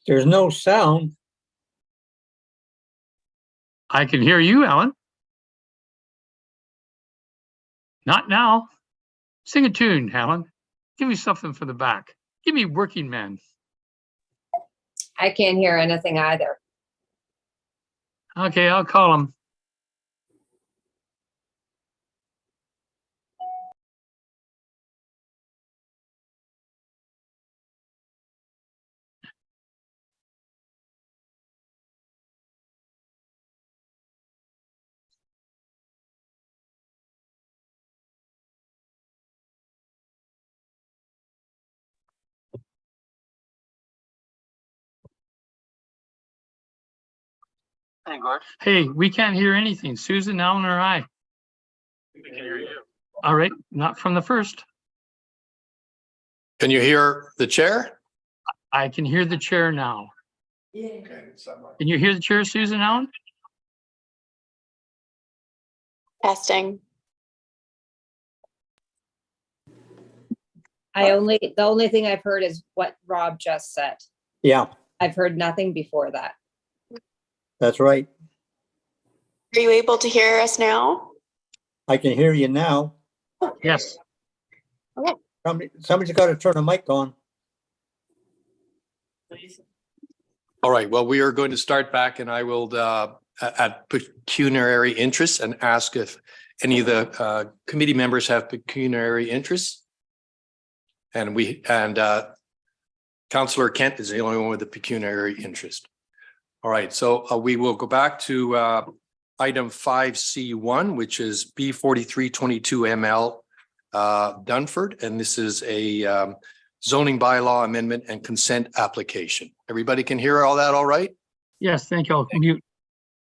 There's no sound. I can hear you, Alan. Not now. Sing a tune, Alan. Give me something for the back. Give me Working Man. I can't hear anything either. Okay, I'll call him. Hey, Grech. Hey, we can't hear anything. Susan, Alan, or I. We can hear you. All right, not from the first. Can you hear the chair? I can hear the chair now. Okay. Can you hear the chair, Susan, Alan? Testing. The only thing I've heard is what Rob just said. Yeah, I've heard nothing before that. that's right. Are you able to hear us now? I can hear you now. Yes. Okay. Somebody's got to turn the mic on. All right. Well, we are going to start back and I will at pecuniary interests and ask if any of the committee members have pecuniary interests. And Councillor Kent is the only one with the pecuniary interest. All right. So we will go back to item 5C1, which is B4322ML Dunford. And this is a zoning bylaw amendment and consent application. Everybody can hear all that all right? Yes, thank you. I'll mute.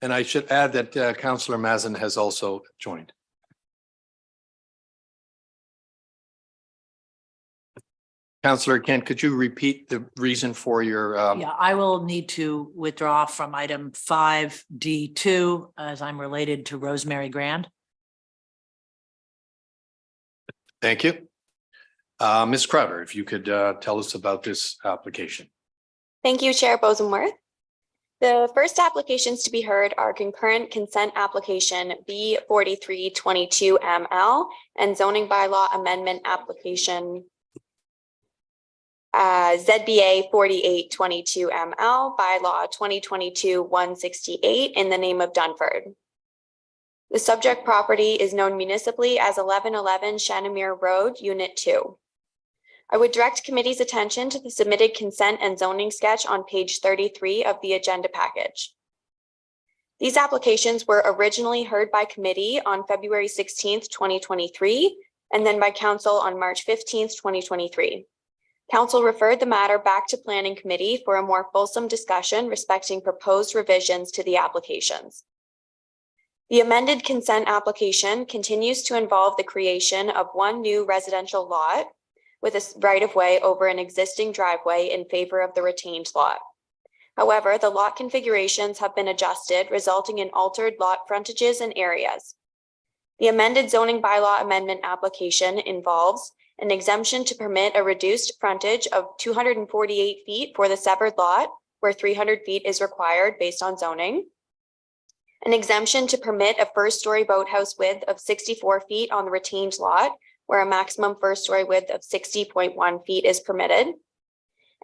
And I should add that Councillor Mazin has also joined. Councillor Kent, could you repeat the reason for your? Yeah, I will need to withdraw from item 5D2 as I'm related to Rosemary Grand. Thank you. Ms. Crowder, if you could tell us about this application. Thank you, Chair Bosenworth. The first applications to be heard are concurrent consent application B4322ML and zoning bylaw amendment application ZBA 4822ML bylaw 2022-168 in the name of Dunford. The subject property is known municipally as 1111 Shanamere Road, Unit 2. I would direct committee's attention to the submitted consent and zoning sketch on page 33 of the agenda package. These applications were originally heard by committee on February 16th, 2023, and then by council on March 15th, 2023. Council referred the matter back to Planning Committee for a more fulsome discussion respecting proposed revisions to the applications. The amended consent application continues to involve the creation of one new residential lot with a right-of-way over an existing driveway in favor of the retained lot. However, the lot configurations have been adjusted, resulting in altered lot frontages and areas. The amended zoning bylaw amendment application involves an exemption to permit a reduced frontage of 248 feet for the severed lot, where 300 feet is required based on zoning. An exemption to permit a first-story boathouse width of 64 feet on the retained lot, where a maximum first-story width of 60.1 feet is permitted.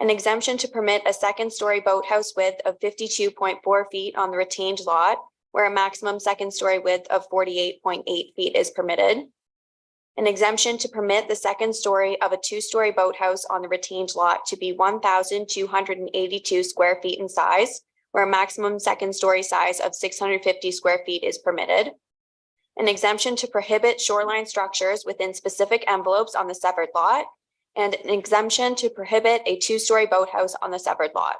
An exemption to permit a second-story boathouse width of 52.4 feet on the retained lot, where a maximum second-story width of 48.8 feet is permitted. An exemption to permit the second story of a two-story boathouse on the retained lot to be 1,282 square feet in size, where a maximum second story size of 650 square feet is permitted. An exemption to prohibit shoreline structures within specific envelopes on the severed lot, and an exemption to prohibit a two-story boathouse on the severed lot.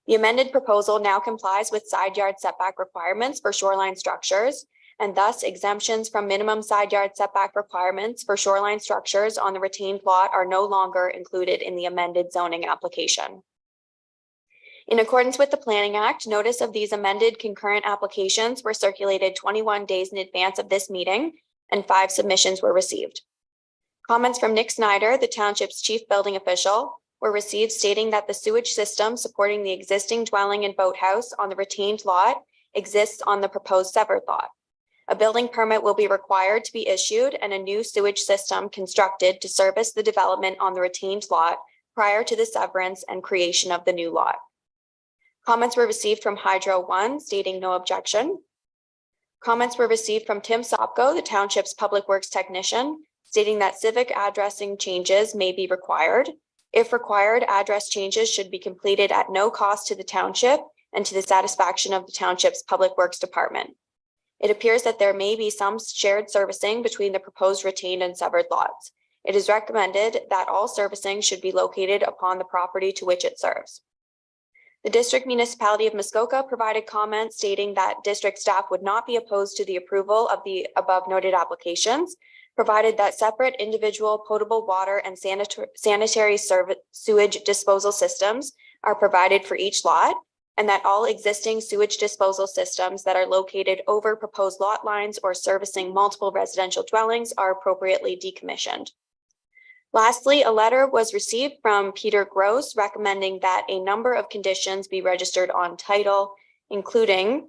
The amended proposal now complies with side yard setback requirements for shoreline structures, and thus exemptions from minimum side yard setback requirements for shoreline structures on the retained lot are no longer included in the amended zoning application. In accordance with the Planning Act, notice of these amended concurrent applications were circulated 21 days in advance of this meeting, and 5 submissions were received. Comments from Nick Snyder, the township's chief building official, were received stating that the sewage system supporting the existing dwelling and boathouse on the retained lot exists on the proposed severed lot. A building permit will be required to be issued and a new sewage system constructed to service the development on the retained lot prior to the severance and creation of the new lot. Comments were received from Hydro One stating no objection. Comments were received from Tim Sopko, the township's public works technician, stating that civic addressing changes may be required. If required, address changes should be completed at no cost to the township and to the satisfaction of the township's public works department. It appears that there may be some shared servicing between the proposed retained and severed lots. It is recommended that all servicing should be located upon the property to which it serves. The District Municipality of Muskoka provided comments stating that district staff would not be opposed to the approval of the above noted applications, provided that separate individual potable water and sanitary sewage disposal systems are provided for each lot, and that all existing sewage disposal systems that are located over proposed lot lines or servicing multiple residential dwellings are appropriately decommissioned. Lastly, a letter was received from Peter Gross recommending that a number of conditions be registered on title, including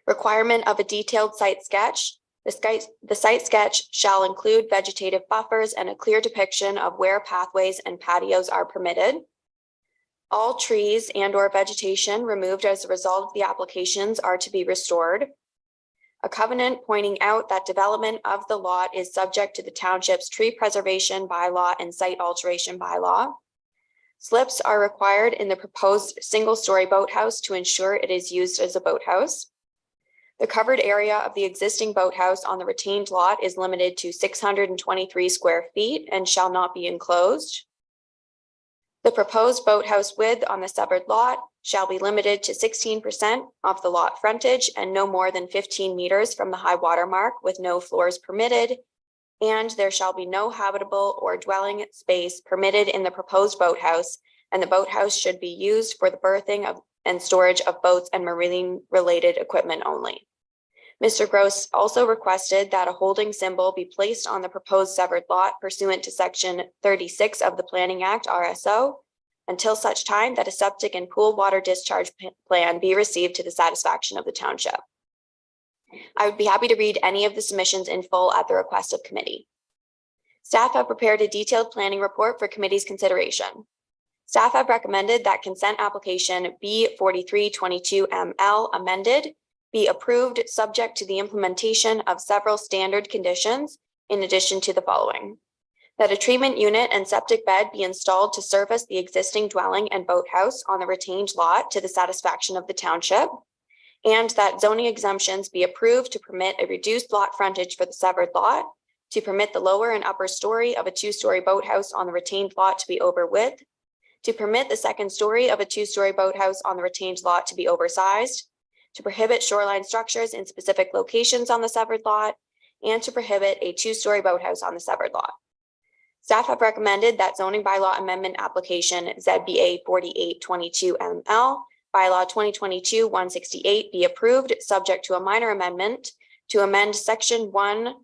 requirement of a detailed site sketch. The site sketch shall include vegetative buffers and a clear depiction of where pathways and patios are permitted. All trees and/or vegetation removed as a result of the applications are to be restored. A covenant pointing out that development of the lot is subject to the township's tree preservation bylaw and site alteration bylaw. Slips are required in the proposed single-story boathouse to ensure it is used as a boathouse. The covered area of the existing boathouse on the retained lot is limited to 623 square feet and shall not be enclosed. The proposed boathouse width on the severed lot shall be limited to 16% of the lot frontage and no more than 15 meters from the high water mark with no floors permitted. And there shall be no habitable or dwelling space permitted in the proposed boathouse, and the boathouse should be used for the berthing of and storage of boats and marine related equipment only. Mr. Gross also requested that a holding symbol be placed on the proposed severed lot pursuant to Section 36 of the Planning Act RSO until such time that a septic and pool water discharge plan be received to the satisfaction of the township. I would be happy to read any of the submissions in full at the request of committee. Staff have prepared a detailed planning report for committee's consideration. Staff have recommended that consent application B4322ML amended be approved subject to the implementation of several standard conditions in addition to the following. That a treatment unit and septic bed be installed to service the existing dwelling and boathouse on the retained lot to the satisfaction of the township, and that zoning exemptions be approved to permit a reduced lot frontage for the severed lot, to permit the lower and upper story of a two-story boathouse on the retained lot to be over width, to permit the second story of a two-story boathouse on the retained lot to be oversized, to prohibit shoreline structures in specific locations on the severed lot, and to prohibit a two-story boathouse on the severed lot. Staff have recommended that zoning bylaw amendment application ZBA 4822ML, bylaw 2022-168 be approved subject to a minor amendment to amend section 1(4)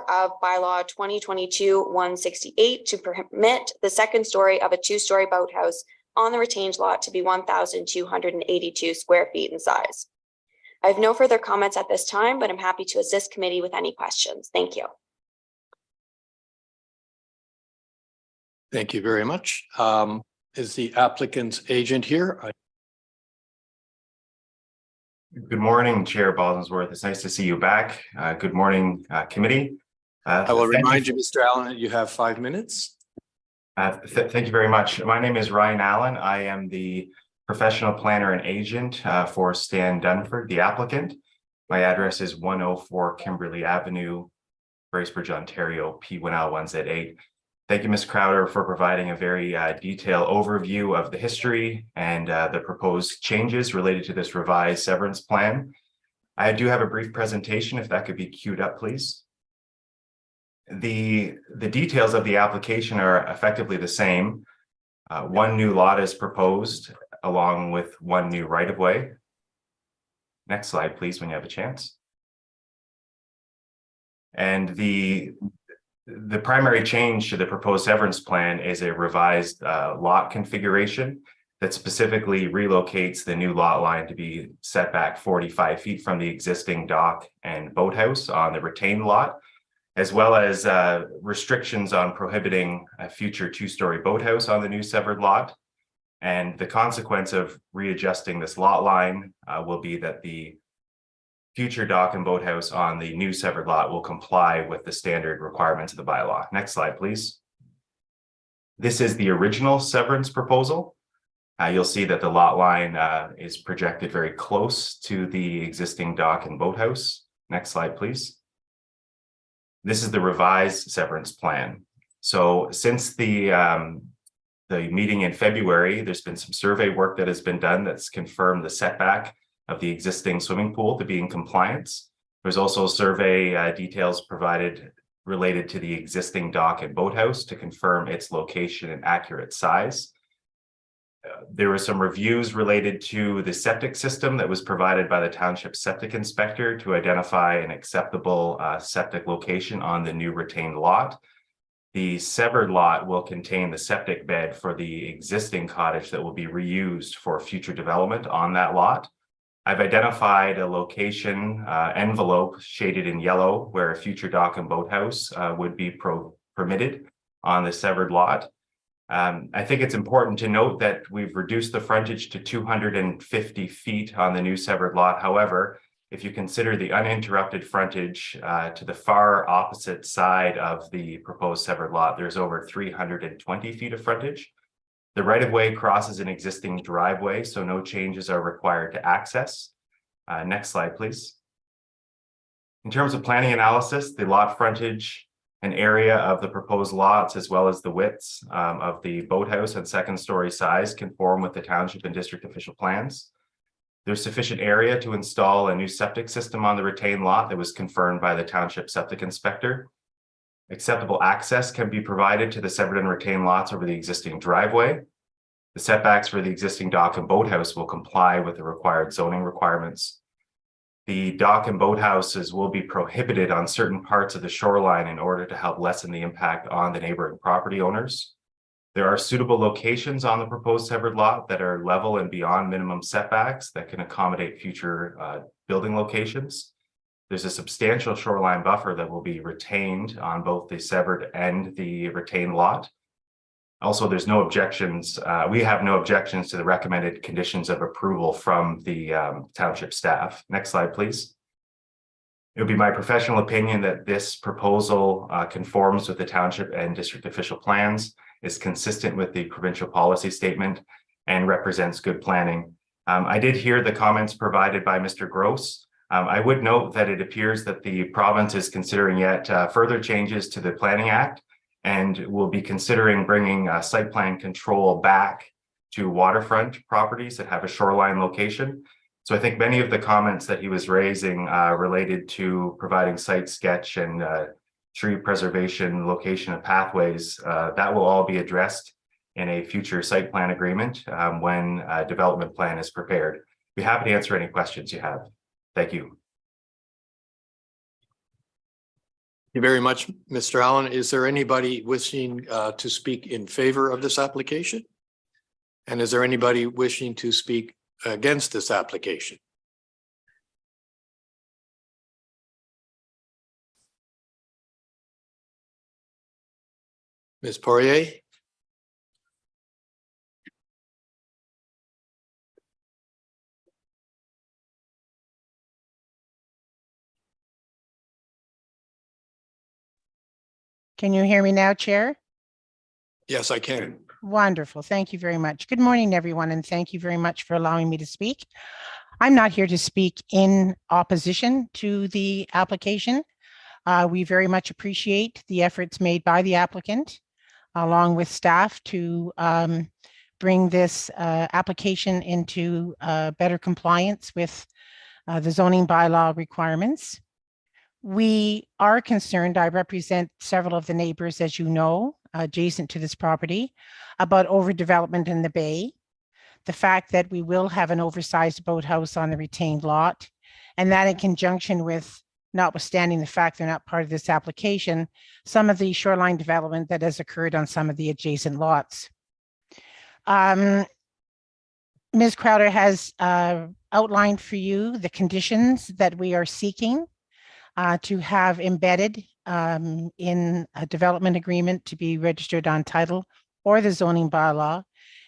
of bylaw 2022-168 to permit the second story of a two-story boathouse on the retained lot to be 1,282 square feet in size. I have no further comments at this time, but I'm happy to assist committee with any questions. Thank you. Thank you very much. Is the applicant's agent here? Good morning, Chair Bosworth. It's nice to see you back. Good morning, committee. I will remind you, Mr. Allen, that you have 5 minutes. Thank you very much. My name is Ryan Allen. I am the professional planner and agent for Stan Dunford, the applicant. My address is 104 Kimberley Avenue, Bracebridge, Ontario, P1L1Z8. Thank you, Ms. Crowder, for providing a very detailed overview of the history and the proposed changes related to this revised severance plan. I do have a brief presentation, if that could be queued up, please. The details of the application are effectively the same. One new lot is proposed along with one new right-of-way. Next slide, please, when you have a chance. And the The primary change to the proposed severance plan is a revised lot configuration that specifically relocates the new lot line to be set back 45 feet from the existing dock and boathouse on the retained lot, as well as restrictions on prohibiting a future two-story boathouse on the new severed lot. And the consequence of readjusting this lot line will be that the future dock and boathouse on the new severed lot will comply with the standard requirements of the bylaw. Next slide, please. This is the original severance proposal. You'll see that the lot line is projected very close to the existing dock and boathouse. Next slide, please. This is the revised severance plan. So since the meeting in February, there's been some survey work that has been done that's confirmed the setback of the existing swimming pool to be in compliance. There's also survey details provided related to the existing dock and boathouse to confirm its location and accurate size. There were some reviews related to the septic system that was provided by the township septic inspector to identify an acceptable septic location on the new retained lot. The severed lot will contain the septic bed for the existing cottage that will be reused for future development on that lot. I've identified a location envelope shaded in yellow where a future dock and boathouse would be permitted on the severed lot. I think it's important to note that we've reduced the frontage to 250 feet on the new severed lot. However, if you consider the uninterrupted frontage to the far opposite side of the proposed severed lot, there's over 320 feet of frontage. The right-of-way crosses an existing driveway, so no changes are required to access. Next slide, please. In terms of planning analysis, the lot frontage and area of the proposed lots, as well as the widths of the boathouse and second story size, conform with the township and district official plans. There's sufficient area to install a new septic system on the retained lot that was confirmed by the township septic inspector. Acceptable access can be provided to the severed and retained lots over the existing driveway. The setbacks for the existing dock and boathouse will comply with the required zoning requirements. The dock and boathouses will be prohibited on certain parts of the shoreline in order to help lessen the impact on the neighboring property owners. There are suitable locations on the proposed severed lot that are level and beyond minimum setbacks that can accommodate future building locations. There's a substantial shoreline buffer that will be retained on both the severed and the retained lot. Also, there's no objections. We have no objections to the recommended conditions of approval from the township staff. Next slide, please. It would be my professional opinion that this proposal conforms with the township and district official plans, is consistent with the provincial policy statement, and represents good planning. I did hear the comments provided by Mr. Gross. I would note that it appears that the province is considering yet further changes to the Planning Act and will be considering bringing site plan control back to waterfront properties that have a shoreline location. So I think many of the comments that he was raising related to providing site sketch and tree preservation, location of pathways, that will all be addressed in a future site plan agreement when a development plan is prepared. Be happy to answer any questions you have. Thank you. Thank you very much, Mr. Allen. Is there anybody wishing to speak in favor of this application? And is there anybody wishing to speak against this application? Ms. Poirier? Can you hear me now, Chair? Yes, I can. Wonderful. Thank you very much. Good morning, everyone, and thank you very much for allowing me to speak. I'm not here to speak in opposition to the application. We very much appreciate the efforts made by the applicant, along with staff, to bring this application into better compliance with the zoning bylaw requirements. We are concerned, I represent several of the neighbors, as you know, adjacent to this property, about overdevelopment in the bay, the fact that we will have an oversized boathouse on the retained lot, and that in conjunction with notwithstanding the fact they're not part of this application, some of the shoreline development that has occurred on some of the adjacent lots. Ms. Crowder has outlined for you the conditions that we are seeking to have embedded in a development agreement to be registered on title or the zoning bylaw,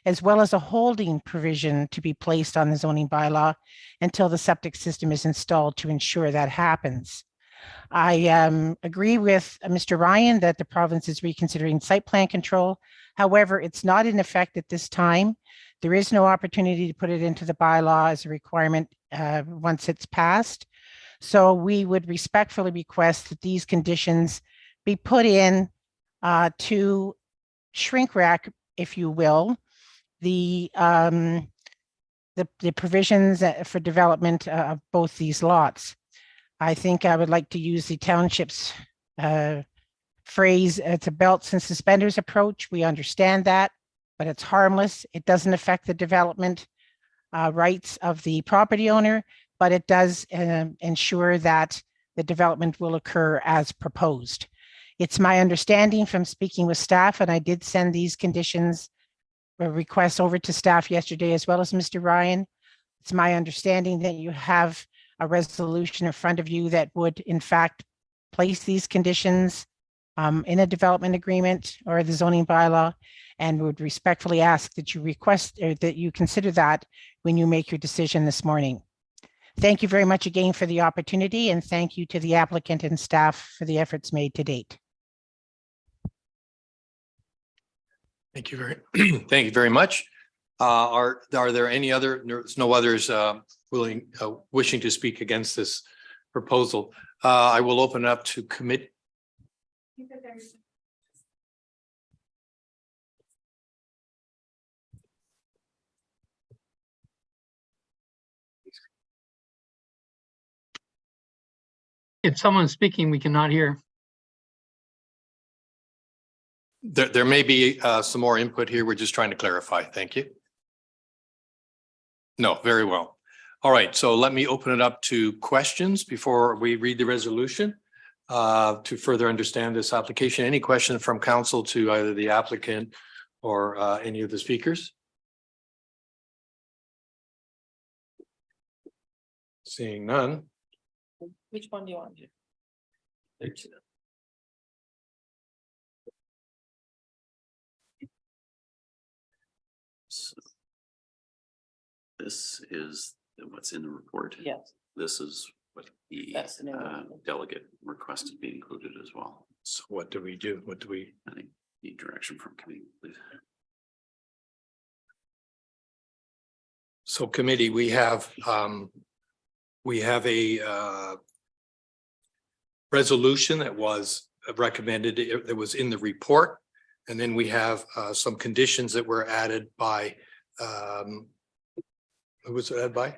as well as a holding provision to be placed on the zoning bylaw until the septic system is installed to ensure that happens. I agree with Mr. Ryan that the province is reconsidering site plan control. However, it's not in effect at this time. There is no opportunity to put it into the bylaw as a requirement once it's passed. So we would respectfully request that these conditions be put in to shrink wrap, if you will, the provisions for development of both these lots. I think I would like to use the township's phrase, it's a belts and suspenders approach. We understand that, but it's harmless. It doesn't affect the development rights of the property owner, but it does ensure that the development will occur as proposed. It's my understanding from speaking with staff, and I did send these conditions requests over to staff yesterday, as well as Mr. Ryan. It's my understanding that you have a resolution in front of you that would in fact place these conditions in a development agreement or the zoning bylaw, and would respectfully ask that you request or that you consider that when you make your decision this morning. Thank you very much again for the opportunity, and thank you to the applicant and staff for the efforts made to date. Thank you very much. Are there any other, there's no others wishing to speak against this proposal? I will open it up to committee. If someone's speaking, we cannot hear. There may be some more input here. We're just trying to clarify. Thank you. No, very well. All right, so let me open it up to questions before we read the resolution to further understand this application. Any questions from council to either the applicant or any of the speakers? Seeing none. Which one do you want to do? So this is what's in the report. Yes. This is what the That's the new one. delegate requested be included as well. So what do we do? What do we? I think need direction from committee, please. So committee, we have a resolution that was recommended, that was in the report. And then we have some conditions that were added by, who was it added by?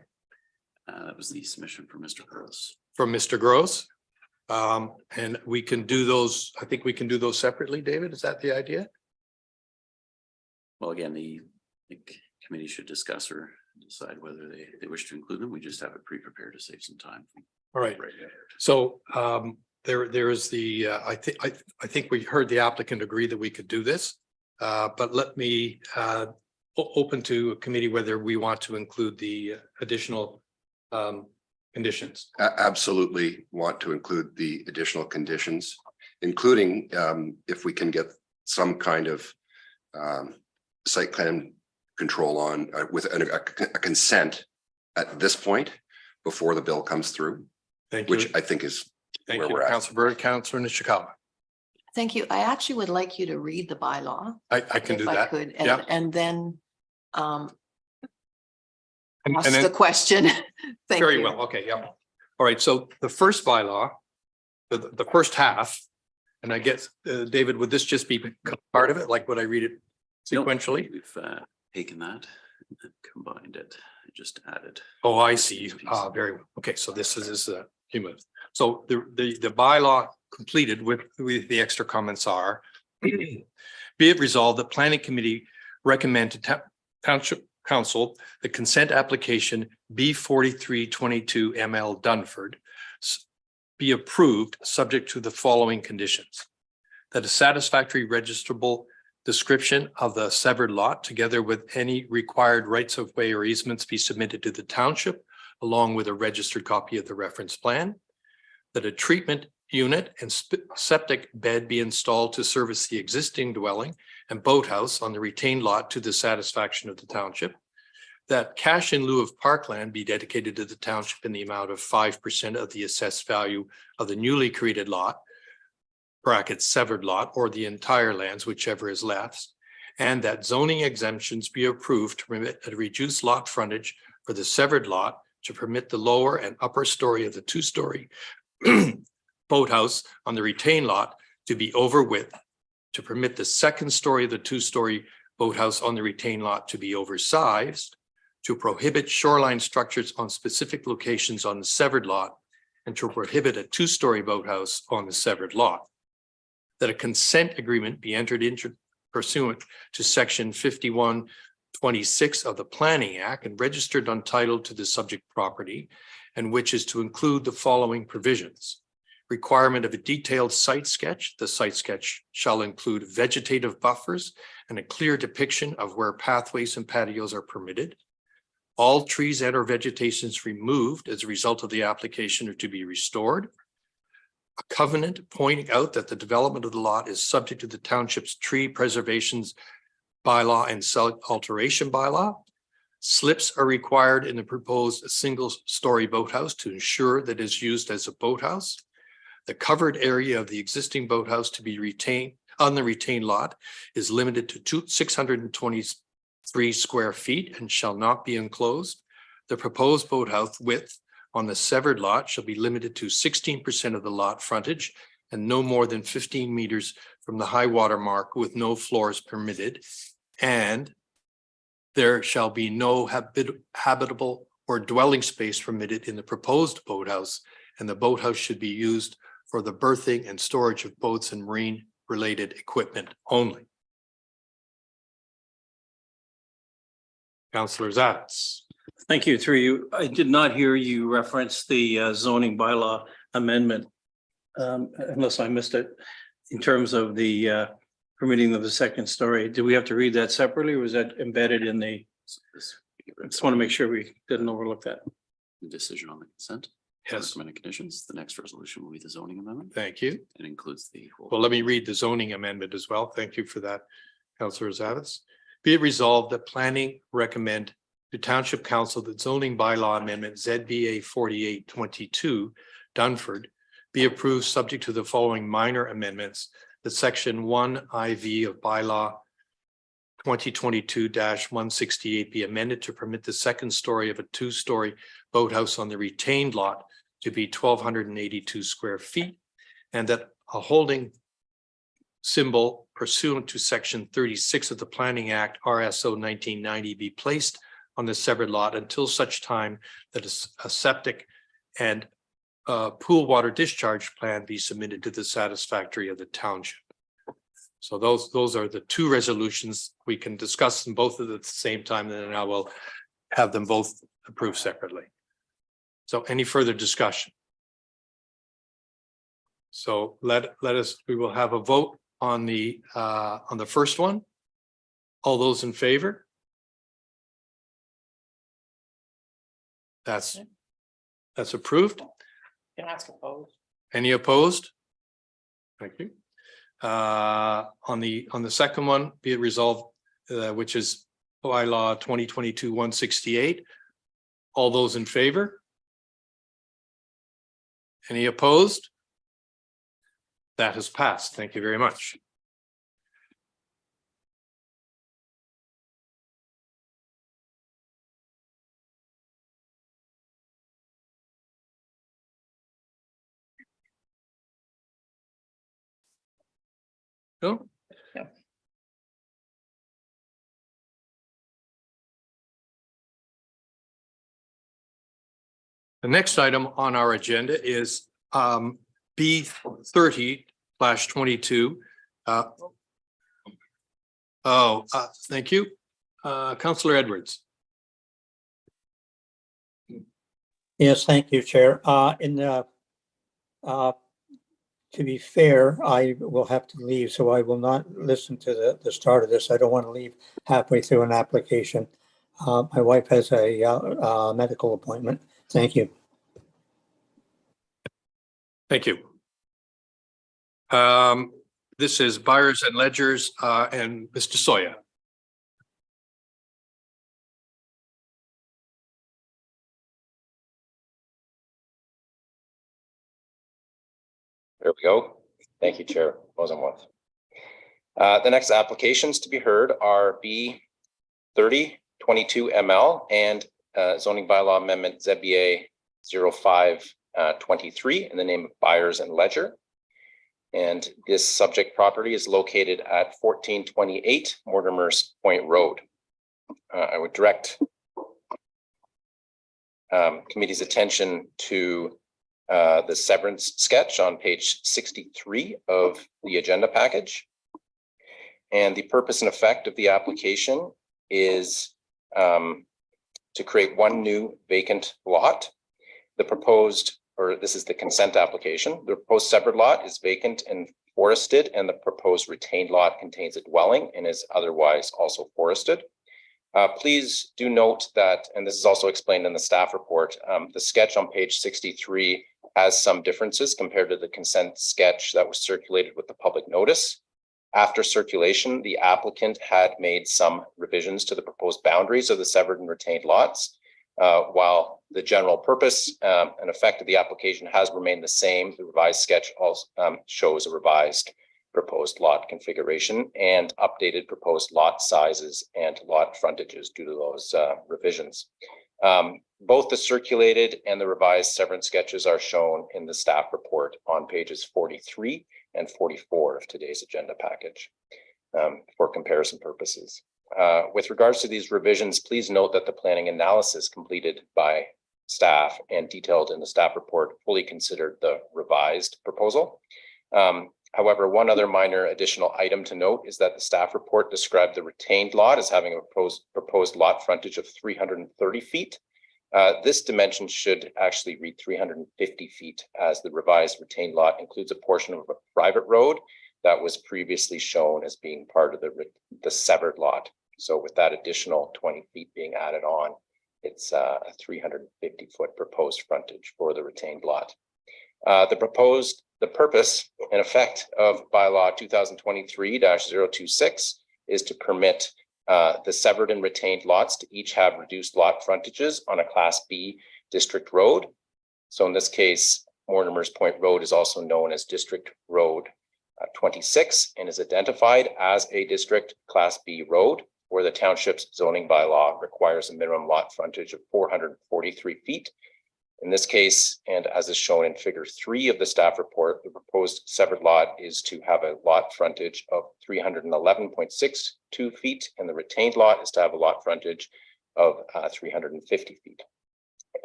That was the submission from Mr. Gross. From Mr. Gross. And we can do those, I think we can do those separately, David, is that the idea? Well, again, the committee should discuss or decide whether they wish to include them. We just have it pre-prepared to save some time. All right. So there is the, I think we heard the applicant agree that we could do this. But let me open to a committee whether we want to include the additional conditions. Absolutely want to include the additional conditions, including if we can get some kind of site plan control on with a consent at this point before the bill comes through. Thank you. Which I think is Thank where you, we're at. Councilor Bird, Councilor Nishikawa. Thank you. I actually would like you to read the bylaw. I can do if I that. could, Yeah. and then And ask then- the question. Thank Very you. well. Okay. Yeah. All right. So the first bylaw, the first half, and I guess, David, would this just be part of it? Like, would I read it sequentially? We've taken that and combined it, just added. Oh, I see. Very well. Okay. So this is cumulative. So the bylaw completed with the extra comments are, be it resolved that planning committee recommend to township council the consent application B 4322 ML Dunford be approved subject to the following conditions. That a satisfactory registrable description of the severed lot, together with any required rights of way or easements, be submitted to the township, along with a registered copy of the reference plan. That a treatment unit and septic bed be installed to service the existing dwelling and boathouse on the retained lot to the satisfaction of the township. That cash in lieu of parkland be dedicated to the township in the amount of 5% of the assessed value of the newly created lot, brackets severed lot, or the entire lands, whichever is left. And that zoning exemptions be approved to permit a reduced lot frontage for the severed lot, to permit the lower and upper story of the two-story boathouse on the retained lot to be over width, to permit the second story of the two-story boathouse on the retained lot to be oversized, to prohibit shoreline structures on specific locations on the severed lot, and to prohibit a two-story boathouse on the severed lot. That a consent agreement be entered into pursuant to section 5126 of the Planning Act and registered on title to the subject property, and which is to include the following provisions. Requirement of a detailed site sketch. The site sketch shall include vegetative buffers and a clear depiction of where pathways and patios are permitted. All trees and or vegetations removed as a result of the application are to be restored. A covenant pointing out that the development of the lot is subject to the township's tree preservations bylaw and site alteration bylaw. Slips are required in the proposed single-story boathouse to ensure that it is used as a boathouse. The covered area of the existing boathouse to be retained on the retained lot is limited to 623 square feet and shall not be enclosed. The proposed boathouse width on the severed lot shall be limited to 16% of the lot frontage and no more than 15 meters from the high water mark, with no floors permitted. And there shall be no habitable or dwelling space permitted in the proposed boathouse, and the boathouse should be used for the berthing and storage of boats and marine related equipment only. Councillor Zatz. Thank you. Through you. I did not hear you reference the zoning bylaw amendment, unless I missed it, in terms of the permitting of the second story. Do we have to read that separately, or was that embedded in the? I just want to make sure we didn't overlook that. The decision on the consent. Yes. Recommended conditions. The next resolution will be the zoning amendment. Thank you. It includes the. Well, let me read the zoning amendment as well. Thank you for that, Councillor Zavitz. Be it resolved that planning recommend to Township Council that zoning bylaw amendment ZBA 4822 Dunford be approved subject to the following minor amendments. That section 1 IV of bylaw 2022-168 be amended to permit the second story of a two-story boathouse on the retained lot to be 1,282 square feet, and that a holding symbol pursuant to section 36 of the Planning Act RSO 1990 be placed on the severed lot until such time that a septic and pool water discharge plan be submitted to the satisfactory of the township. So those are the two resolutions. We can discuss them both at the same time, and then I will have them both approved separately. So any further discussion? So we will have a vote on the first one. All those in favor? That's approved. Can I ask opposed? Any opposed? Thank you. On the second one, be it resolved, which is bylaw 2022-168. All those in favor? Any opposed? That has passed. Thank you very much. Cool. Yeah. The next item on our agenda is B 30/22. Thank you. Councillor Edwards. Yes, thank you, Chair. In the To be fair, I will have to leave, so I will not listen to the start of this. I don't want to leave halfway through an application. My wife has a medical appointment. Thank you. Thank you. This is Byers and Ledgers and Mr. Soya. There we go. Thank you, Chair Rosenworth. The next applications to be heard are B 3022 ML and zoning bylaw amendment ZBA 0523 in the name of Byers and Ledger. And this subject property is located at 1428 Mortimer's Point Road. I would direct committee's attention to the severance sketch on page 63 of the agenda package. And the purpose and effect of the application is to create one new vacant lot. The proposed, or this is the consent application, the proposed severed lot is vacant and forested, and the proposed retained lot contains a dwelling and is otherwise also forested. Please do note that, and this is also explained in the staff report, the sketch on page 63 has some differences compared to the consent sketch that was circulated with the public notice. After circulation, the applicant had made some revisions to the proposed boundaries of the severed and retained lots. While the general purpose and effect of the application has remained the same, the revised sketch also shows a revised proposed lot configuration and updated proposed lot sizes and lot frontages due to those revisions. Both the circulated and the revised severance sketches are shown in the staff report on pages 43 and 44 of today's agenda package for comparison purposes. With regards to these revisions, please note that the planning analysis completed by staff and detailed in the staff report fully considered the revised proposal. However, one other minor additional item to note is that the staff report described the retained lot as having a proposed lot frontage of 330 feet. This dimension should actually read 350 feet, as the revised retained lot includes a portion of a private road that was previously shown as being part of the severed lot. So with that additional 20 feet being added on, it's a 350-foot proposed frontage for the retained lot. The purpose and effect of bylaw 2023-026 is to permit the severed and retained lots to each have reduced lot frontages on a Class B district road. So in this case, Mortimer's Point Road is also known as District Road 26 and is identified as a district Class B road, where the township's zoning bylaw requires a minimum lot frontage of 443 feet. In this case, and as is shown in figure 3 of the staff report, the proposed severed lot is to have a lot frontage of 311.62 feet, and the retained lot is to have a lot frontage of 350 feet.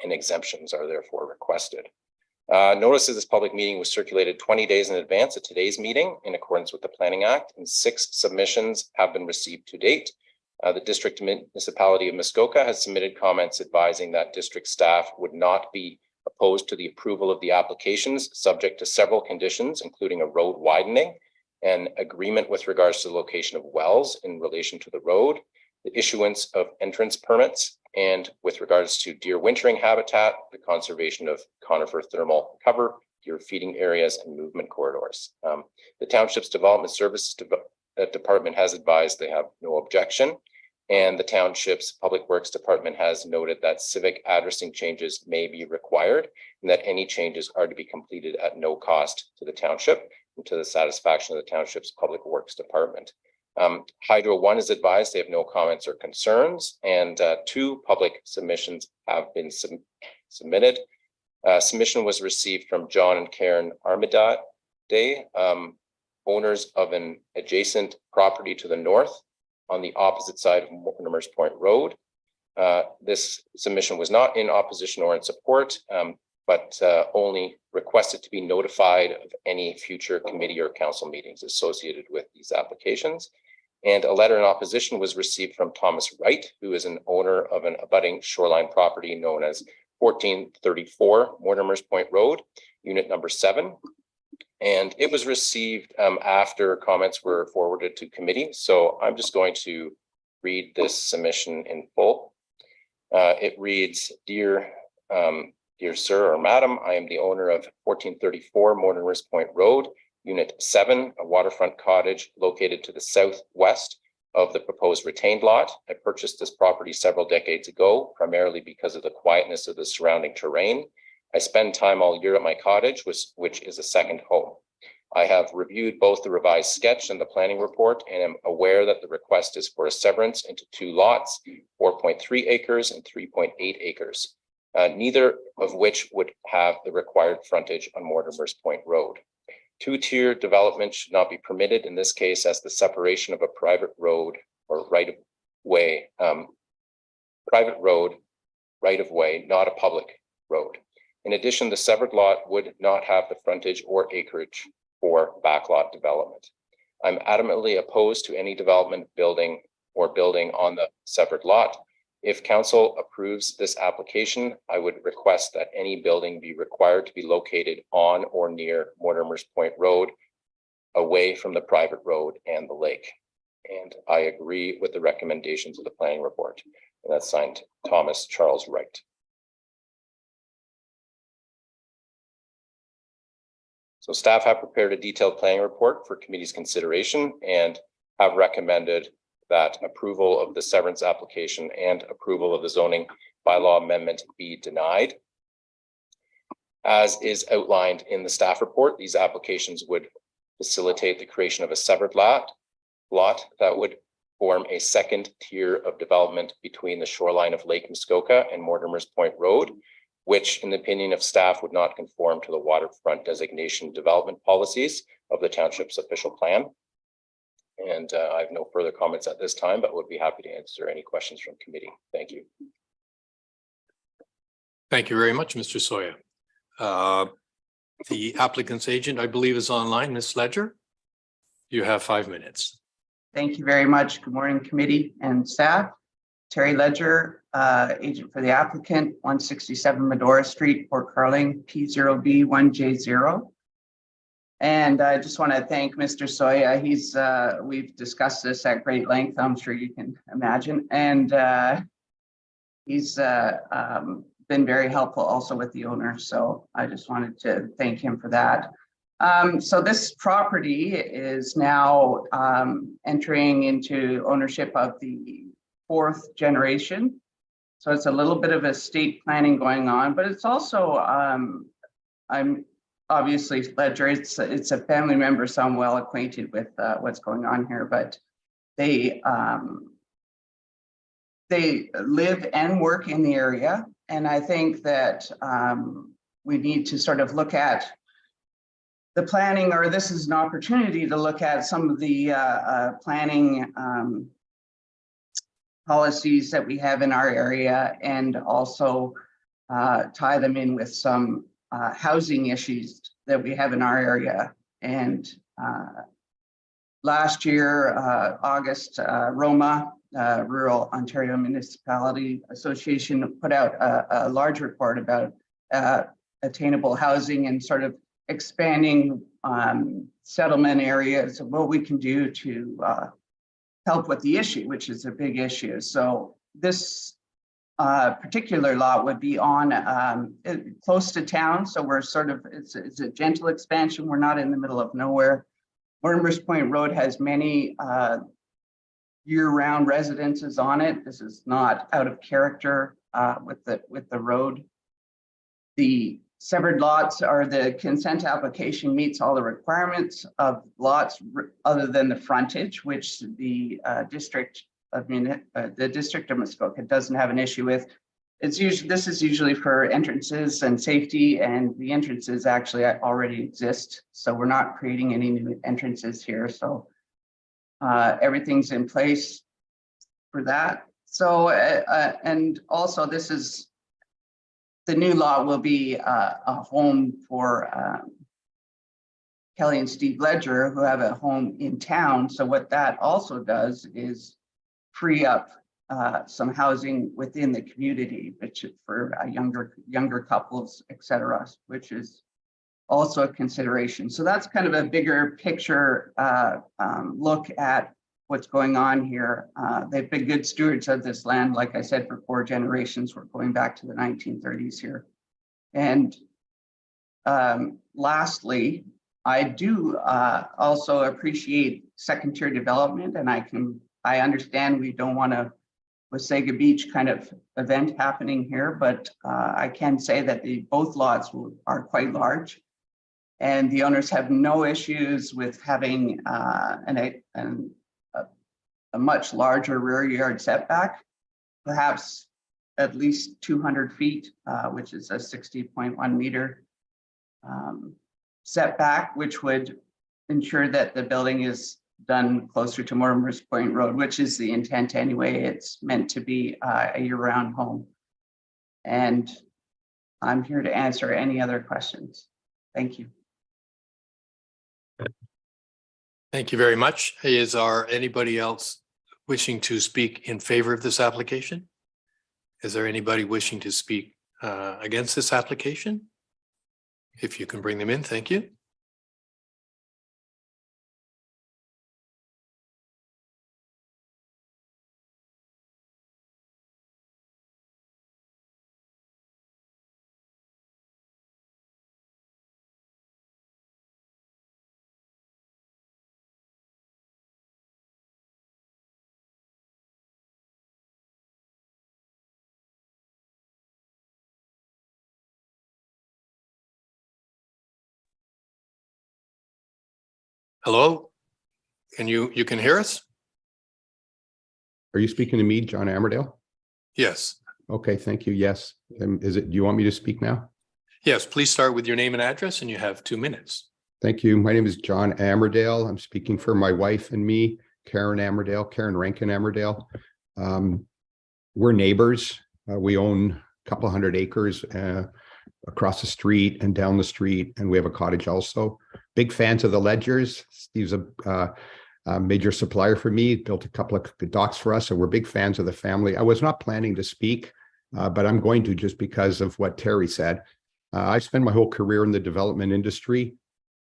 And exemptions are therefore requested. Notice of this public meeting was circulated 20 days in advance of today's meeting in accordance with the Planning Act, and 6 submissions have been received to date. The district municipality of Muskoka has submitted comments advising that district staff would not be opposed to the approval of the applications, subject to several conditions, including a road widening and agreement with regards to the location of wells in relation to the road, the issuance of entrance permits, and with regards to deer wintering habitat, the conservation of conifer thermal cover, deer feeding areas, and movement corridors. The township's development services department has advised they have no objection. And the township's public works department has noted that civic addressing changes may be required and that any changes are to be completed at no cost to the township and to the satisfaction of the township's public works department. Hydro One is advised they have no comments or concerns, and 2 public submissions have been submitted. Submission was received from John and Karen Armidate, owners of an adjacent property to the north on the opposite side of Mortimer's Point Road. This submission was not in opposition or in support, but only requested to be notified of any future committee or council meetings associated with these applications. And a letter in opposition was received from Thomas Wright, who is an owner of an abutting shoreline property known as 1434 Mortimer's Point Road. unit number 7. And it was received after comments were forwarded to committee. So I'm just going to read this submission in full. It reads, Dear Sir or Madam, I am the owner of 1434 Mortimer's Point Road, Unit 7, a waterfront cottage located to the southwest of the proposed retained lot. I purchased this property several decades ago, primarily because of the quietness of the surrounding terrain. I spend time all year at my cottage, which is a second home. I have reviewed both the revised sketch and the planning report and am aware that the request is for a severance into 2 lots, 4.3 acres and 3.8 acres, neither of which would have the required frontage on Mortimer's Point Road. 2-tier development should not be permitted in this case, as the separation of a private road or right-of-way, not a public road. In addition, the severed lot would not have the frontage or acreage for backlot development. I'm adamantly opposed to any development building on the severed lot. If council approves this application, I would request that any building be required to be located on or near Mortimer's Point Road, away from the private road and the lake. And I agree with the recommendations of the planning report. And that's signed Thomas Charles Wright. So staff have prepared a detailed planning report for committee's consideration and have recommended that approval of the severance application and approval of the zoning bylaw amendment be denied. As is outlined in the staff report, these applications would facilitate the creation of a severed lot that would form a second tier of development between the shoreline of Lake Muskoka and Mortimer's Point Road, which in the opinion of staff would not conform to the waterfront designation development policies of the township's official plan. And I have no further comments at this time, but would be happy to answer any questions from committee. Thank you. Thank you very much, Mr. Soya. The applicant's agent, I believe, is online. Ms. Ledger, you have 5 minutes. Thank you very much. Good morning, committee and staff. Terry Ledger, agent for the applicant, 167 Medora Street, Port Carling, P0B1J0. And I just want to thank Mr. Soya. We've discussed this at great length, I'm sure you can imagine. And he's been very helpful also with the owner. So I just wanted to thank him for that. So this property is now entering into ownership of the 4th generation. So it's a little bit of estate planning going on, but it's also, I'm obviously Ledger, it's a family member, so I'm well acquainted with what's going on here, but they live and work in the area. And I think that we need to sort of look at the planning, or this is an opportunity to look at some of the planning policies that we have in our area, and also tie them in with some housing issues that we have in our area. And last year, August, Roma, Rural Ontario Municipality Association, put out a large report about attainable housing and sort of expanding settlement areas of what we can do to help with the issue, which is a big issue. So this particular lot would be on close to town. So we're sort of, it's a gentle expansion. We're not in the middle of nowhere. Mortimer's Point Road has many year-round residences on it. This is not out of character with the road. The severed lots, or the consent application, meets all the requirements of lots other than the frontage, which the district of Muskoka doesn't have an issue with. It's usually, this is usually for entrances and safety, and the entrances actually already exist. So we're not creating any new entrances here. So everything's in place for that. So, and also this is, the new lot will be a home for Kelly and Steve Ledger, who have a home in town. So what that also does is free up some housing within the community, which is for younger couples, etc., which is also a consideration. So that's kind of a bigger picture look at what's going on here. They've been good stewards of this land, like I said, for 4 generations. We're going back to the 1930s here. And lastly, I do also appreciate second tier development, and I understand we don't want a Wasaga Beach kind of event happening here, but I can say that both lots are quite large, and the owners have no issues with having a much larger rear yard setback, perhaps at least 200 feet, which is a 60.1 meter setback, which would ensure that the building is done closer to Mortimer's Point Road, which is the intent anyway. It's meant to be a year-round home. And I'm here to answer any other questions. Thank you. Thank you very much. Is there anybody else wishing to speak in favor of this application? Is there anybody wishing to speak against this application? If you can bring them in, thank you. Hello? You can hear us? Are you speaking to me, John Amerdale? Yes. Okay, thank you. Yes. Do you want me to speak now? Yes, please start with your name and address, and you have 2 minutes. Thank you. My name is John Amerdale. I'm speaking for my wife and me, Karen Rankin Amerdale. We're neighbors. We own a couple hundred acres across the street and down the street, and we have a cottage also. Big fans of the Ledgers. Steve's a major supplier for me, built a couple of docks for us, so we're big fans of the family. I was not planning to speak, but I'm going to just because of what Terry said. I spent my whole career in the development industry,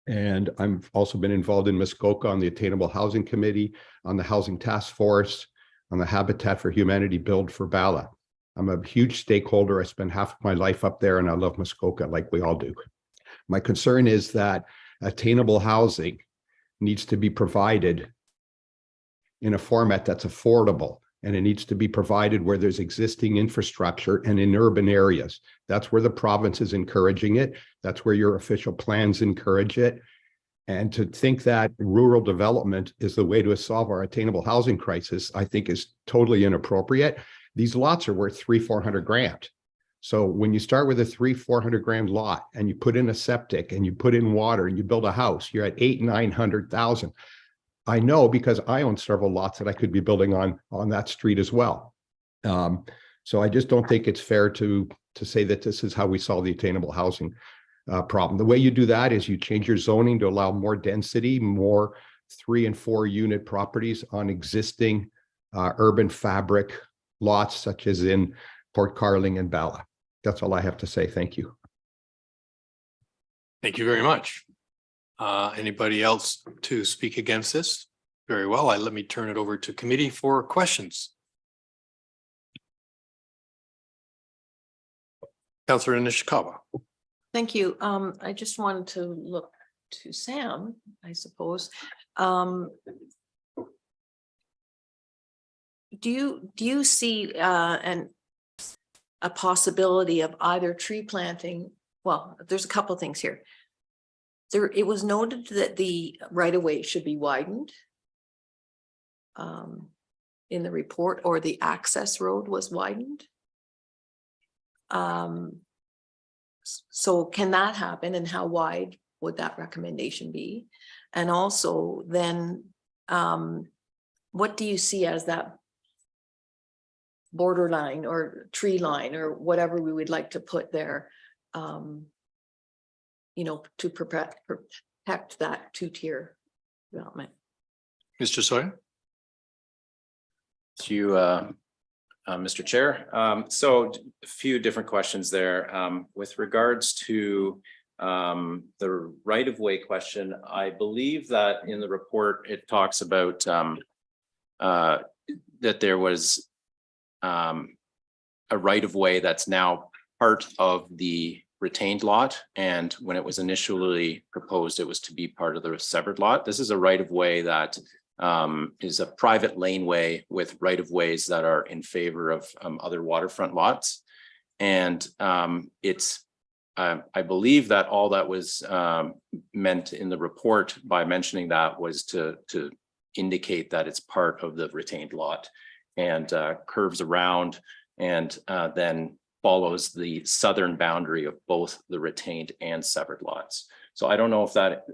and I've also been involved in Muskoka on the Attainable Housing Committee, on the Housing Task Force, on the Habitat for Humanity build for Bala. I'm a huge stakeholder. I spent half of my life up there, and I love Muskoka like we all do. My concern is that attainable housing needs to be provided in a format that's affordable, and it needs to be provided where there's existing infrastructure and in urban areas. That's where the province is encouraging it. That's where your official plans encourage it. And to think that rural development is the way to solve our attainable housing crisis, I think is totally inappropriate. These lots are worth $300,000-400,000 grand. So when you start with a $300,000-400,000 grand lot and you put in a septic and you put in water and you build a house, you're at $800,000-900,000. I know because I own several lots that I could be building on that street as well. So I just don't think it's fair to say that this is how we solve the attainable housing problem. The way you do that is you change your zoning to allow more density, more 3 and 4 unit properties on existing urban fabric lots, such as in Port Carling and Bala. That's all I have to say. Thank you. Thank you very much. Anybody else to speak against this? Very well. Let me turn it over to committee for questions. Councillor Nishikawa. Thank you. I just wanted to look to Sam, I suppose. Do you see a possibility of either tree planting? Well, there's a couple of things here. It was noted that the right-of-way should be widened in the report, or the access road was widened. So can that happen, and how wide would that recommendation be? And also then, what do you see as that borderline or tree line or whatever we would like to put there, to protect that 2-tier development? Mr. Sawyer. To you, Mr. Chair. So a few different questions there. With regards to the right of way question, I believe that in the report, it talks about that there was a right of way that's now part of the retained lot. And when it was initially proposed, it was to be part of the severed lot. This is a right of way that is a private laneway with right of ways that are in favor of other waterfront lots. And it's I believe that all that was meant in the report by mentioning that was to indicate that it's part of the retained lot and curves around and then follows the southern boundary of both the retained and severed lots. So I don't know if that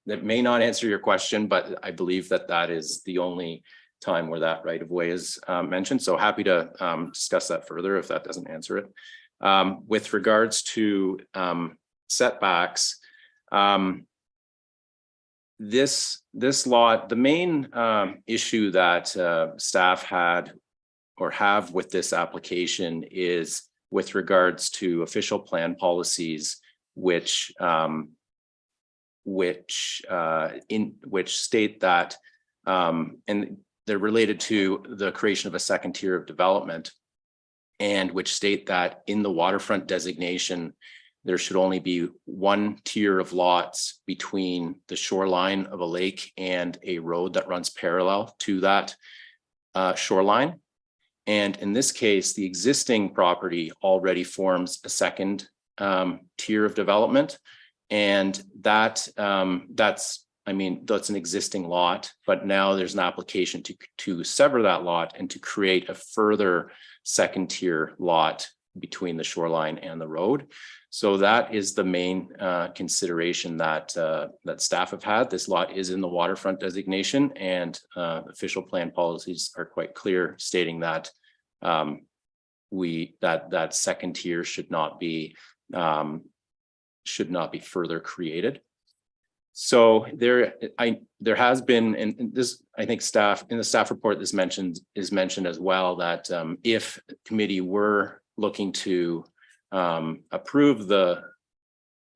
that may not answer your question, but I believe that that is the only time where that right of way is mentioned. So happy to discuss that further if that doesn't answer it. With regards to setbacks, this lot, the main issue that staff had or have with this application is with regards to official plan policies, which state that, and they're related to the creation of a second tier of development, and which state that in the waterfront designation, there should only be one tier of lots between the shoreline of a lake and a road that runs parallel to that shoreline. And in this case, the existing property already forms a second tier of development. And that's an existing lot, but now there's an application to sever that lot and to create a further second tier lot between the shoreline and the road. So that is the main consideration that that staff have had. This lot is in the waterfront designation, and official plan policies are quite clear, stating that that second tier should not be further created. So there has been, and this, I think staff in the staff report, this is mentioned as well, that if committee were looking to approve the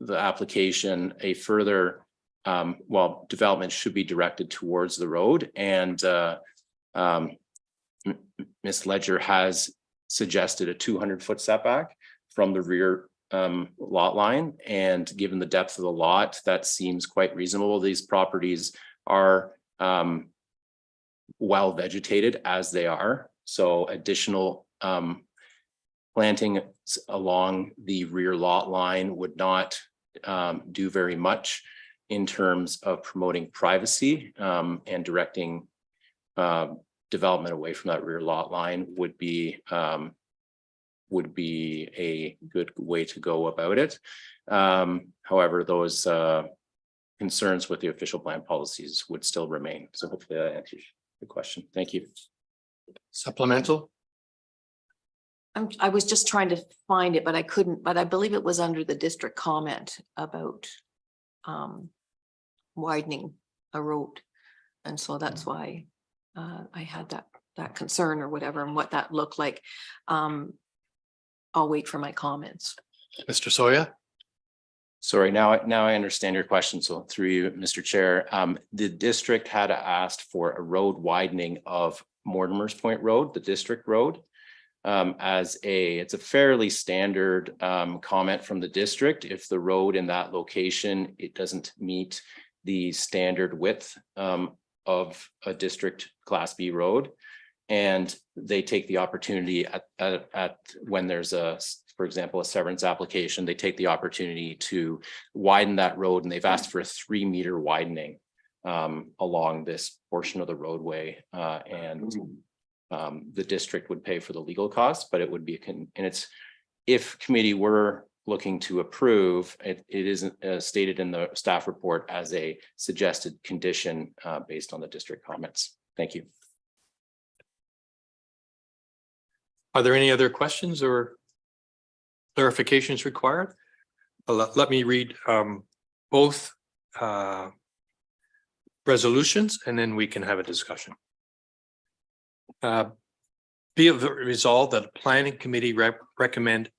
application, a further development should be directed towards the road. And Ms. Ledger has suggested a 200-foot setback from the rear lot line, and given the depth of the lot, that seems quite reasonable. These properties are well vegetated as they are, so additional planting along the rear lot line would not do very much in terms of promoting privacy, and directing development away from that rear lot line would be a good way to go about it. However, those concerns with the official plan policies would still remain. So hopefully that answers the question. Thank you. Supplemental? I was just trying to find it, but I couldn't, but I believe it was under the district comment about widening a road. And so that's why I had that concern or whatever, and what that looked like. I'll wait for my comments. Mr. Soya? Sorry, now I understand your question. So through you, Mr. Chair, the district had asked for a road widening of Mortimer's Point Road, the district road. It's a fairly standard comment from the district. If the road in that location, it doesn't meet the standard width of a district Class B road, and they take the opportunity at when there's for example, a severance application, they take the opportunity to widen that road, and they've asked for a 3-meter widening along this portion of the roadway, and the district would pay for the legal costs, but it would be, and it's, if committee were looking to approve, it isn't stated in the staff report as a suggested condition based on the district comments. Thank you. Are there any other questions or clarifications required? Let me read both resolutions, and then we can have a discussion. Be it resolved that the planning committee recommend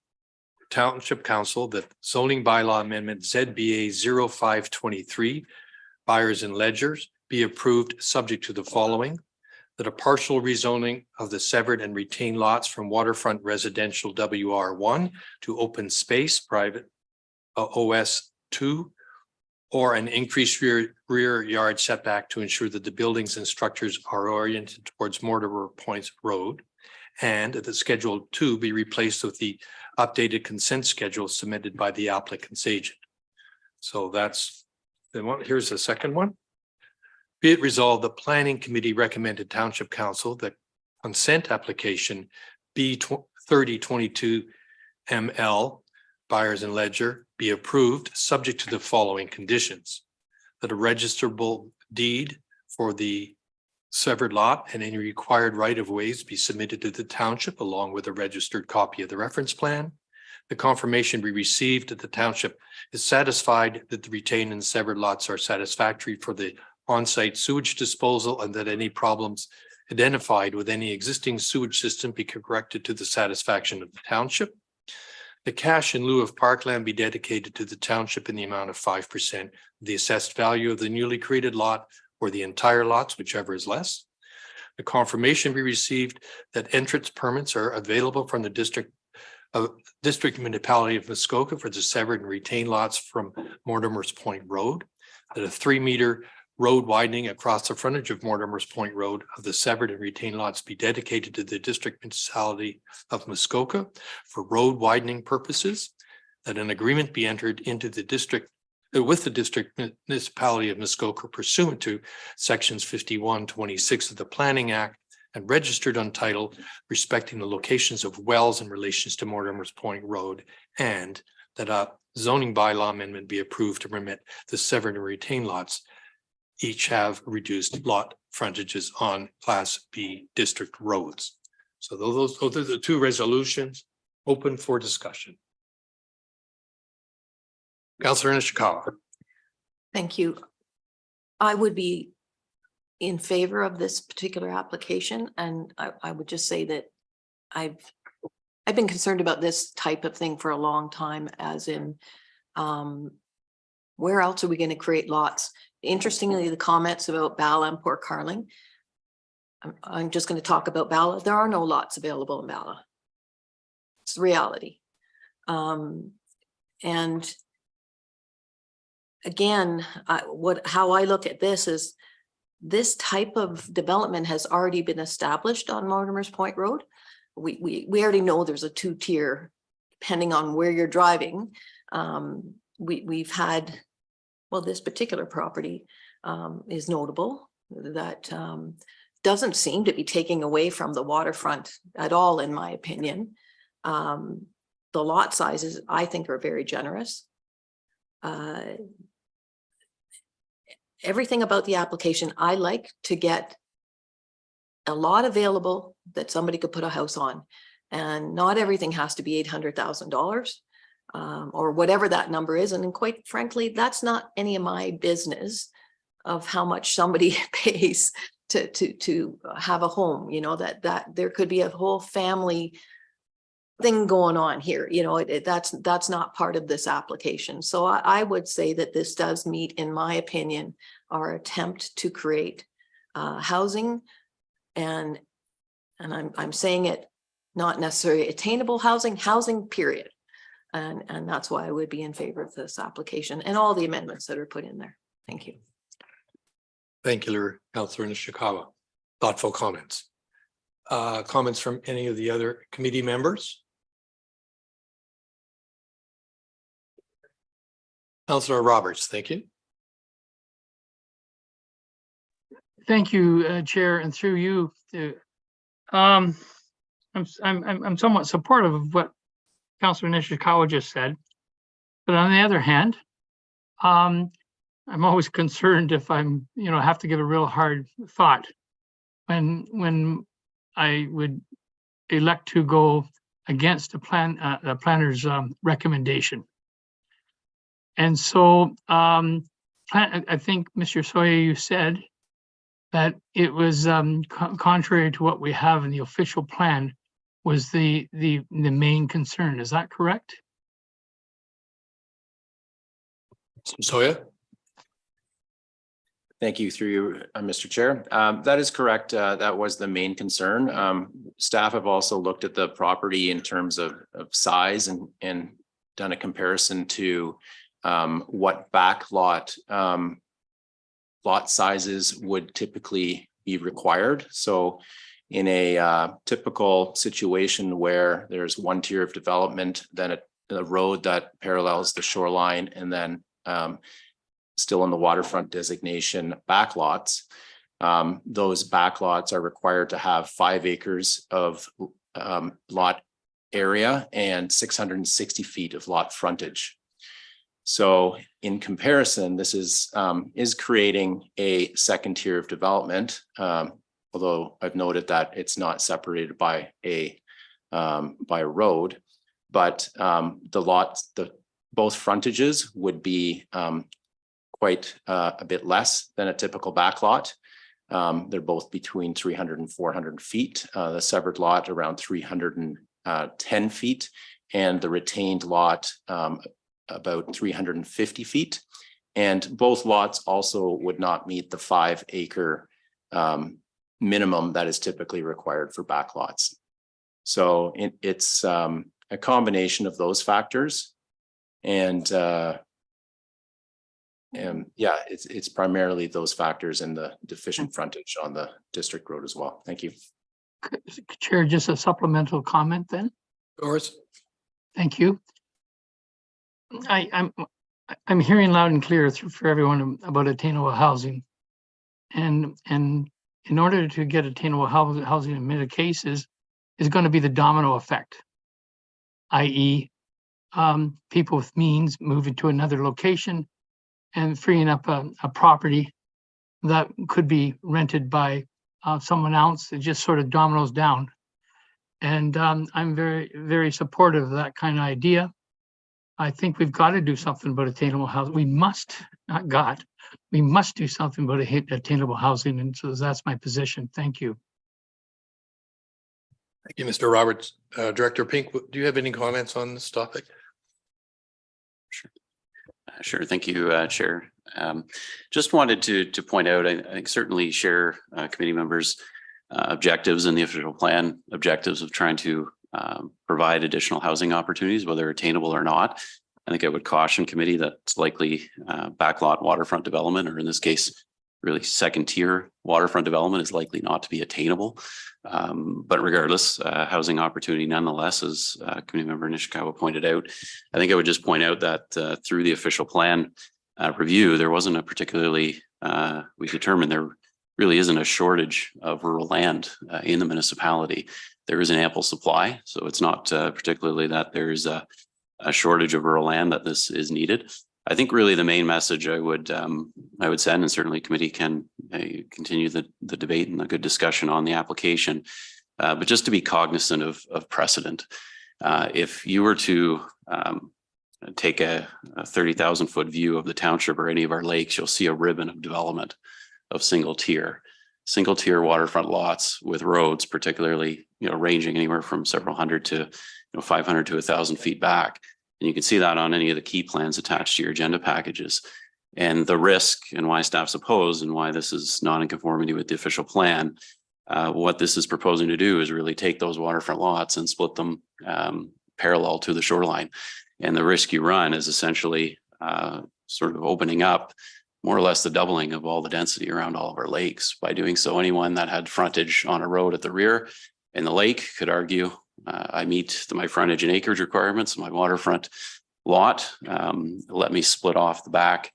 Township Council that zoning bylaw amendment ZBA 0523 Byers and Ledgers be approved subject to the following. That a partial rezoning of the severed and retained lots from waterfront residential WR1 to open space private OS2 or an increased rear yard setback to ensure that the buildings and structures are oriented towards Mortimer Point Road, and that Schedule 2 be replaced with the updated consent schedule submitted by the applicant's agent. So that's the one. Here's the second one. Be it resolved, the Planning Committee recommended Township Council that consent application B 3022 ML Byers and Ledger be approved subject to the following conditions. That a registerable deed for the severed lot and any required right of ways be submitted to the township along with a registered copy of the reference plan. The confirmation be received that the township is satisfied that the retained and severed lots are satisfactory for the on-site sewage disposal and that any problems identified with any existing sewage system be corrected to the satisfaction of the township. The cash in lieu of parkland be dedicated to the township in the amount of 5% of the assessed value of the newly created lot or the entire lots, whichever is less. The confirmation be received that entrance permits are available from the district municipality of Muskoka for the severed and retained lots from Mortimer's Point Road. That a 3-meter road widening across the frontage of Mortimer's Point Road of the severed and retained lots be dedicated to the district municipality of Muskoka for road widening purposes. That an agreement be entered into the district with the district municipality of Muskoka pursuant to sections 51-26 of the Planning Act and registered on title respecting the locations of wells in relations to Mortimer's Point Road, and that a zoning bylaw amendment be approved to permit the severed and retained lots each have reduced lot frontages on Class B district roads. So those are the two resolutions open for discussion. Councillor Nishikawa. Thank you. I would be in favor of this particular application, and I would just say that I've been concerned about this type of thing for a long time, as in where else are we going to create lots? Interestingly, the comments about Bala and Port Carling, I'm just going to talk about Bala. There are no lots available in Bala. It's the reality. And again, how I look at this is this type of development has already been established on Mortimer's Point Road. We already know there's a 2-tier, depending on where you're driving. We've had, well, this particular property is notable. That doesn't seem to be taking away from the waterfront at all, in my opinion. The lot sizes, I think, are very generous. Everything about the application, I like to get a lot available that somebody could put a house on, and not everything has to be $800,000 or whatever that number is. And quite frankly, that's not any of my business of how much somebody pays to have a home. You know, that there could be a whole family thing going on here. You know, that's not part of this application. So I would say that this does meet, in my opinion, our attempt to create housing, and I'm saying it, not necessarily attainable housing period. And that's why I would be in favor of this application and all the amendments that are put in there. Thank you. Thank you, Councillor Nishikawa. Thoughtful comments. Comments from any of the other committee members? Councillor Roberts, thank you. Thank you, Chair, and through you. I'm somewhat supportive of what Councillor Nishikawa just said, but on the other hand, I'm always concerned if I'm, have to give a real hard thought when I would elect to go against the planner's recommendation. And so I think, Mr. Soya, you said that it was contrary to what we have in the official plan was the main concern. Is that correct? Soya? Thank you through you, Mr. Chair. That is correct. That was the main concern. Staff have also looked at the property in terms of size and done a comparison to what back lot sizes would typically be required. So in a typical situation where there's one tier of development, then a road that parallels the shoreline, and then still in the waterfront designation backlots, those backlots are required to have 5 acres of lot area and 660 feet of lot frontage. So in comparison, this is creating a second tier of development, although I've noted that it's not separated by a road, but both frontages would be quite a bit less than a typical backlot. They're both between 300 and 400 feet. The severed lot around 310 feet, and the retained lot about 350 feet. And both lots also would not meet the 5 acre minimum that is typically required for backlots. So it's a combination of those factors. And yeah, it's primarily those factors and the deficient frontage on the district road as well. Thank you. Chair, just a supplemental comment then. Of course. Thank you. I'm hearing loud and clear for everyone about attainable housing. And in order to get attainable housing in many cases is going to be the domino effect, i.e. people with means moving to another location and freeing up a property that could be rented by someone else. It just sort of dominoes down. And I'm very, very supportive of that kind of idea. I think we've got to do something about attainable housing. We must, not got, we must do something about attainable housing. And so that's my position. Thank you. Thank you, Mr. Roberts. Director Pink, do you have any comments on this topic? Sure. Thank you, Chair. Just wanted to point out, I certainly share committee members' objectives in the official plan, objectives of trying to provide additional housing opportunities, whether attainable or not. I think I would caution committee that it's likely backlot waterfront development, or in this case, really second tier waterfront development, is likely not to be attainable. But regardless, housing opportunity nonetheless, as committee member Nishikawa pointed out. I think I would just point out that through the official plan review, there wasn't a particularly, we determined there really isn't a shortage of rural land in the municipality. There is an ample supply, so it's not particularly that there's a shortage of rural land that this is needed. I think really the main message I would send, and certainly committee can continue the debate and the good discussion on the application, but just to be cognizant of precedent. If you were to take a 30,000 foot view of the township or any of our lakes, you'll see a ribbon of development of single tier waterfront lots with roads, particularly, ranging anywhere from several hundred to 500 to 1,000 feet back. And you can see that on any of the key plans attached to your agenda packages. And the risk, and why staff's opposed and why this is not in conformity with the official plan, what this is proposing to do is really take those waterfront lots and split them parallel to the shoreline. And the risk you run is essentially sort of opening up more or less the doubling of all the density around all of our lakes. By doing so, anyone that had frontage on a road at the rear in the lake could argue, I meet my frontage and acreage requirements, my waterfront lot, let me split off the back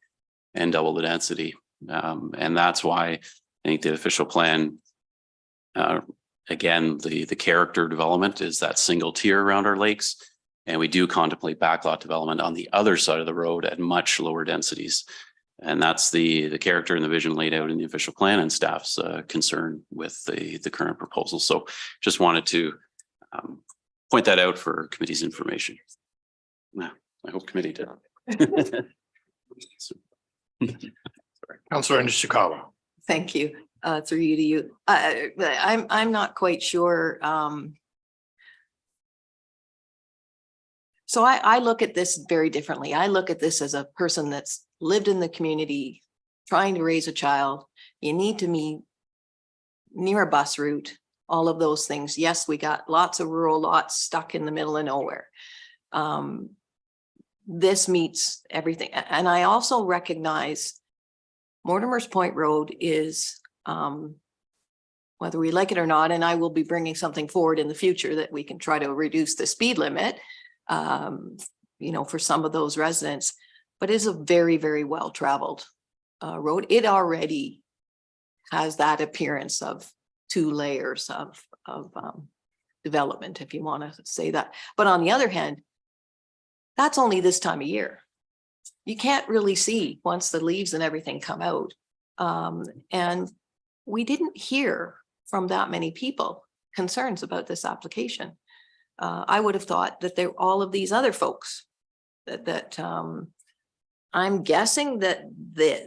and double the density. And that's why I think the official plan, again, the character development is that single tier around our lakes. And we do contemplate backlot development on the other side of the road at much lower densities. And that's the character and the vision laid out in the official plan and staff's concern with the current proposal. So just wanted to point that out for committee's information. Yeah, I hope committee did. Councillor Nishikawa. Thank you. Through you to you. I'm not quite sure. So I look at this very differently. I look at this as a person that's lived in the community, trying to raise a child. You need to be near a bus route, all of those things. Yes, we got lots of rural lots stuck in the middle of nowhere. This meets everything. And I also recognize Mortimer's Point Road is, whether we like it or not, and I will be bringing something forward in the future that we can try to reduce the speed limit, for some of those residents, but it's a very, very well-traveled road. It already has that appearance of 2 layers of development, if you want to say that. But on the other hand, that's only this time of year. You can't really see once the leaves and everything come out. And we didn't hear from that many people concerns about this application. I would have thought that all of these other folks that I'm guessing that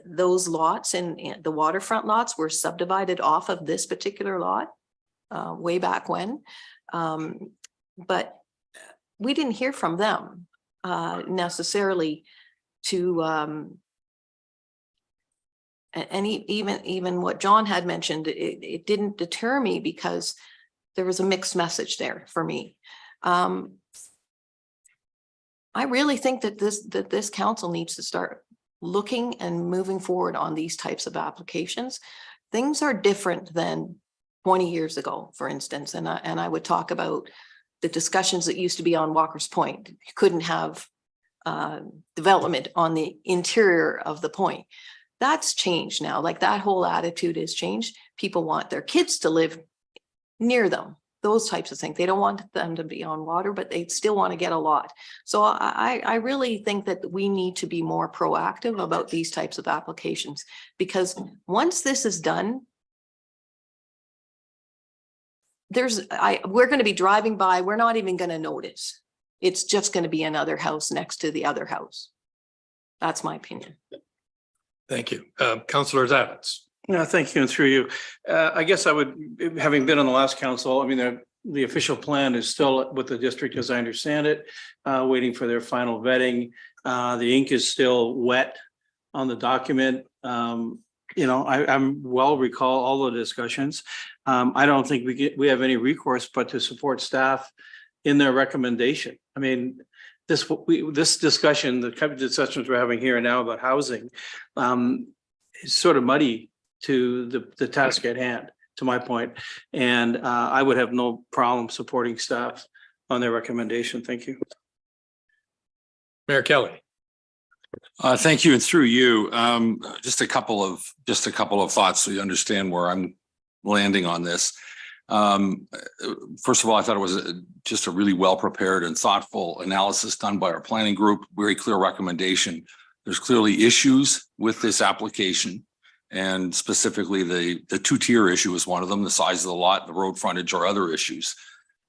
those lots in the waterfront lots were subdivided off of this particular lot way back when. But we didn't hear from them necessarily to and even what John had mentioned, it didn't deter me because there was a mixed message there for me. I really think that this council needs to start looking and moving forward on these types of applications. Things are different than 20 years ago, for instance, and I would talk about the discussions that used to be on Walker's Point. You couldn't have development on the interior of the point. That's changed now. Like, that whole attitude has changed. People want their kids to live near them, those types of things. They don't want them to be on water, but they still want to get a lot. So I really think that we need to be more proactive about these types of applications, because once this is done, we're going to be driving by. We're not even going to notice. It's just going to be another house next to the other house. That's my opinion. Thank you. Councillor Zavitz. No, thank you. And through you, I guess I would, having been on the last council, I mean, the official plan is still with the district, as I understand it, waiting for their final vetting. The ink is still wet on the document. I'm well recall all the discussions. I don't think we have any recourse but to support staff in their recommendation. I mean, this discussion, the kind of discussions we're having here now about housing, is sort of muddy to the task at hand, to my point. And I would have no problem supporting staff on their recommendation. Thank you. Mayor Kelly. Thank you, and through you, just a couple of thoughts so you understand where I'm landing on this. First of all, I thought it was just a really well prepared and thoughtful analysis done by our planning group. Very clear recommendation. There's clearly issues with this application, and specifically the 2-tier issue is one of them. The size of the lot, the road frontage, or other issues.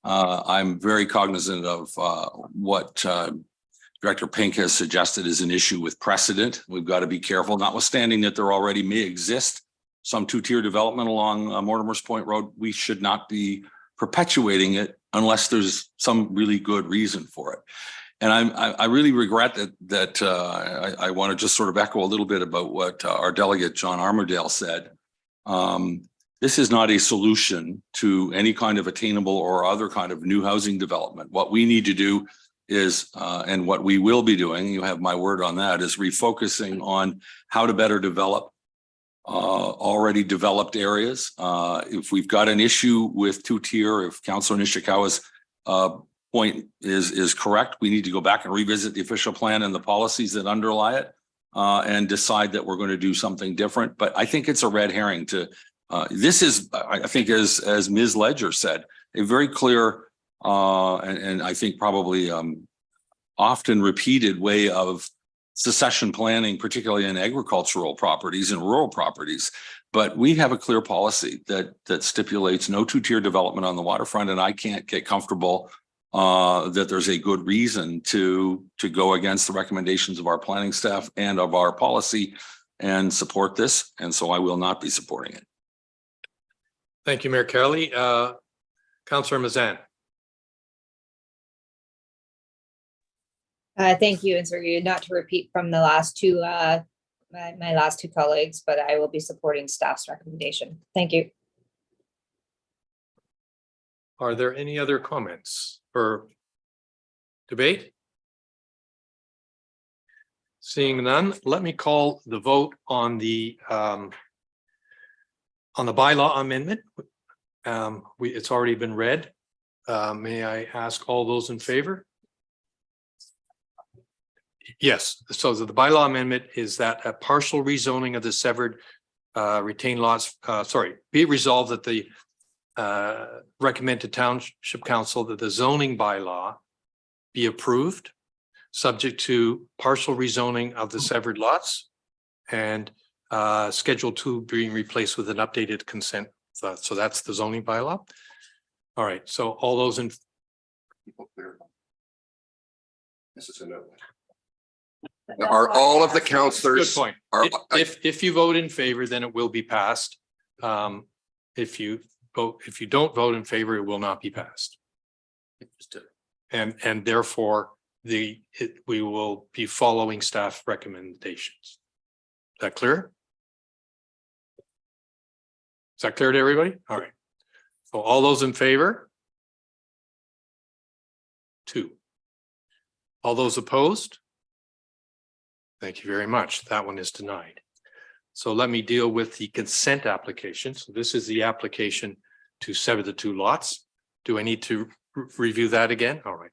I'm very cognizant of what Director Pink has suggested is an issue with precedent. We've got to be careful, notwithstanding that there already may exist some 2-tier development along Mortimer's Point Road. We should not be perpetuating it unless there's some really good reason for it. And I really regret that I want to just sort of echo a little bit about what our delegate John Armourdale said. This is not a solution to any kind of attainable or other kind of new housing development. What we need to do is, and what we will be doing, you have my word on that, is refocusing on how to better develop already developed areas. If we've got an issue with 2-tier, if Councillor Nishikawa's point is correct, we need to go back and revisit the official plan and the policies that underlie it and decide that we're going to do something different. But I think it's a red herring to, this is, I think as Ms. Ledger said, a very clear and I think probably often repeated way of succession planning, particularly in agricultural properties and rural properties. But we have a clear policy that stipulates no 2-tier development on the waterfront, and I can't get comfortable that there's a good reason to go against the recommendations of our planning staff and of our policy and support this. And so I will not be supporting it. Thank you, Mayor Kelly. Councillor Mazan. Thank you, and sorry, not to repeat from the last 2 my last two colleagues, but I will be supporting staff's recommendation. Thank you. Are there any other comments or debate? Seeing none, let me call the vote on the bylaw amendment. It's already been read. May I ask all those in favor? Yes, so the bylaw amendment is that a partial rezoning of the severed retained lots, be it resolved that the recommend to Township Council that the zoning bylaw be approved, subject to partial rezoning of the severed lots and Schedule 2 being replaced with an updated consent. So that's the zoning bylaw. All right, so all those in. This is a no. Are all of the counselors? Good point. If you vote in favor, then it will be passed. If you don't vote in favor, it will not be passed. And therefore, we will be following staff recommendations. Is that clear? Is that clear to everybody? All right. So all those in favor? 2. All those opposed? Thank you very much. That one is denied. So let me deal with the consent application. So this is the application to sever the 2 lots. Do I need to review that again? All right.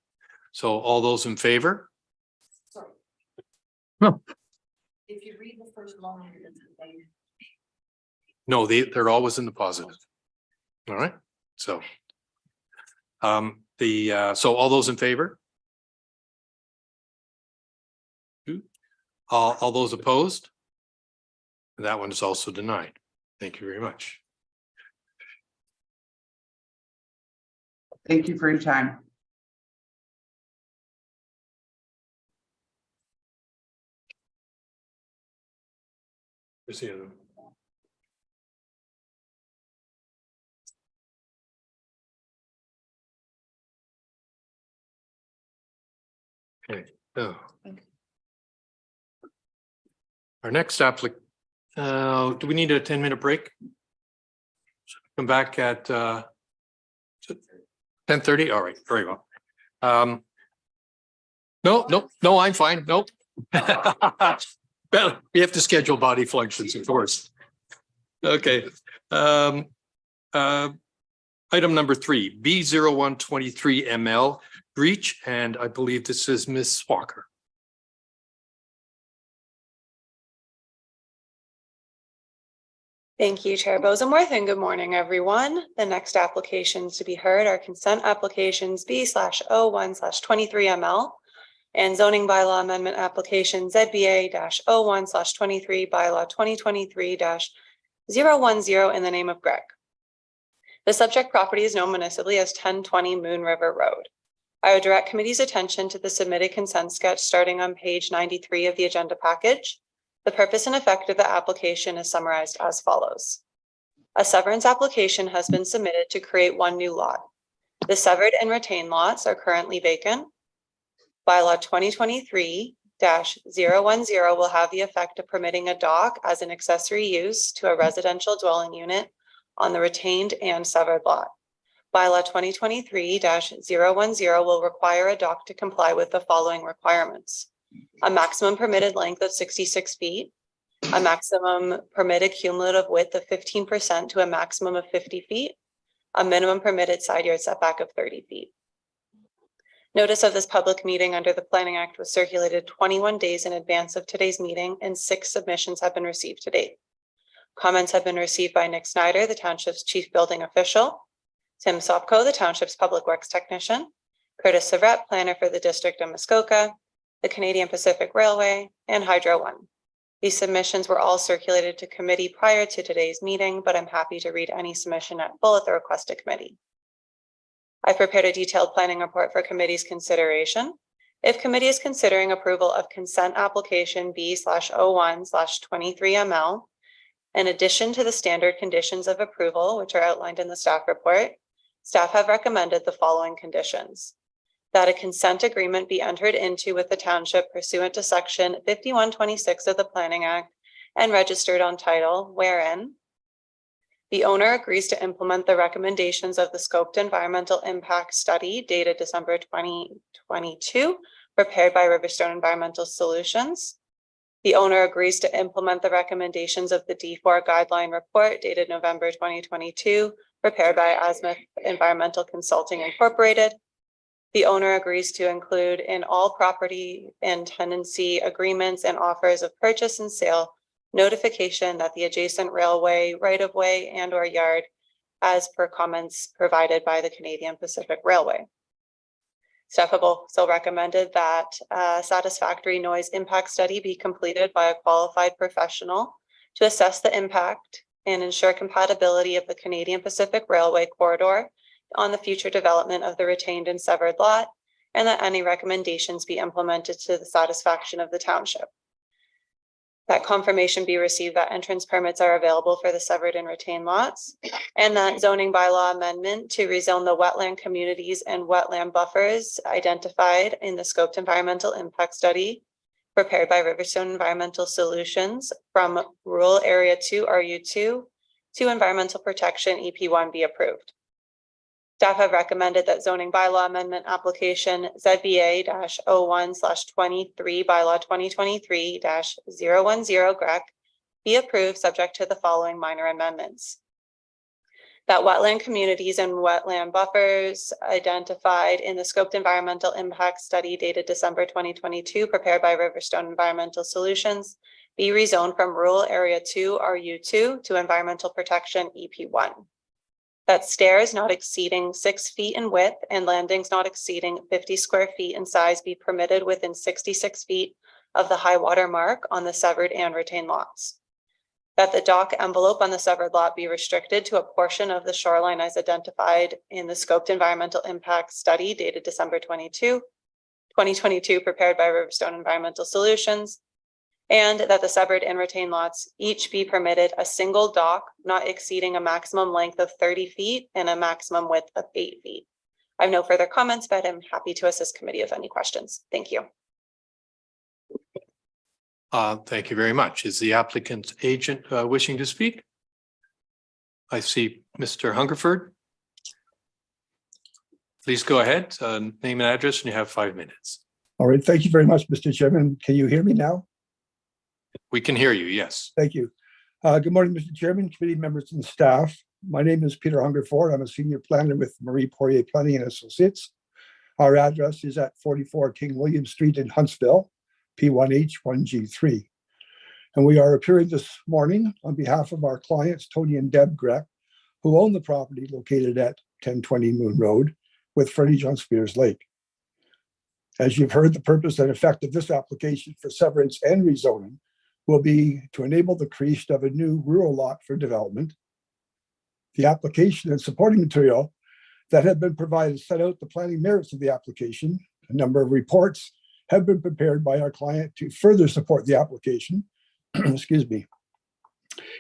So all those in favor? Sorry. No. If you read the first line. No, they're always in the positive. All right. So so all those in favor? 2. All those opposed? That one is also denied. Thank you very much. Thank you for your time. Where's the other one? Okay. Oh. Our next do we need a 10-minute break? Come back at 10:30. All right, very well. No, I'm fine. Nope. Well, we have to schedule body functions, of course. Okay. Item number 3, B0123 ML Grech, and I believe this is Ms. Walker. Thank you, Chair Bosenworth, and good morning, everyone. The next applications to be heard are consent applications B/01/23ML and zoning bylaw amendment application ZBA-01/23 bylaw 2023-010 in the name of Grech. The subject property is known municipally as 1020 Moon River Road. I would direct committee's attention to the submitted consent sketch starting on page 93 of the agenda package. The purpose and effect of the application is summarized as follows. A severance application has been submitted to create 1 new lot. The severed and retained lots are currently vacant. Bylaw 2023-010 will have the effect of permitting a dock as an accessory use to a residential dwelling unit on the retained and severed lot. Bylaw 2023-010 will require a dock to comply with the following requirements: a maximum permitted length of 66 feet, a maximum permitted cumulative width of 15% to a maximum of 50 feet, a minimum permitted side yard setback of 30 feet. Notice of this public meeting under the Planning Act was circulated 21 days in advance of today's meeting, and 6 submissions have been received to date. Comments have been received by Nick Snyder, the Township's Chief Building Official, Tim Sopko, the Township's Public Works Technician, Curtis Savret, Planner for the District of Muskoka, the Canadian Pacific Railway, and Hydro One. These submissions were all circulated to committee prior to today's meeting, but I'm happy to read any submission at full at the request of committee. I prepared a detailed planning report for committee's consideration. If committee is considering approval of consent application B/01/23ML, in addition to the standard conditions of approval, which are outlined in the staff report, staff have recommended the following conditions: that a consent agreement be entered into with the township pursuant to section 5126 of the Planning Act and registered on title, wherein the owner agrees to implement the recommendations of the scoped environmental impact study dated December 2022, prepared by Riverstone Environmental Solutions. The owner agrees to implement the recommendations of the D4 guideline report dated November 2022, prepared by Azimuth Environmental Consulting Incorporated. The owner agrees to include in all property and tenancy agreements and offers of purchase and sale notification that the adjacent railway, right-of-way, and/or yard, as per comments provided by the Canadian Pacific Railway. Staff have also recommended that a satisfactory noise impact study be completed by a qualified professional to assess the impact and ensure compatibility of the Canadian Pacific Railway corridor on the future development of the retained and severed lot, and that any recommendations be implemented to the satisfaction of the township. That confirmation be received that entrance permits are available for the severed and retained lots, and that zoning bylaw amendment to rezone the wetland communities and wetland buffers identified in the scoped environmental impact study prepared by Riverstone Environmental Solutions from Rural Area 2 RU2 to Environmental Protection EP1 be approved. Staff have recommended that zoning bylaw amendment application ZBA-01/23 bylaw 2023-010 Grech be approved subject to the following minor amendments. That wetland communities and wetland buffers identified in the scoped environmental impact study dated December 2022, prepared by Riverstone Environmental Solutions, be rezoned from Rural Area 2 RU2 to Environmental Protection EP1. That stairs not exceeding 6 feet in width and landings not exceeding 50 square feet in size be permitted within 66 feet of the high water mark on the severed and retained lots. That the dock envelope on the severed lot be restricted to a portion of the shoreline as identified in the scoped environmental impact study dated December 2022, prepared by Riverstone Environmental Solutions, and that the severed and retained lots each be permitted a single dock not exceeding a maximum length of 30 feet and a maximum width of 8 feet. I have no further comments, but I'm happy to assist committee with any questions. Thank you. Thank you very much. Is the applicant's agent wishing to speak? I see Mr. Hungerford. Please go ahead, name and address, and you have 5 minutes. All right, thank you very much, Mr. Chairman. Can you hear me now? We can hear you, yes. Thank you. Good morning, Mr. Chairman, committee members and staff. My name is Peter Hungerford. I'm a senior planner with Marie Poirier Planning and Associates. Our address is at 44 King William Street in Huntsville, P1H1G3. And we are appearing this morning on behalf of our clients, Tony and Deb Grech, who own the property located at 1020 Moon Road with frontage on Spears Lake. As you've heard, the purpose and effect of this application for severance and rezoning will be to enable the creation of a new rural lot for development. The application and supporting material that have been provided set out the planning merits of the application. A number of reports have been prepared by our client to further support the application, excuse me,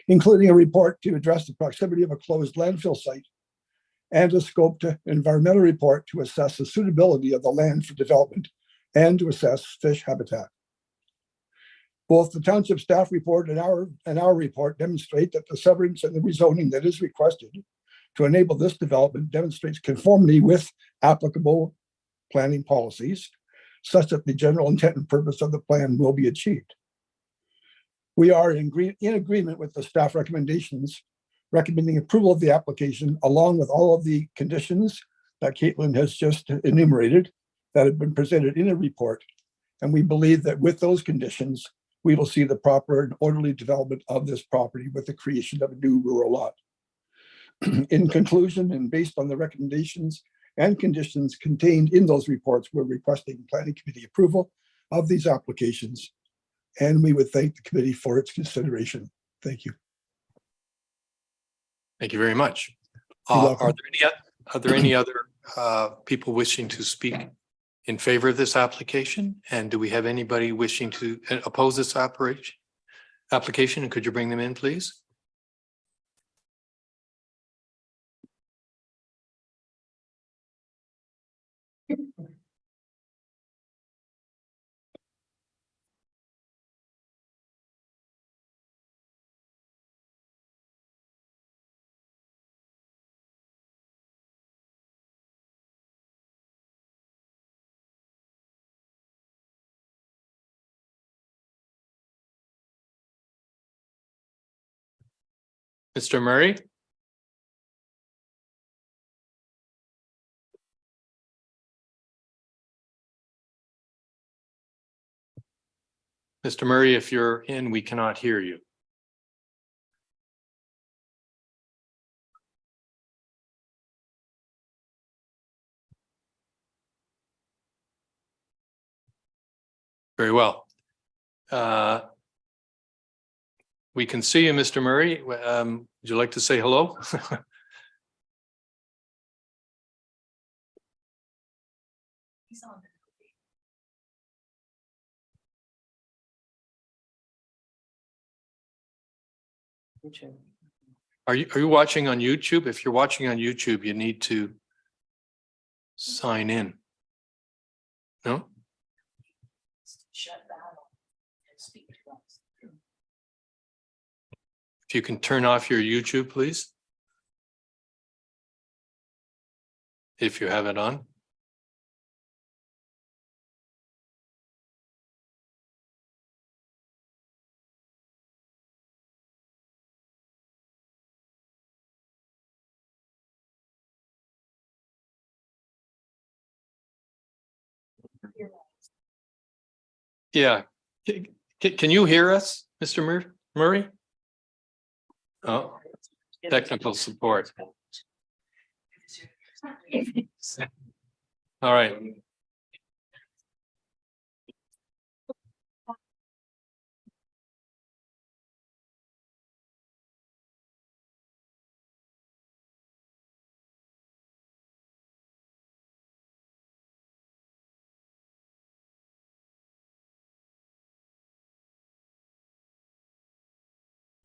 including a report to address the proximity of a closed landfill site and a scoped environmental report to assess the suitability of the land for development and to assess fish habitat. Both the township staff report and our report demonstrate that the severance and the rezoning that is requested to enable this development demonstrates conformity with applicable planning policies, such that the general intent and purpose of the plan will be achieved. We are in agreement with the staff recommendations, recommending approval of the application along with all of the conditions that Caitlin has just enumerated that have been presented in a report. And we believe that with those conditions, we will see the proper and orderly development of this property with the creation of a new rural lot. In conclusion, and based on the recommendations and conditions contained in those reports, we're requesting planning committee approval of these applications, and we would thank the committee for its consideration. Thank you. Thank you very much. You're Are welcome. there any other people wishing to speak in favor of this application? And do we have anybody wishing to oppose this application? And could you bring them in, please? Mr. Murray? Mr. Murray, if you're in, we cannot hear you. Very well. We can see you, Mr. Murray. Would you like to say hello? Are you watching on YouTube? If you're watching on YouTube, you need to sign in. No? If you can turn off your YouTube, please. If you have it on. Yeah. Can you hear us, Mr. Murray? Oh, technical support. All right.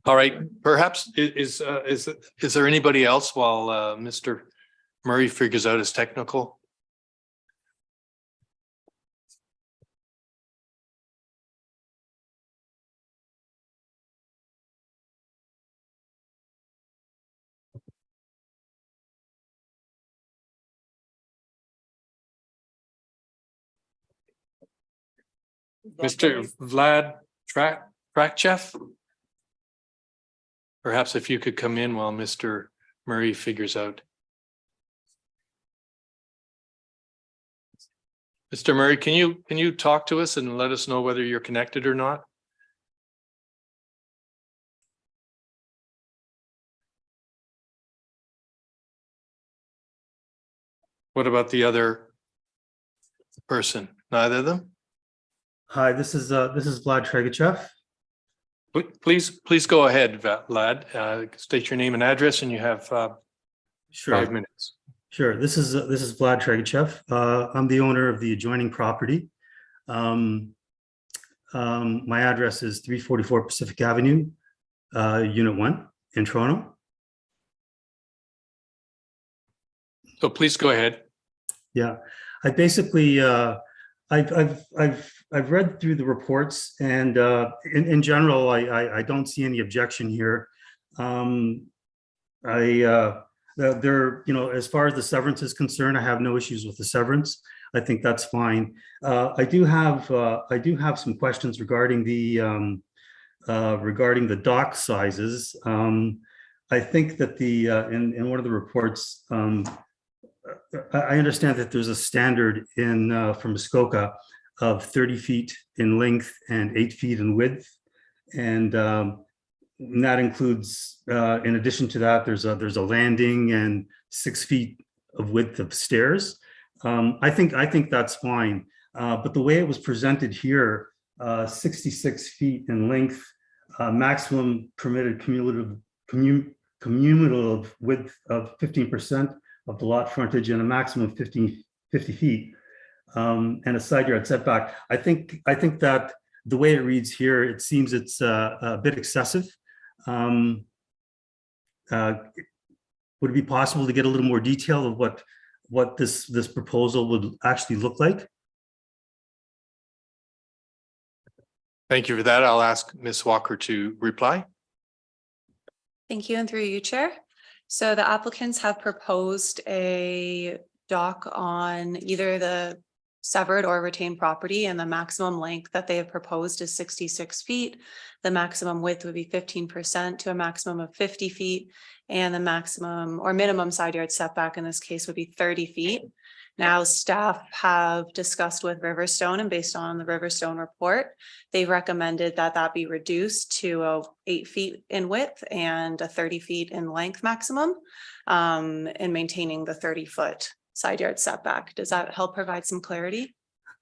All right, perhaps is there anybody else while Mr. Murray figures out his technical? Mr. Vlad Trakchev? Perhaps if you could come in while Mr. Murray figures out. Mr. Murray, can you talk to us and let us know whether you're connected or not? What about the other person? Neither of them? Hi, this is Vlad Tregachev. Please go ahead, Vlad. State your name and address, and you have Sure. 5 minutes. Sure. This is Vlad Tregachev. I'm the owner of the adjoining property. My address is 344 Pacific Avenue, Unit 1 in Toronto. So please go ahead. Yeah, I basically I've read through the reports, and in general, I don't see any objection here. There, as far as the severance is concerned, I have no issues with the severance. I think that's fine. I do have some questions regarding the dock sizes. I think that in one of the reports, I understand that there's a standard from Muskoka of 30 feet in length and 8 feet in width, and that includes, in addition to that, there's a landing and 6 feet of width of stairs. I think that's fine, but the way it was presented here, 66 feet in length, maximum permitted cumulative width of 15% of the lot frontage, and a maximum of 50 feet, and a side yard setback. I think that the way it reads here, it seems it's a bit excessive. Would it be possible to get a little more detail of what this proposal would actually look like? Thank you for that. I'll ask Ms. Walker to reply. Thank you, and through you, Chair. So the applicants have proposed a dock on either the severed or retained property, and the maximum length that they have proposed is 66 feet. The maximum width would be 15% to a maximum of 50 feet, and the maximum or minimum side yard setback in this case would be 30 feet. Now, staff have discussed with Riverstone, and based on the Riverstone report, they recommended that that be reduced to 8 feet in width and a 30 feet in length maximum, and maintaining the 30-foot side yard setback. Does that help provide some clarity?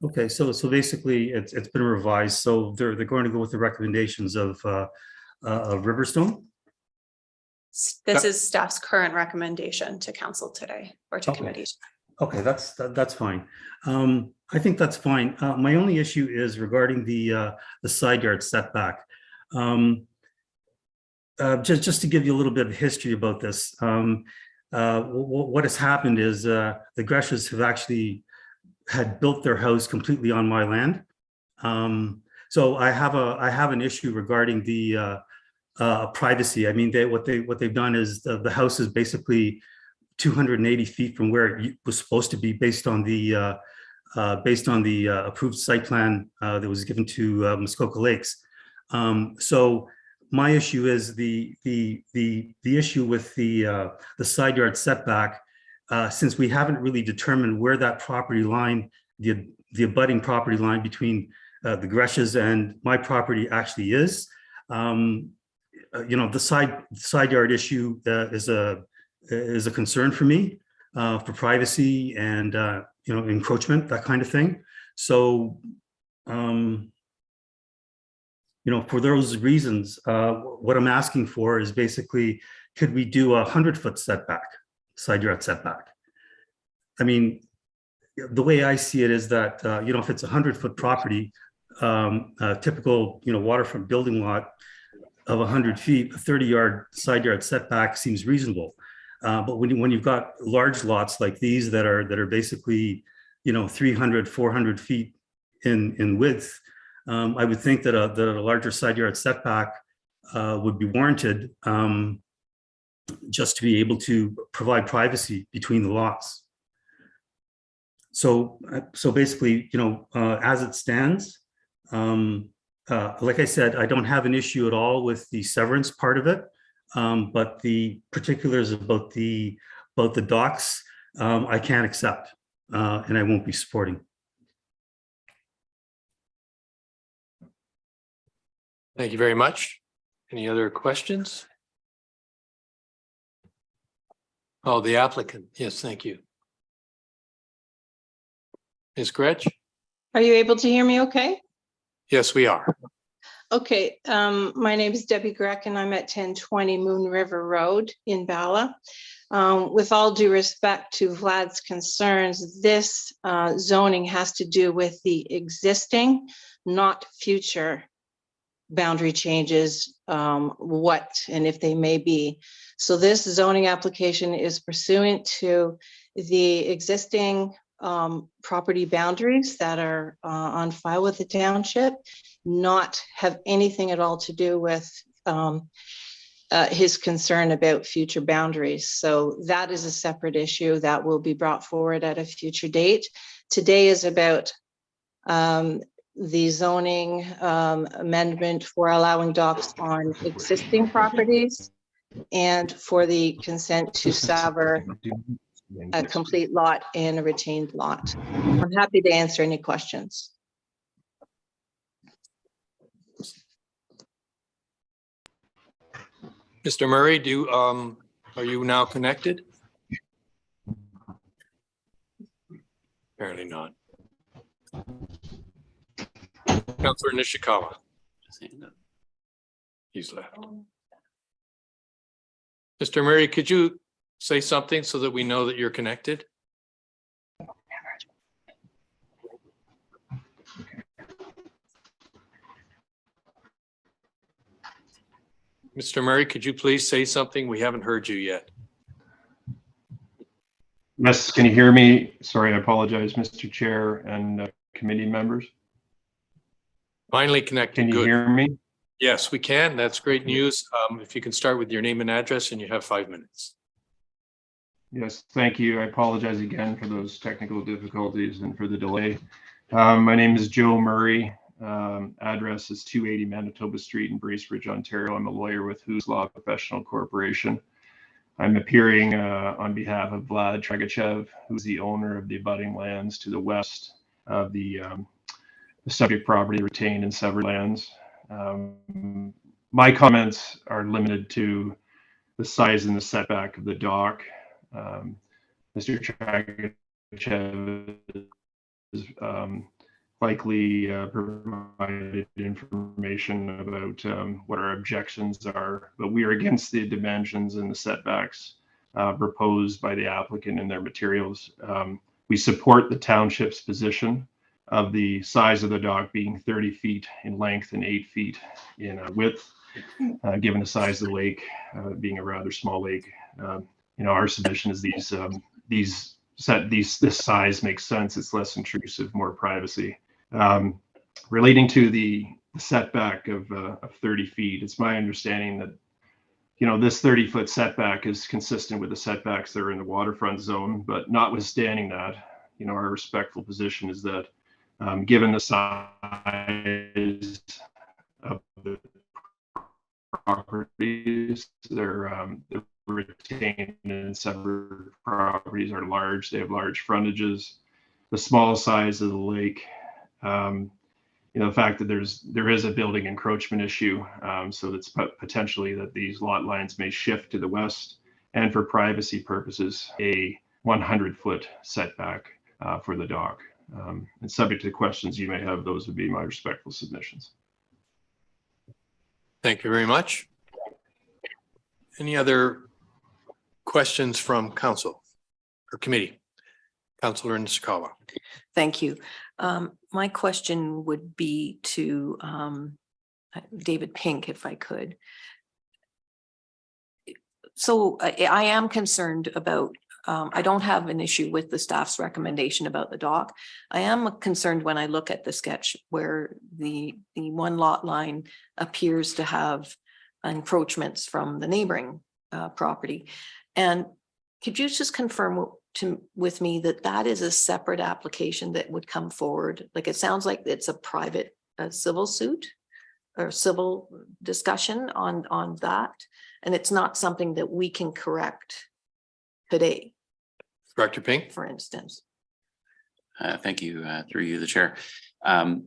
Okay, so basically it's been revised. So they're going to go with the recommendations of Riverstone. This is staff's current recommendation to council today or to Okay. committees. Okay, that's fine. I think that's fine. My only issue is regarding the side yard setback. Just to give you a little bit of history about this, what has happened is the Greches have actually had built their house completely on my land. So I have an issue regarding the privacy. I mean, what they've done is the house is basically 280 feet from where it was supposed to be based on the approved site plan that was given to Muskoka Lakes. So my issue is the issue with the side yard setback, since we haven't really determined where that property line, the abutting property line between the Greches and my property actually is. The side yard issue is a concern for me for privacy and encroachment, that kind of thing. So for those reasons, what I'm asking for is basically, could we do 100-foot setback, side yard setback? I mean, the way I see it is that if it's a 100-foot property, a typical waterfront building lot of 100 feet, a 30-yard side yard setback seems reasonable. But when you've got large lots like these that are basically 300, 400 feet in width, I would think that a larger side yard setback would be warranted, just to be able to provide privacy between the lots. So basically, as it stands, like I said, I don't have an issue at all with the severance part of it. But the particulars about the docks, I can't accept, and I won't be supporting. Thank you very much. Any other questions? Oh, the applicant. Yes, thank you. Ms. Grech? Are you able to hear me okay? Yes, we are. Okay, my name is Debbie Grech and I'm at 1020 Moon River Road in Bala. With all due respect to Vlad's concerns, this zoning has to do with the existing, not future boundary changes, what and if they may be. So this zoning application is pursuant to the existing property boundaries that are on file with the township, not have anything at all to do with his concern about future boundaries. So that is a separate issue that will be brought forward at a future date. Today is about the zoning amendment for allowing docks on existing properties and for the consent to sever a complete lot and a retained lot. I'm happy to answer any questions. Mr. Murray, are you now connected? Apparently not. Councillor Nishikawa. He's left. Mr. Murray, could you say something so that we know that you're connected? Mr. Murray, could you please say something? We haven't heard you yet. Yes, can you hear me? Sorry, I apologize, Mr. Chair and committee members. Finally connected. Can you Good. hear me? Yes, we can. That's great news. If you can start with your name and address, and you have 5 minutes. Yes, thank you. I apologize again for those technical difficulties and for the delay. My name is Joe Murray. Address is 280 Manitoba Street in Bracebridge, Ontario. I'm a lawyer with Who's Law Professional Corporation. I'm appearing on behalf of Vlad Tregachev, who's the owner of the abutting lands to the west of the subject property retained in severed lands. My comments are limited to the size and the setback of the dock. Mr. Tregachev is likely provided information about what our objections are, but we are against the dimensions and the setbacks proposed by the applicant in their materials. We support the township's position of the size of the dock being 30 feet in length and 8 feet in width, given the size of the lake being a rather small lake. Our submission is this size makes sense. It's less intrusive, more privacy. Relating to the setback of 30 feet, it's my understanding that this 30-foot setback is consistent with the setbacks that are in the waterfront zone. But notwithstanding that, our respectful position is that given the size of the properties, they're retained and severed properties are large. They have large frontages. The small size of the lake, the fact that there is a building encroachment issue, so that's potentially that these lot lines may shift to the west, and for privacy purposes, a 100-foot setback for the dock. And subject to the questions you may have, those would be my respectful submissions. Thank you very much. Any other questions from council or committee? Councilor Nishikawa. Thank you. My question would be to David Pink, if I could. So I am concerned about, I don't have an issue with the staff's recommendation about the dock. I am concerned when I look at the sketch where the one lot line appears to have encroachments from the neighboring property. And could you just confirm with me that that is a separate application that would come forward? Like, it sounds like it's a private civil suit or civil discussion on that, and it's not something that we can correct today. Director Pink, for instance. Thank you, through you, the chair.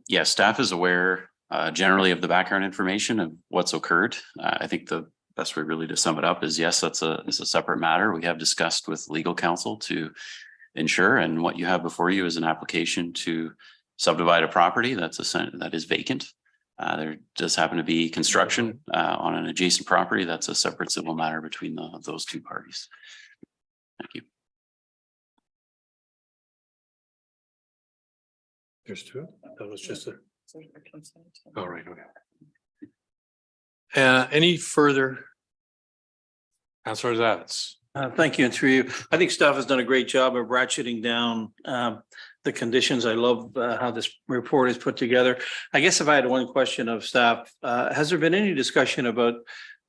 Yes, staff is aware generally of the background information of what's occurred. I think the best way really to sum it up is yes, it's a separate matter. We have discussed with legal counsel to ensure, and what you have before you is an application to subdivide a property that is vacant. There does happen to be construction on an adjacent property. That's a separate civil matter between those two parties. Thank you. There's two. That was just a. All right. Okay. Any further? Councilor Zavitz. Thank you, and through you. I think staff has done a great job of ratcheting down the conditions. I love how this report is put together. I guess if I had one question of staff, has there been any discussion about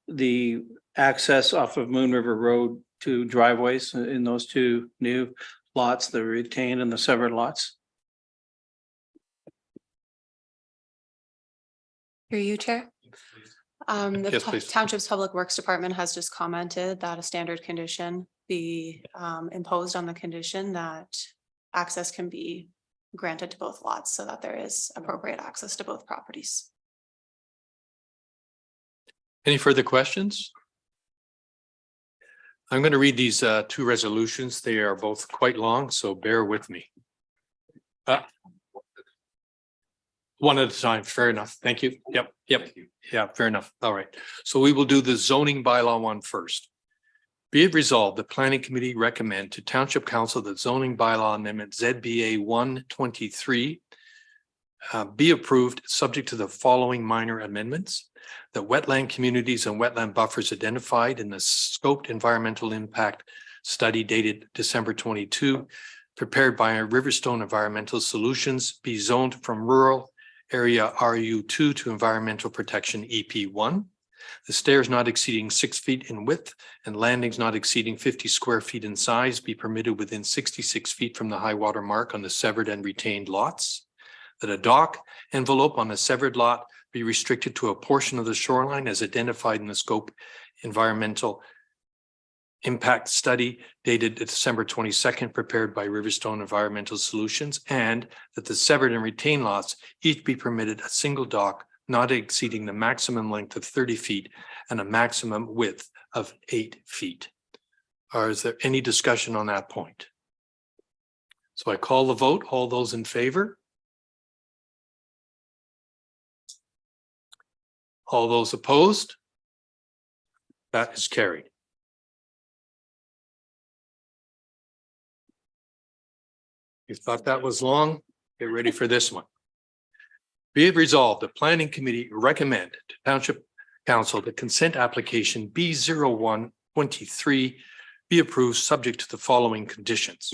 the access off of Moon River Road to driveways in those two new lots, the retained and the severed lots? Through you, Chair. The Township's Public Works Department has just commented that a standard condition be imposed on the condition that access can be granted to both lots so that there is appropriate access to both properties. Any further questions? I'm going to read these two resolutions. They are both quite long, so bear with me. One at a time. Fair enough. Thank you. Yep. Yeah, fair enough. All right. So we will do the zoning bylaw one first. Be it resolved, the Planning Committee recommend to Township Council that zoning bylaw amendment ZBA 123 be approved subject to the following minor amendments. The wetland communities and wetland buffers identified in the scoped environmental impact study dated December 22, prepared by Riverstone Environmental Solutions, be zoned from rural area RU2 to environmental protection EP1. The stairs not exceeding 6 feet in width and landings not exceeding 50 square feet in size be permitted within 66 feet from the high water mark on the severed and retained lots. That a dock envelope on a severed lot be restricted to a portion of the shoreline as identified in the scope environmental impact study dated December 22nd, prepared by Riverstone Environmental Solutions, and that the severed and retained lots each be permitted a single dock not exceeding the maximum length of 30 feet and a maximum width of 8 feet. Or is there any discussion on that point? So I call the vote. All those in favor? All those opposed? That is carried. You thought that was long? Get ready for this one. Be it resolved, the Planning Committee recommend to Township Council the consent application B0123 be approved subject to the following conditions.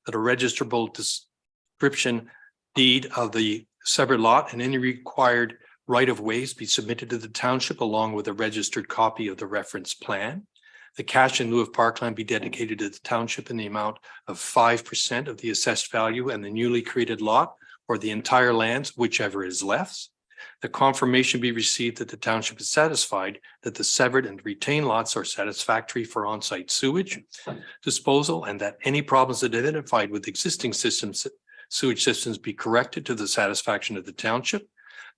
That a registrable description deed of the severed lot and any required right-of-ways be submitted to the township along with a registered copy of the reference plan. The cash in lieu of parkland be dedicated to the township in the amount of 5% of the assessed value and the newly created lot or the entire lands, whichever is less. The confirmation be received that the township is satisfied that the severed and retained lots are satisfactory for on-site sewage disposal and that any problems identified with existing systems, sewage systems be corrected to the satisfaction of the township.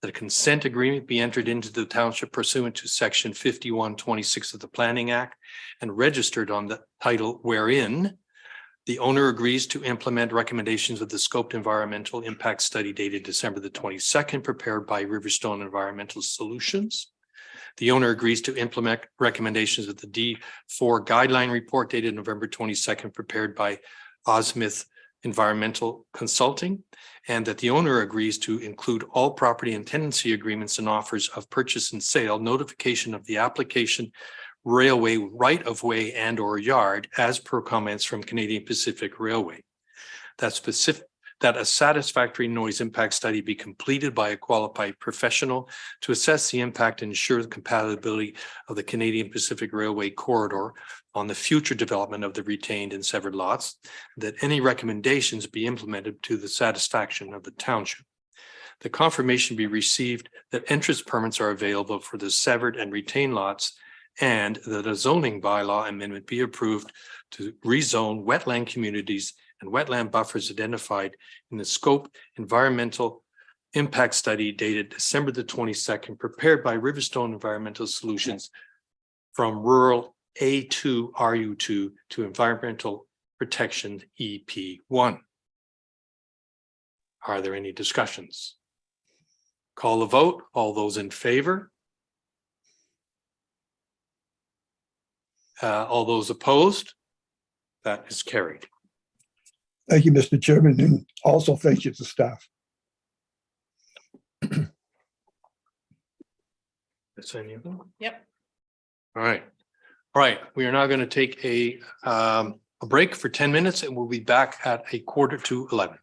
That a consent agreement be entered into the township pursuant to section 5126 of the Planning Act and registered on the title wherein the owner agrees to implement recommendations of the scoped environmental impact study dated December the 22nd, prepared by Riverstone Environmental Solutions. The owner agrees to implement recommendations of the D4 guideline report dated November 22nd, prepared by Osmith Environmental Consulting, and that the owner agrees to include all property and tenancy agreements and offers of purchase and sale, notification of the application, railway right-of-way and or yard as per comments from Canadian Pacific Railway. That a satisfactory noise impact study be completed by a qualified professional to assess the impact and ensure the compatibility of the Canadian Pacific Railway corridor on the future development of the retained and severed lots, that any recommendations be implemented to the satisfaction of the township. The confirmation be received that entrance permits are available for the severed and retained lots, and that a zoning bylaw amendment be approved to rezone wetland communities and wetland buffers identified in the scope environmental impact study dated December the 22nd, prepared by Riverstone Environmental Solutions from rural A2 RU2 to environmental protection EP1. Are there any discussions? Call the vote. All those in favor? All those opposed? That is carried. Thank you, Mr. Chairman, and also thank you to staff. That's any of them? Yep. All right. All right. We are now going to take a break for 10 minutes and we'll be back at 11:45.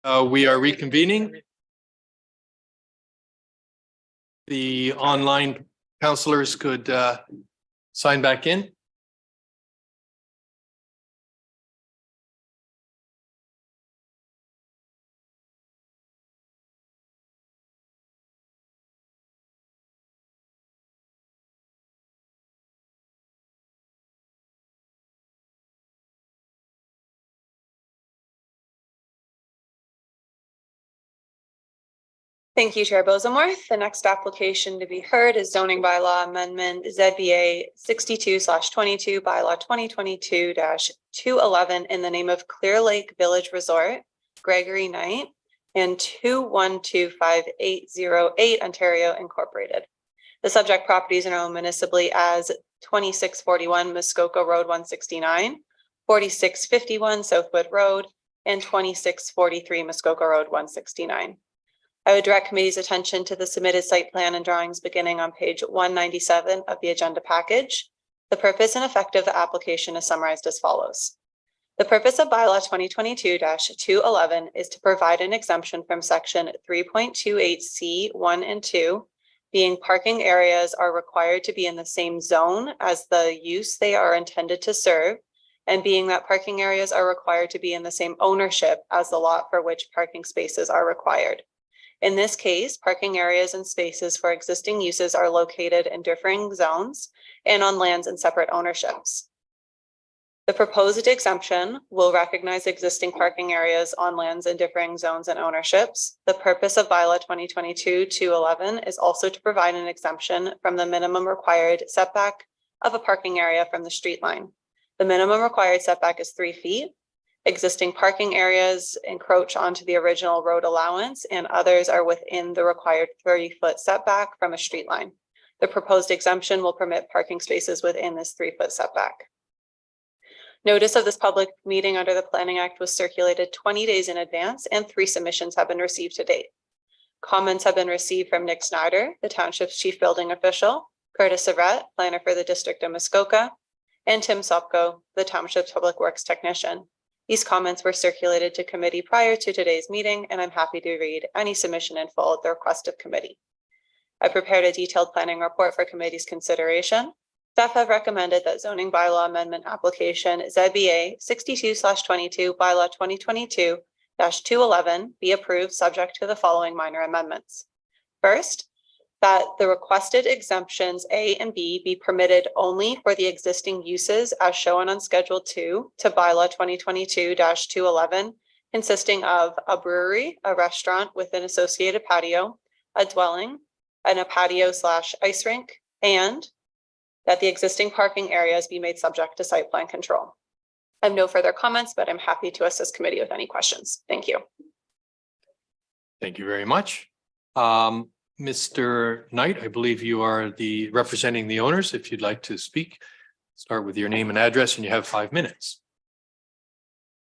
We are reconvening. The online counselors could sign back in. Thank you, Chair Bosamorth. The next application to be heard is zoning bylaw amendment ZBA 62/22 bylaw 2022-211 in the name of Clear Lake Village Resort, Gregory Knight, and 2125808 Ontario Incorporated. The subject properties are known municipally as 2641 Muskoka Road 169, 4651 Southwood Road, and 2643 Muskoka Road 169. I would direct committee's attention to the submitted site plan and drawings beginning on page 197 of the agenda package. The purpose and effect of the application is summarized as follows. The purpose of bylaw 2022-211 is to provide an exemption from section 3.28C 1 and 2, being parking areas are required to be in the same zone as the use they are intended to serve, and being that parking areas are required to be in the same ownership as the lot for which parking spaces are required. In this case, parking areas and spaces for existing uses are located in differing zones and on lands in separate ownerships. The proposed exemption will recognize existing parking areas on lands in differing zones and ownerships. The purpose of bylaw 2022-211 is also to provide an exemption from the minimum required setback of a parking area from the street line. The minimum required setback is 3 feet. Existing parking areas encroach onto the original road allowance and others are within the required 30-foot setback from a street line. The proposed exemption will permit parking spaces within this 3-foot setback. Notice of this public meeting under the Planning Act was circulated 20 days in advance and 3 submissions have been received to date. Comments have been received from Nick Snyder, the Township's Chief Building Official, Curtis Surratt, Planner for the District of Muskoka, and Tim Sopko, the Township's Public Works Technician. These comments were circulated to committee prior to today's meeting, and I'm happy to read any submission in full at the request of committee. I prepared a detailed planning report for committee's consideration. Staff have recommended that zoning bylaw amendment application ZBA 62/22 bylaw 2022-211 be approved subject to the following minor amendments. First, that the requested exemptions A and B be permitted only for the existing uses as shown on Schedule 2 to bylaw 2022-211, consisting of a brewery, a restaurant with an associated patio, a dwelling, and a patio/ice rink, and that the existing parking areas be made subject to site plan control. I have no further comments, but I'm happy to assist committee with any questions. Thank you. Thank you very much. Mr. Knight, I believe you are the representing the owners. If you'd like to speak, start with your name and address and you have 5 minutes.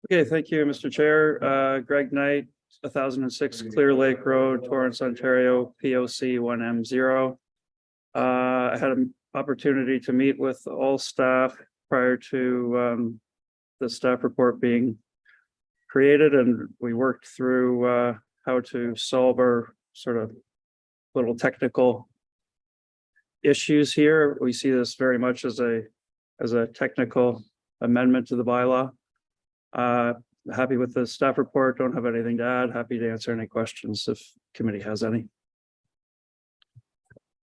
Okay, thank you, Mr. Chair. Greg Knight, 1006 Clear Lake Road, Torrance, Ontario, POC 1M0. I had an opportunity to meet with all staff prior to the staff report being created, and we worked through how to solve our sort of little technical issues here. We see this very much as a technical amendment to the bylaw. Happy with the staff report. Don't have anything to add. Happy to answer any questions if committee has any.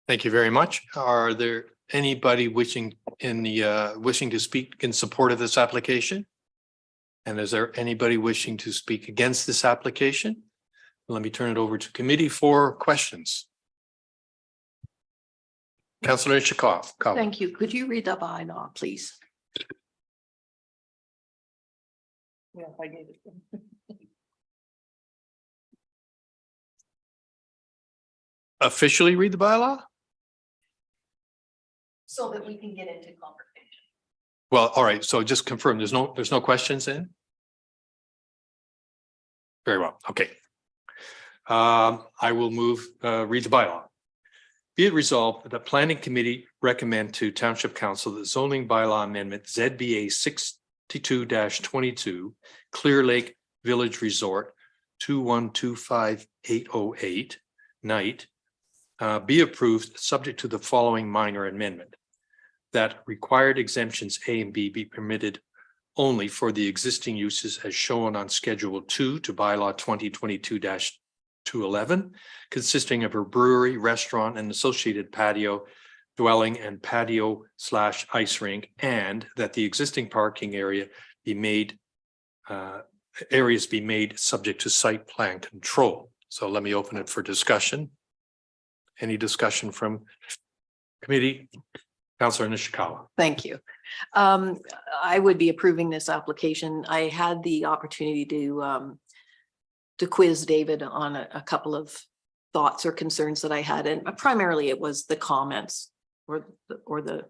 Thank you very much. Are there anybody wishing to speak in support of this application? And is there anybody wishing to speak against this application? Let me turn it over to committee for questions. Councillor Chikov. Thank you. Could you read the bylaw, please? Yeah, I need it. Officially read the bylaw? So that we can get into conversation. Well, all right. So just confirm there's no questions in? Very well. Okay. I will read the bylaw. Be it resolved that the Planning Committee recommend to Township Council the zoning bylaw amendment ZBA 62/22 Clear Lake Village Resort, 2125808 night be approved subject to the following minor amendment. That required exemptions A and B be permitted only for the existing uses as shown on Schedule 2 to Bylaw 2022-211, consisting of a brewery, restaurant, and associated patio, dwelling, and patio/ice rink, and that the existing parking area be made areas be made subject to site plan control. So let me open it for discussion. Any discussion from committee? Councillor Nishikawa. Thank you. I would be approving this application. I had the opportunity to quiz David on a couple of thoughts or concerns that I had, and primarily it was the comments or the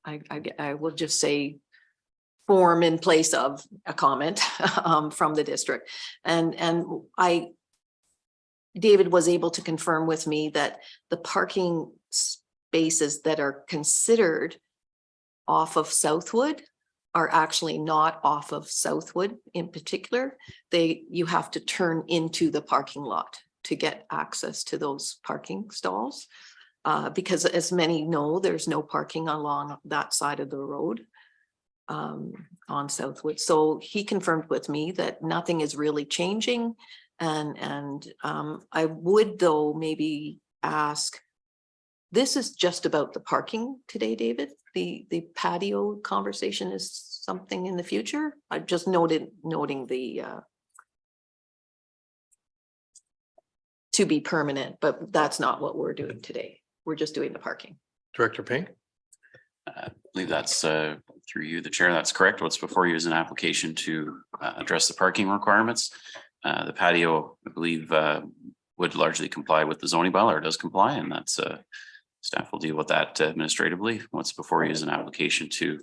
I will just say form in place of a comment from the district, and David was able to confirm with me that the parking spaces that are considered off of Southwood are actually not off of Southwood in particular. You have to turn into the parking lot to get access to those parking stalls. Because as many know, there's no parking along that side of the road on Southwood. So he confirmed with me that nothing is really changing. And I would though maybe ask, this is just about the parking today, David. The patio conversation is something in the future. I just noting the to be permanent, but that's not what we're doing today. We're just doing the parking. Director Pink. I believe that's through you, the chair. That's correct. What's before you is an application to address the parking requirements. The patio, I believe, would largely comply with the zoning bylaw, or does comply, and that's staff will deal with that administratively. What's before you is an application to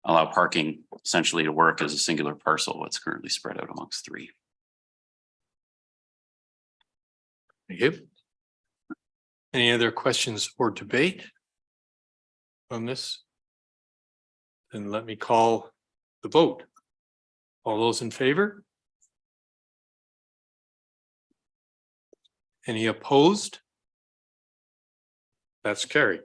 allow parking essentially to work as a singular parcel, what's currently spread out amongst three. Thank you. Any other questions or debate on this? Then let me call the vote. All those in favor? Any opposed? That's carried.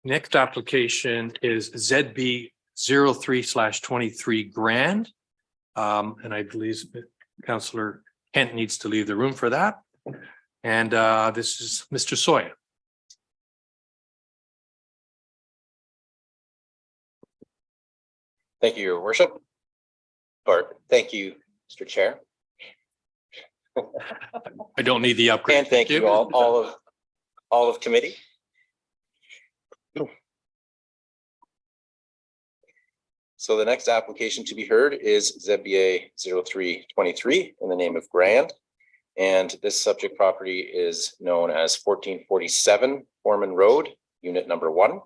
Next application is ZB 03/23 Grand. And I believe Councillor Kent needs to leave the room for that. And this is Mr. Soya. Thank you, Your Worship. Or thank you, Mr. Chair. I don't need the upgrade. And thank you all of committee. So the next application to be heard is ZBA 0323 in the name of Grand. And this subject property is known as 1447 Foreman Road, unit number 1.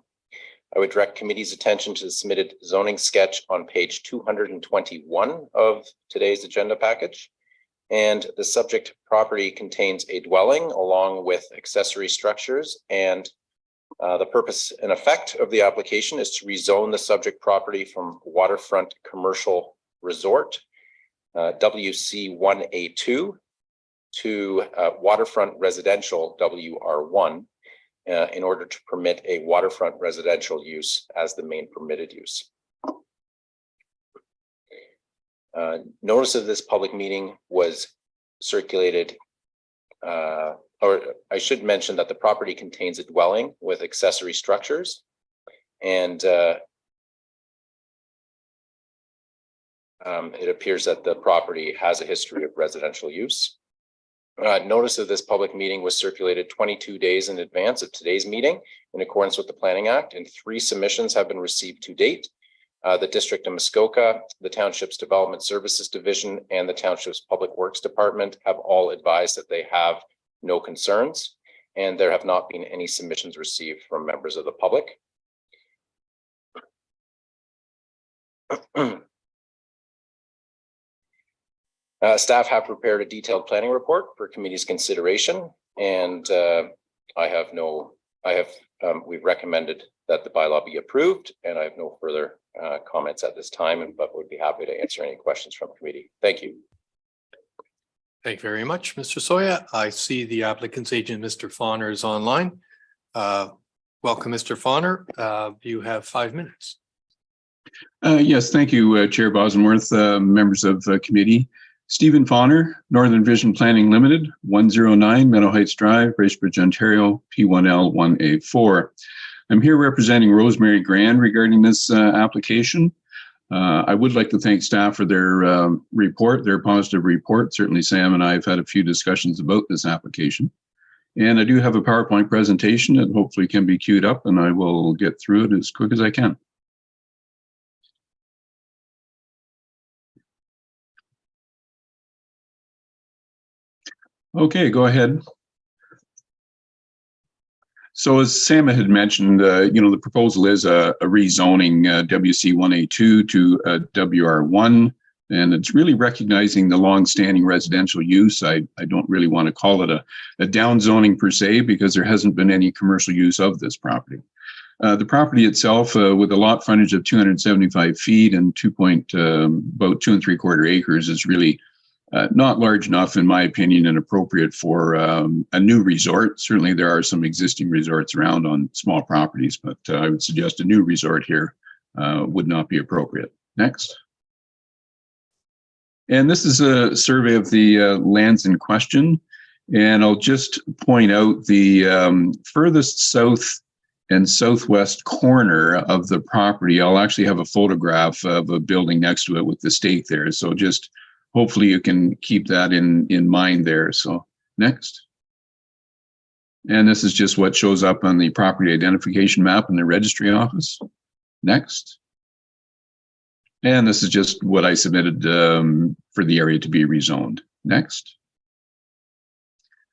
I would direct committee's attention to the submitted zoning sketch on page 221 of today's agenda package. And the subject property contains a dwelling along with accessory structures, and the purpose and effect of the application is to rezone the subject property from waterfront commercial resort, WC1A2, to waterfront residential, WR1, in order to permit a waterfront residential use as the main permitted use. Notice of this public meeting was circulated, or I should mention that the property contains a dwelling with accessory structures, and it appears that the property has a history of residential use. Notice of this public meeting was circulated 22 days in advance of today's meeting in accordance with the Planning Act, and 3 submissions have been received to date. The District of Muskoka, the Township's Development Services Division, and the Township's Public Works Department have all advised that they have no concerns, and there have not been any submissions received from members of the public. Staff have prepared a detailed planning report for committee's consideration, and we've recommended that the bylaw be approved, and I have no further comments at this time, but would be happy to answer any questions from committee. Thank you. Thank you very much, Mr. Soya. I see the applicant's agent, Mr. Fawner, is online. Welcome, Mr. Fawner. You have 5 minutes. Yes, thank you, Chair Bosworth, members of the committee. Stephen Fawner, Northern Vision Planning Limited, 109 Meadow Heights Drive, Bracebridge, Ontario, P1L 1A4. I'm here representing Rosemary Grand regarding this application. I would like to thank staff for their report, their positive report. Certainly Sam and I have had a few discussions about this application. And I do have a PowerPoint presentation that hopefully can be queued up, and I will get through it as quick as I can. Okay, go ahead. So as Sam had mentioned, the proposal is a rezoning WC1A2 to WR1, and it's really recognizing the long-standing residential use. I don't really want to call it a downzoning per se, because there hasn't been any commercial use of this property. The property itself, with a lot frontage of 275 feet and about 2 3/4 acres, is really not large enough, in my opinion, and appropriate for a new resort. Certainly there are some existing resorts around on small properties, but I would suggest a new resort here would not be appropriate. Next. And this is a survey of the lands in question. And I'll just point out the furthest south and southwest corner of the property. I'll actually have a photograph of a building next to it with the stake there. So just hopefully you can keep that in mind there. So next. And this is just what shows up on the property identification map in the registry office. Next. And this is just what I submitted for the area to be rezoned. Next.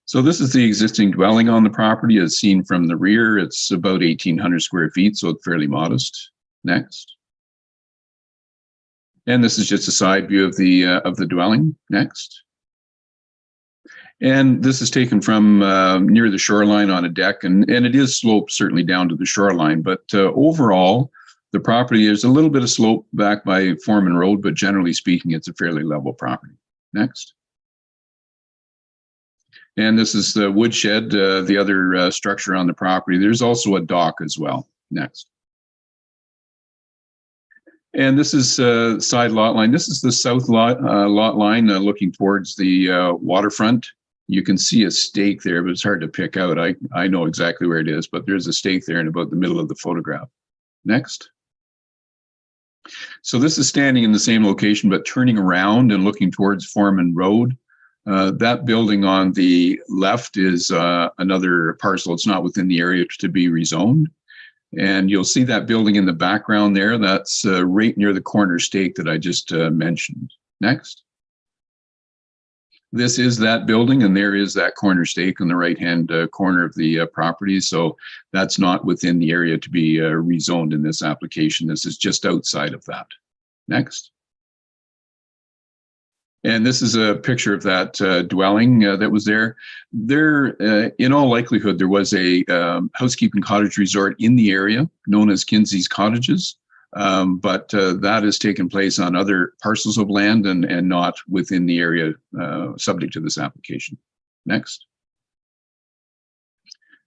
So this is the existing dwelling on the property as seen from the rear. It's about 1,800 square feet, so it's fairly modest. Next. And this is just a side view of the dwelling. Next. And this is taken from near the shoreline on a deck, and it is sloped certainly down to the shoreline, but overall, the property is a little bit of slope back by Foreman Road, but generally speaking, it's a fairly level property. Next. And this is the woodshed, the other structure on the property. There's also a dock as well. Next. And this is side lot line. This is the south lot line looking towards the waterfront. You can see a stake there, but it's hard to pick out. I know exactly where it is, but there's a stake there in about the middle of the photograph. Next. So this is standing in the same location, but turning around and looking towards Foreman Road. That building on the left is another parcel. It's not within the area to be rezoned. And you'll see that building in the background there. That's right near the corner stake that I just mentioned. Next. This is that building, and there is that corner stake on the right-hand corner of the property. So that's not within the area to be rezoned in this application. This is just outside of that. Next. And this is a picture of that dwelling that was there. There, in all likelihood, there was a housekeeping cottage resort in the area known as Kinsey's Cottages, but that has taken place on other parcels of land and not within the area subject to this application. Next.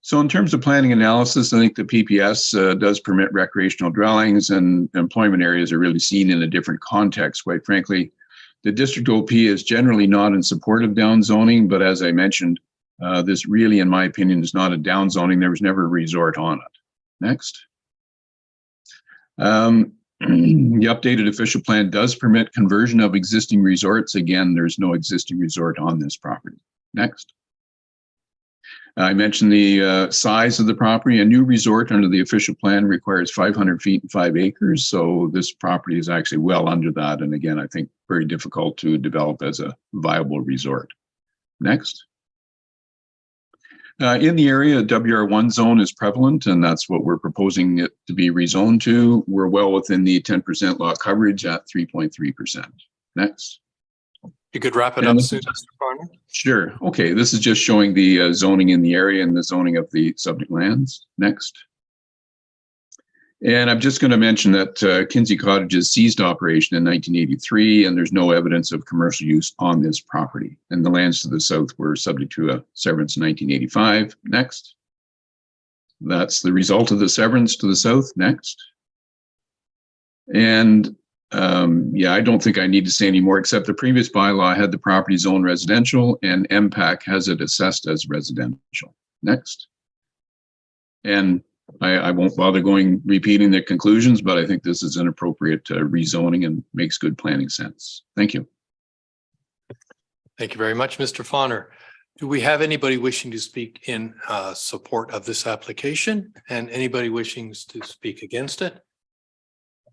So in terms of planning analysis, I think the PPS does permit recreational dwellings, and employment areas are really seen in a different context, quite frankly. The district OP is generally not in support of downzoning, but as I mentioned, this really, in my opinion, is not a downzoning. There was never a resort on it. Next. The updated official plan does permit conversion of existing resorts. Again, there's no existing resort on this property. Next. I mentioned the size of the property. A new resort under the official plan requires 500 feet and 5 acres. So this property is actually well under that. And again, I think very difficult to develop as a viable resort. Next. In the area, a WR1 zone is prevalent, and that's what we're proposing it to be rezoned to. We're well within the 10% lot coverage at 3.3%. Next. You could wrap it up soon, Mr. Farner. Sure. Okay, this is just showing the zoning in the area and the zoning of the subject lands. Next. And I'm just going to mention that Kinsey Cottages ceased operation in 1983, and there's no evidence of commercial use on this property. And the lands to the south were subject to a severance in 1985. Next. That's the result of the severance to the south. Next. And yeah, I don't think I need to say any more, except the previous bylaw had the property zoned residential and MPAC has it assessed as residential. Next. And I won't bother repeating the conclusions, but I think this is an appropriate rezoning and makes good planning sense. Thank you. Thank you very much, Mr. Fawner. Do we have anybody wishing to speak in support of this application and anybody wishing to speak against it?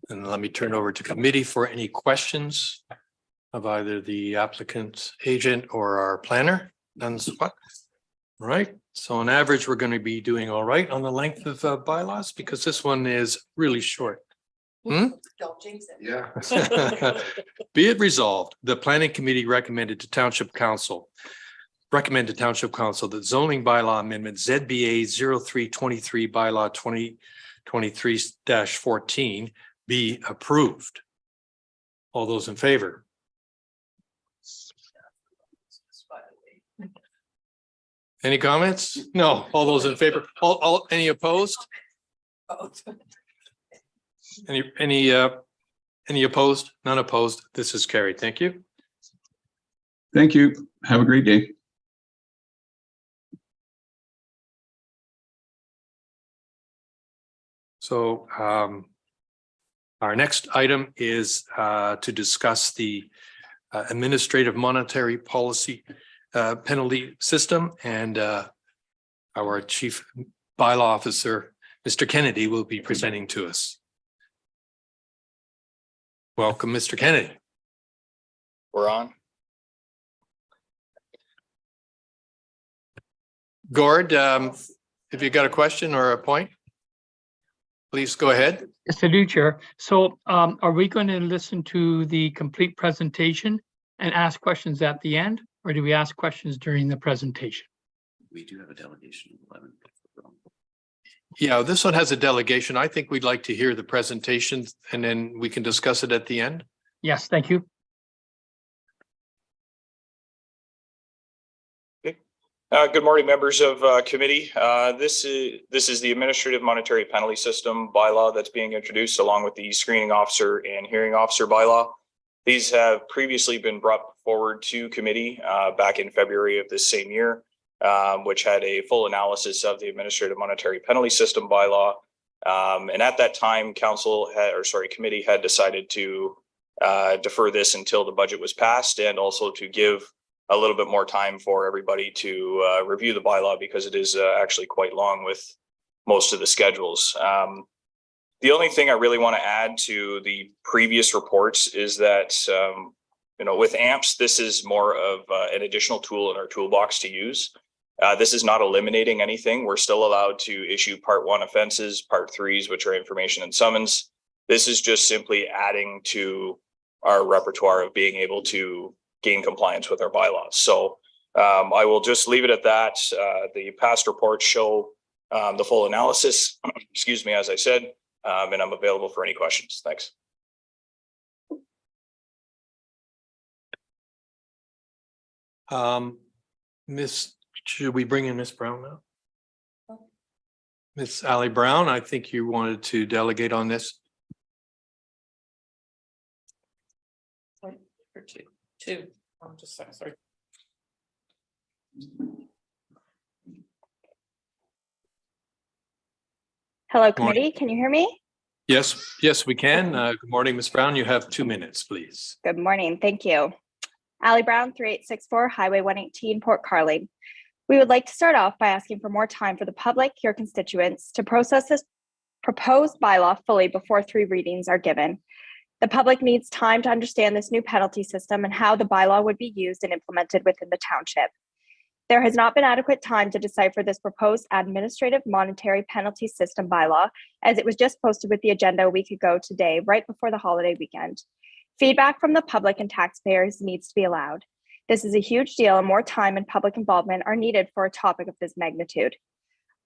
And let me turn over to committee for any questions of either the applicant's agent or our planner. None. All right. So on average, we're going to be doing all right on the length of bylaws because this one is really short. Don't jinx it. Yeah. Be it resolved, the planning committee recommended to township council that zoning bylaw amendment ZBA 0323 bylaw 2023-14 be approved. All those in favor? Any comments? No. All those in favor? Any opposed? Any opposed? None opposed. This is carried. Thank you. Thank you. Have a great day. So our next item is to discuss the administrative monetary policy penalty system, and our chief bylaw officer, Mr. Kennedy, will be presenting to us. Welcome, Mr. Kennedy. We're on. Gord, if you got a question or a point, please go ahead. Yes, I do, Chair. So are we going to listen to the complete presentation and ask questions at the end, or do we ask questions during the presentation? We do have a delegation of 11. Yeah, this one has a delegation. I think we'd like to hear the presentation and then we can discuss it at the end. Yes, thank you. Good morning, members of committee. This is the administrative monetary penalty system bylaw that's being introduced along with the screening officer and hearing officer bylaw. These have previously been brought forward to committee back in February of this same year, which had a full analysis of the administrative monetary penalty system bylaw. And at that time, committee had decided to defer this until the budget was passed and also to give a little bit more time for everybody to review the bylaw because it is actually quite long with most of the schedules. The only thing I really want to add to the previous reports is that, with AMPS, this is more of an additional tool in our toolbox to use. This is not eliminating anything. We're still allowed to issue Part 1 offenses, Part 3s, which are information and summons. This is just simply adding to our repertoire of being able to gain compliance with our bylaws. So I will just leave it at that. The past reports show the full analysis, excuse me, as I said, and I'm available for any questions. Thanks. Should we bring in Miss Brown now? Miss Allie Brown, I think you wanted to delegate on this. Two. I'm just sorry. Hello, committee. Can you hear me? Yes, we can. Good morning, Miss Brown. You have 2 minutes, please. Good morning. Thank you. Allie Brown, 3864 Highway 118, Port Carling. We would like to start off by asking for more time for the public, your constituents, to process this proposed bylaw fully before 3 readings are given. The public needs time to understand this new penalty system and how the bylaw would be used and implemented within the township. There has not been adequate time to decipher this proposed administrative monetary penalty system bylaw, as it was just posted with the agenda a week ago today, right before the holiday weekend. Feedback from the public and taxpayers needs to be allowed. This is a huge deal, and more time and public involvement are needed for a topic of this magnitude.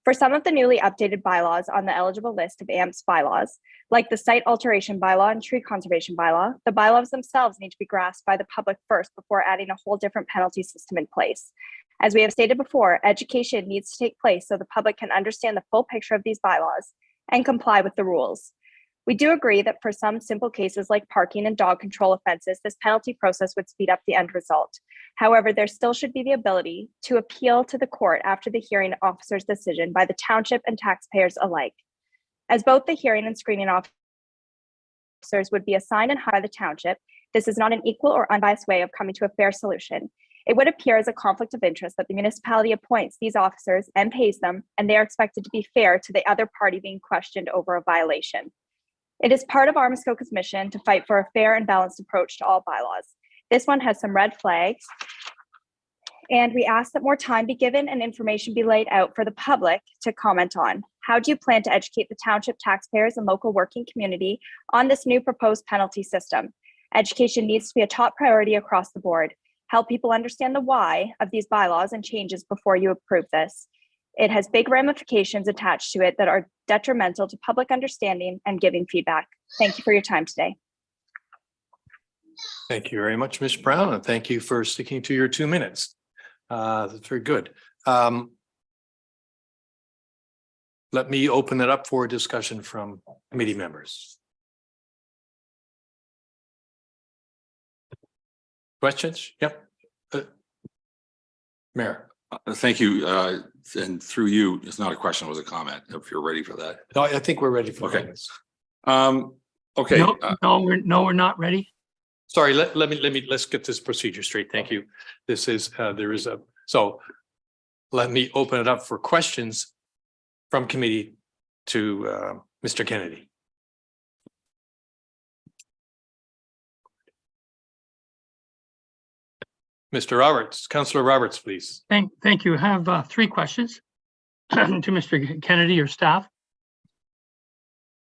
For some of the newly updated bylaws on the eligible list of AMP's bylaws, like the site alteration bylaw and tree conservation bylaw, the bylaws themselves need to be grasped by the public first before adding a whole different penalty system in place. As we have stated before, education needs to take place so the public can understand the full picture of these bylaws and comply with the rules. We do agree that for some simple cases like parking and dog control offenses, this penalty process would speed up the end result. However, there still should be the ability to appeal to the court after the hearing officer's decision by the township and taxpayers alike. As both the hearing and screening officers would be assigned and hired by the township, this is not an equal or unbiased way of coming to a fair solution. It would appear as a conflict of interest that the municipality appoints these officers and pays them, and they are expected to be fair to the other party being questioned over a violation. It is part of our Muskoka's mission to fight for a fair and balanced approach to all bylaws. This one has some red flags, and we ask that more time be given and information be laid out for the public to comment on. How do you plan to educate the township taxpayers and local working community on this new proposed penalty system? Education needs to be a top priority across the board. Help people understand the why of these bylaws and changes before you approve this. It has big ramifications attached to it that are detrimental to public understanding and giving feedback. Thank you for your time today. Thank you very much, Ms. Brown, and thank you for sticking to your 2 minutes. That's very good. Let me open it up for discussion from committee members. Questions? Yep. Mayor. Thank you. And through you, it's not a question, it was a comment, if you're ready for that. No, I think we're ready for Okay. comments. Okay. No, we're not ready. Sorry, let's get this procedure straight. Thank you. This is, so let me open it up for questions from committee to Mr. Kennedy. Mr. Roberts, Councillor Roberts, please. Thank you. I have 3 questions to Mr. Kennedy or staff.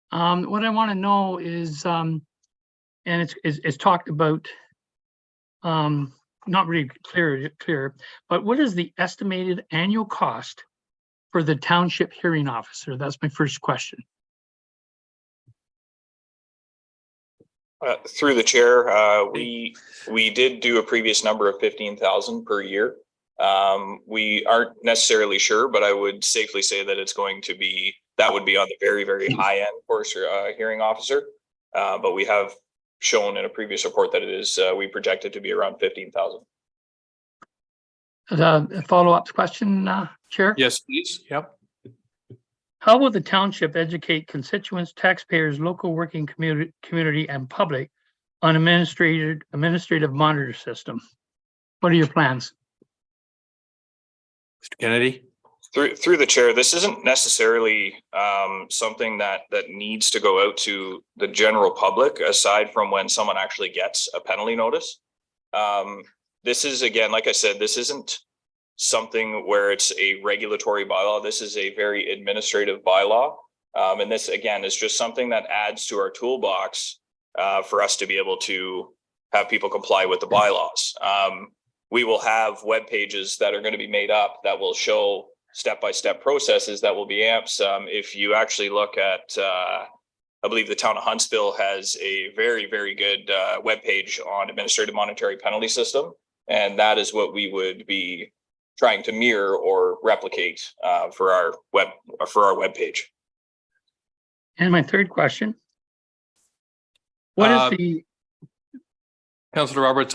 What I want to know is, and it's talked about, not really clear, but what is the estimated annual cost for the township hearing officer? That's my first question. Through the chair, we did do a previous number of 15,000 per year. We aren't necessarily sure, but I would safely say that it's going to be, that would be on the very, very high end for hearing officer. But we have shown in a previous report that it is, we projected to be around 15,000. A follow-up question, Chair? Yes, please. Yep. How will the township educate constituents, taxpayers, local working community, and public on administrative monitor system? What are your plans? Mr. Kennedy? Through the chair, this isn't necessarily something that needs to go out to the general public, aside from when someone actually gets a penalty notice. This is, again, like I said, this isn't something where it's a regulatory bylaw. This is a very administrative bylaw. And this, again, is just something that adds to our toolbox for us to be able to have people comply with the bylaws. We will have web pages that are going to be made up that will show step-by-step processes that will be AMPs. If you actually look at, I believe the town of Huntsville has a very, very good web page on administrative monetary penalty system. And that is what we would be trying to mirror or replicate for our web page. And my third question. What is the... Councillor Roberts,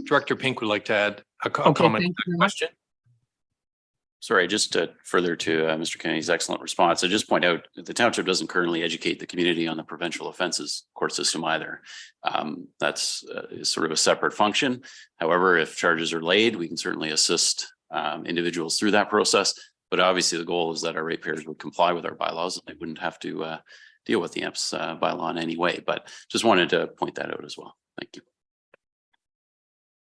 Director Pink would like to add a comment to the question. Sorry, just to further to Mr. Kennedy's excellent response, I just point out that the township doesn't currently educate the community on the provincial offences court system either. That's sort of a separate function. However, if charges are laid, we can certainly assist individuals through that process. But obviously the goal is that our ratepayers would comply with our bylaws and they wouldn't have to deal with the AMP's bylaw in any way. But just wanted to point that out as well. Thank you.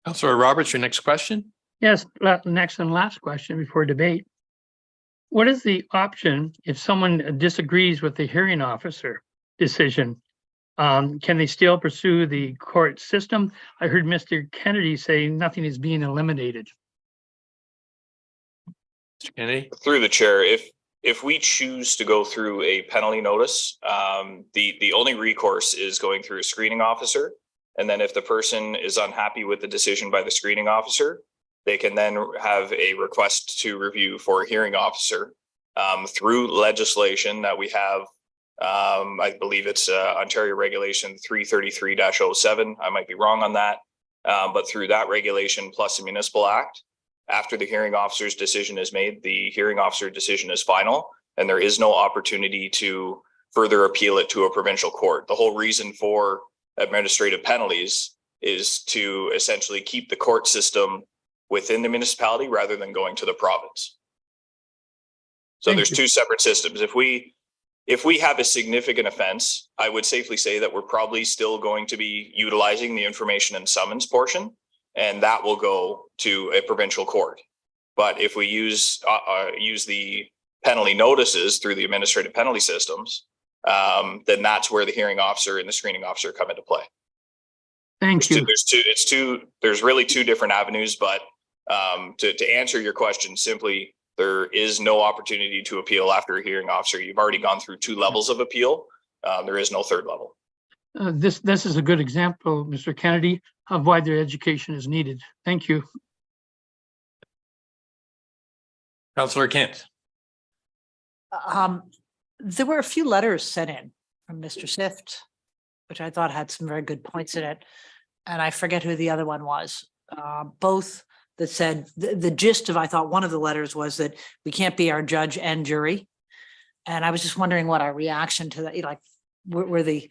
Councillor Roberts, your next question. Yes, next and last question before debate. What is the option if someone disagrees with the hearing officer decision? Can they still pursue the court system? I heard Mr. Kennedy say nothing is being eliminated. Mr. Kennedy? Through the chair, if we choose to go through a penalty notice, the only recourse is going through a screening officer. And then if the person is unhappy with the decision by the screening officer, they can then have a request to review for a hearing officer through legislation that we have. I believe it's Ontario Regulation 333-07. I might be wrong on that. But through that regulation plus the Municipal Act, after the hearing officer's decision is made, the hearing officer decision is final, and there is no opportunity to further appeal it to a provincial court. The whole reason for administrative penalties is to essentially keep the court system within the municipality rather than going to the province. So there's two separate systems. If we have a significant offense, I would safely say that we're probably still going to be utilizing the information and summons portion, and that will go to a provincial court. But if we use the penalty notices through the administrative penalty systems, then that's where the hearing officer and the screening officer come into play. Thank you. There's really two different avenues, but to answer your question simply, there is no opportunity to appeal after a hearing officer. You've already gone through 2 levels of appeal. There is no third level. This is a good example, Mr. Kennedy, of why their education is needed. Thank you. Councillor Kent. There were a few letters sent in from Mr. Sift, which I thought had some very good points in it. And I forget who the other one was. Both that said, the gist of, I thought one of the letters was that we can't be our judge and jury. And I was just wondering what our reaction to that, like, we're the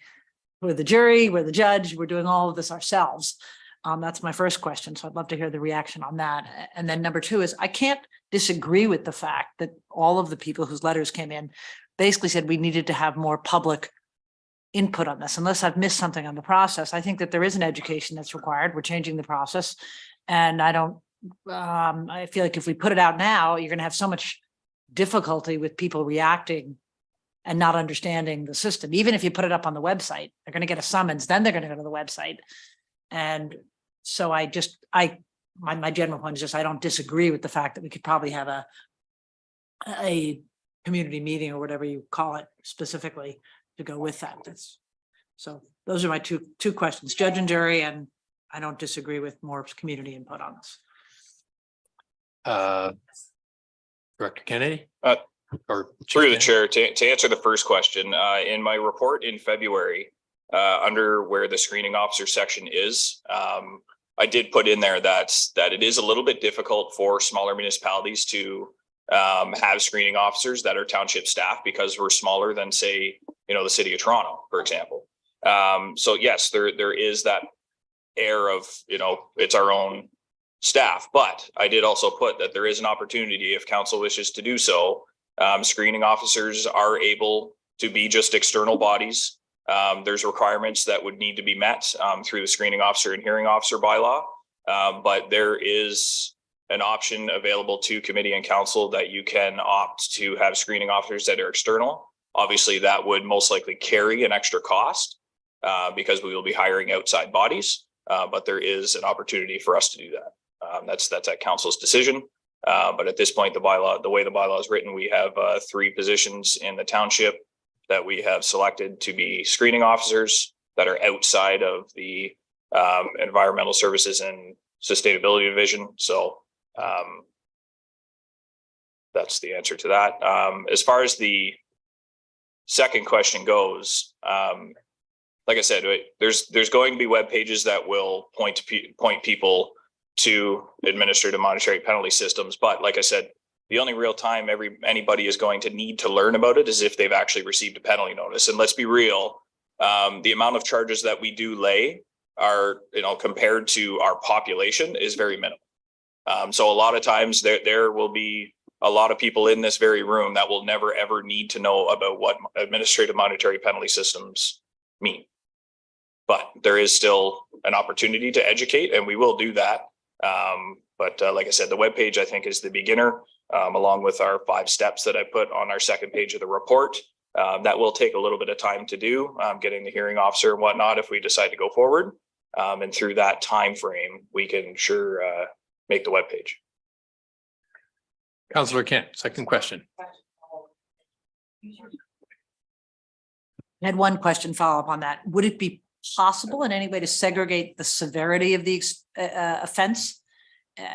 jury, we're the judge, we're doing all of this ourselves. That's my first question. So I'd love to hear the reaction on that. And then number 2 is, I can't disagree with the fact that all of the people whose letters came in basically said we needed to have more public input on this. Unless I've missed something on the process, I think that there is an education that's required. We're changing the process. And I feel like if we put it out now, you're going to have so much difficulty with people reacting and not understanding the system. Even if you put it up on the website, they're going to get a summons, then they're going to go to the website. And so my general point is just, I don't disagree with the fact that we could probably have a community meeting or whatever you call it specifically to go with that. So those are my two questions, judge and jury, and I don't disagree with more community input on this. Director Kennedy? Or through the chair, to answer the first question, in my report in February, under where the screening officer section is, I did put in there that it is a little bit difficult for smaller municipalities to have screening officers that are township staff because we're smaller than, say, the city of Toronto, for example. So yes, there is that air of, it's our own staff, but I did also put that there is an opportunity if council wishes to do so. Screening officers are able to be just external bodies. There's requirements that would need to be met through the screening officer and hearing officer bylaw, but there is an option available to committee and council that you can opt to have screening officers that are external. Obviously, that would most likely carry an extra cost because we will be hiring outside bodies, but there is an opportunity for us to do that. That's at council's decision. But at this point, the way the bylaw is written, we have 3 positions in the township that we have selected to be screening officers that are outside of the environmental services and sustainability division. So that's the answer to that. As far as the second question goes, like I said, there's going to be web pages that will point people to administrative monetary penalty systems. But like I said, the only real time anybody is going to need to learn about it is if they've actually received a penalty notice. And let's be real, the amount of charges that we do lay are, compared to our population is very minimal. So a lot of times there will be a lot of people in this very room that will never, ever need to know about what administrative monetary penalty systems mean. But there is still an opportunity to educate, and we will do that. But like I said, the webpage, I think, is the beginner, along with our 5 steps that I put on our second page of the report. That will take a little bit of time to do, getting the hearing officer and whatnot if we decide to go forward. And through that time frame, we can sure make the webpage. Councillor Kent, second question. I had one question follow up on that. Would it be possible in any way to segregate the severity of the offense?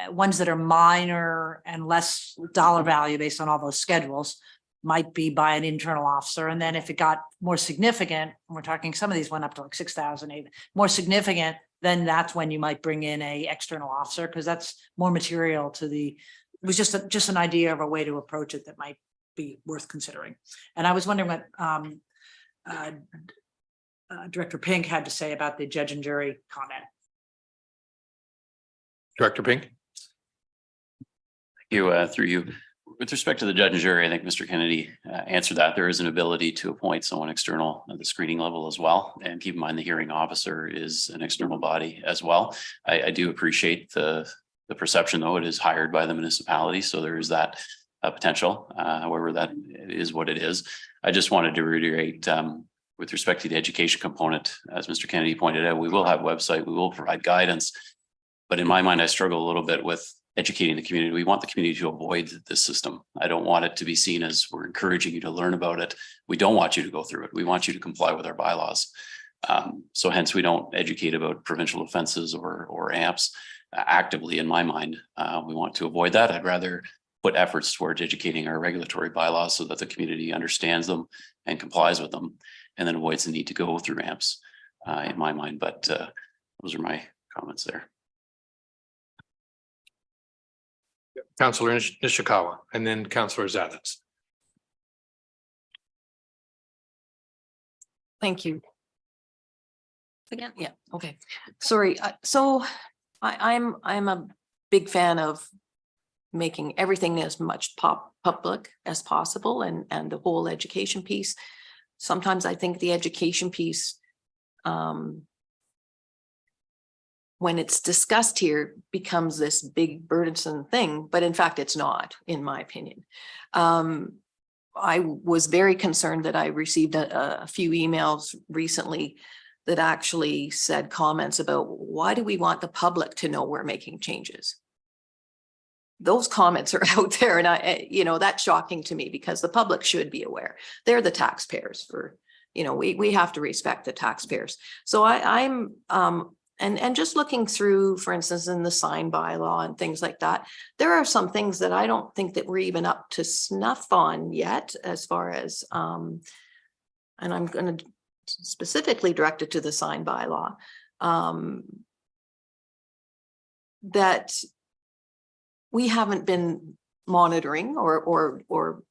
Ones that are minor and less dollar value based on all those schedules might be by an internal officer. And then if it got more significant, and we're talking, some of these went up to like 6,000, more significant, then that's when you might bring in a external officer, because that's more material to the, it was just an idea of a way to approach it that might be worth considering. And I was wondering what Director Pink had to say about the judge and jury comment. Director Pink. Thank you, through you. With respect to the judge and jury, I think Mr. Kennedy answered that. There is an ability to appoint someone external at the screening level as well. And keep in mind, the hearing officer is an external body as well. I do appreciate the perception, though, it is hired by the municipality. So there is that potential. However, that is what it is. I just wanted to reiterate with respect to the education component, as Mr. Kennedy pointed out, we will have a website, we will provide guidance. But in my mind, I struggle a little bit with educating the community. We want the community to avoid this system. I don't want it to be seen as we're encouraging you to learn about it. We don't want you to go through it. We want you to comply with our bylaws. So hence we don't educate about provincial offenses or AMPs actively, in my mind. We want to avoid that. I'd rather put efforts towards educating our regulatory bylaws so that the community understands them and complies with them, and then avoids the need to go through AMPs in my mind. But those are my comments there. Councillor Nishikawa, and then Councillor Zadis. Thank you. Again, yeah, okay. Sorry, so I'm a big fan of making everything as much public as possible, and the whole education piece. Sometimes I think the education piece, when it's discussed here, becomes this big burdensome thing, but in fact, it's not, in my opinion. I was very concerned that I received a few emails recently that actually said comments about, why do we want the public to know we're making changes? Those comments are out there, and that's shocking to me, because the public should be aware. They're the taxpayers for, we have to respect the taxpayers. So I'm and just looking through, for instance, in the sign bylaw and things like that, there are some things that I don't think that we're even up to snuff on yet, as far as, and I'm going to specifically direct it to the sign bylaw, that we haven't been monitoring or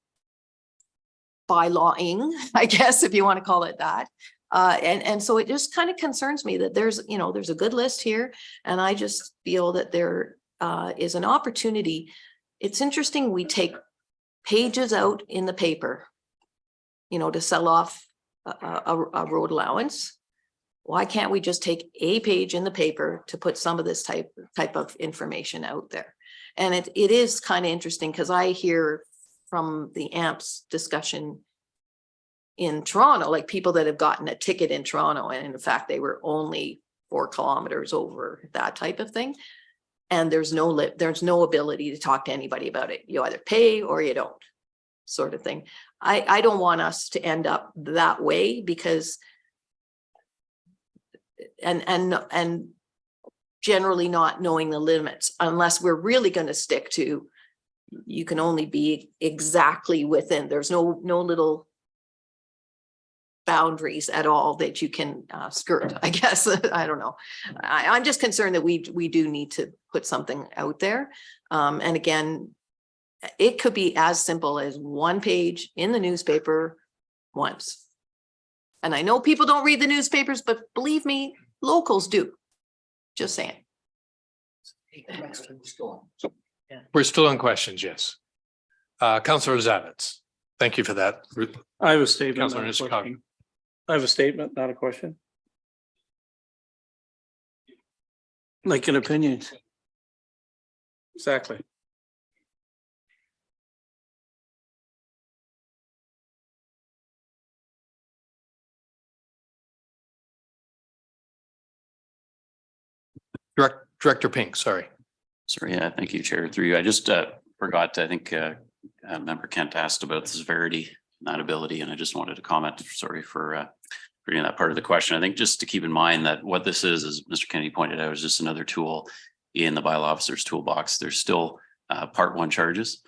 bylawing, I guess, if you want to call it that. And so it just kind of concerns me that there's a good list here, and I just feel that there is an opportunity. It's interesting, we take pages out in the paper, to sell off a road allowance. Why can't we just take a page in the paper to put some of this type of information out there? And it is kind of interesting, because I hear from the AMPS discussion in Toronto, like people that have gotten a ticket in Toronto, and in fact, they were only 4 kilometers over, that type of thing. And there's no ability to talk to anybody about it. You either pay or you don't, sort of thing. I don't want us to end up that way, because and generally not knowing the limits, unless we're really going to stick to, you can only be exactly within, there's no little boundaries at all that you can skirt, I guess. I don't know. I'm just concerned that we do need to put something out there. And again, it could be as simple as 1 page in the newspaper once. And I know people don't read the newspapers, but believe me, locals do. Just saying. We're still on questions, yes. Councillor Zavitz, thank you for that. I have a statement. Councillor not a Nishikawa. question. I have a statement, not a question. Like an opinion. Exactly. Director Pink, sorry. Sorry, yeah, thank you, Chair. Through you, I just forgot, I think Member Kent asked about the severity and that ability, and I just wanted to comment, sorry for bringing that part of the question. I think just to keep in mind that what this is, as Mr. Kennedy pointed out, is just another tool in the bylaw officer's toolbox. There's still part one charges,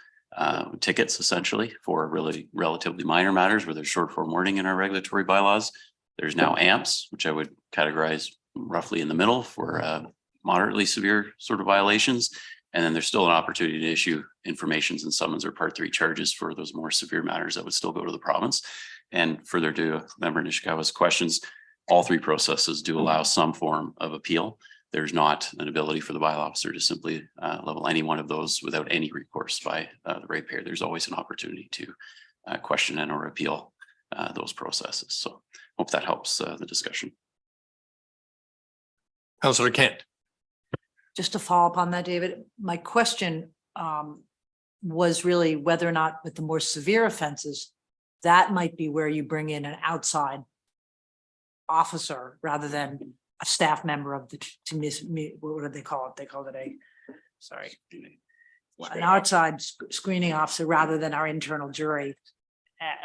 tickets essentially for really relatively minor matters where there's short form wording in our regulatory bylaws. There's now AMPs, which I would categorize roughly in the middle for moderately severe sort of violations. And then there's still an opportunity to issue informations and summons or part three charges for those more severe matters that would still go to the province. And further to Member Nishikawa's questions, all three processes do allow some form of appeal. There's not an ability for the bylaw officer to simply level any one of those without any recourse by the ratepayer. There's always an opportunity to question and or appeal those processes. So hope that helps the discussion. Councillor Kent. Just to follow up on that, David, my question was really whether or not with the more severe offenses, that might be where you bring in an outside officer rather than a staff member of the, what do they call it? They call it an outside screening officer rather than our internal jury,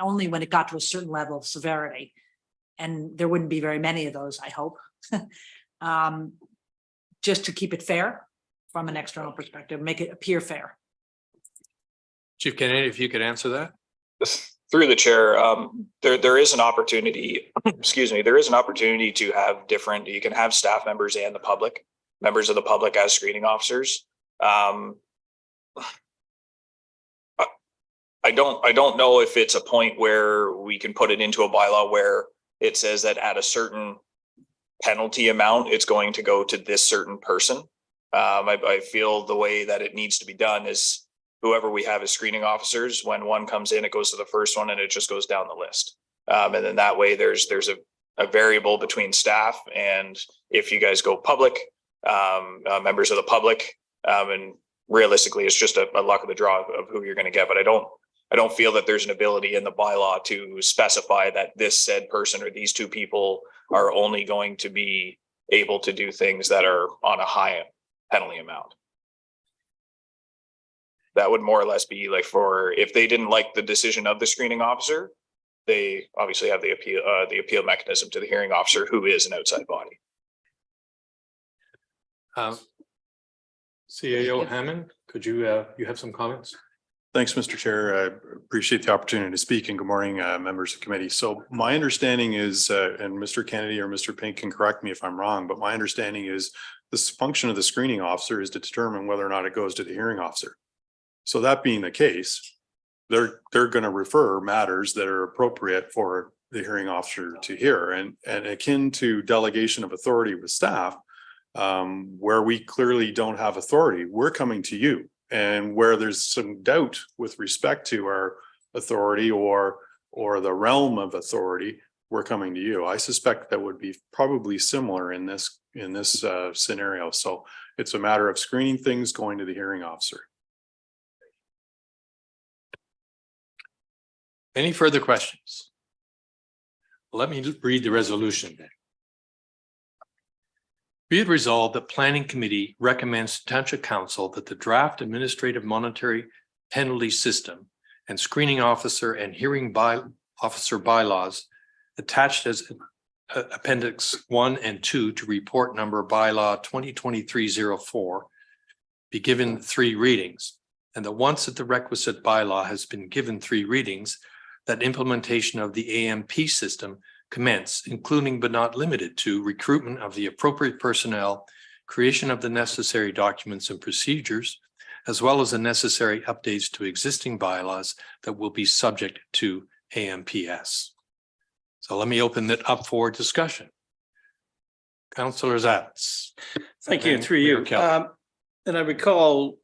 only when it got to a certain level of severity. And there wouldn't be very many of those, I hope. Just to keep it fair from an external perspective, make it appear fair. Chief Kennedy, if you could answer that. Through the chair, there is an opportunity, excuse me, there is an opportunity to have different, you can have staff members and the public, members of the public as screening officers. I don't know if it's a point where we can put it into a bylaw where it says that at a certain penalty amount, it's going to go to this certain person. I feel the way that it needs to be done is whoever we have as screening officers, when one comes in, it goes to the first one and it just goes down the list. And then that way there's a variable between staff, and if you guys go public, members of the public, and realistically it's just a luck of the draw of who you're going to get. But I don't feel that there's an ability in the bylaw to specify that this said person or these two people are only going to be able to do things that are on a high penalty amount. That would more or less be like for, if they didn't like the decision of the screening officer, they obviously have the appeal mechanism to the hearing officer, who is an outside body. CAO Hammond, could you have some comments? Thanks, Mr. Chair. I appreciate the opportunity to speak, and good morning, members of the committee. So my understanding is, and Mr. Kennedy or Mr. Pink can correct me if I'm wrong, but my understanding is this function of the screening officer is to determine whether or not it goes to the hearing officer. So that being the case, they're going to refer matters that are appropriate for the hearing officer to hear, and akin to delegation of authority with staff, where we clearly don't have authority, we're coming to you. And where there's some doubt with respect to our authority or the realm of authority, we're coming to you. I suspect that would be probably similar in this scenario. So it's a matter of screening things, going to the hearing officer. Any further questions? Let me read the resolution then. Be it resolved that Planning Committee recommends to Township Council that the draft administrative monetary penalty system and screening officer and hearing officer bylaws attached as Appendix 1 and 2 to report number bylaw 2023-04 be given 3 readings, and that once that the requisite bylaw has been given 3 readings, that implementation of the AMP system commence, including but not limited to recruitment of the appropriate personnel, creation of the necessary documents and procedures, as well as the necessary updates to existing bylaws that will be subject to AMPS. So let me open it up for discussion. Councillor Zatz. Thank you, through you. And I recall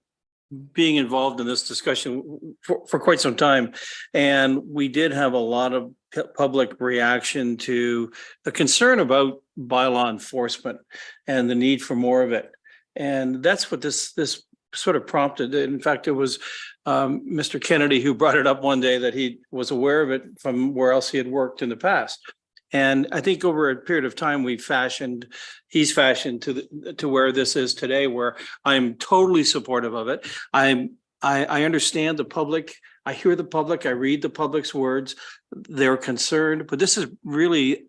being involved in this discussion for quite some time, and we did have a lot of public reaction to the concern about bylaw enforcement and the need for more of it. And that's what this sort of prompted. In fact, it was Mr. Kennedy who brought it up one day, that he was aware of it from where else he had worked in the past. And I think over a period of time, he's fashioned to where this is today, where I'm totally supportive of it. I understand the public. I hear the public. I read the public's words. They're concerned, but this is really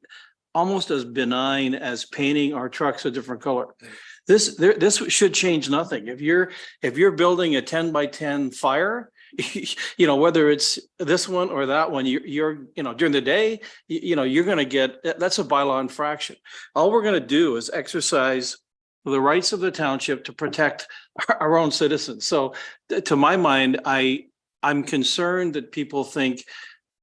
almost as benign as painting our trucks a different color. This should change nothing. If you're building a 10 by 10 fire, you know, whether it's this one or that one, you're during the day, you're going to get, that's a bylaw infraction. All we're going to do is exercise the rights of the township to protect our own citizens. So to my mind, I'm concerned that people think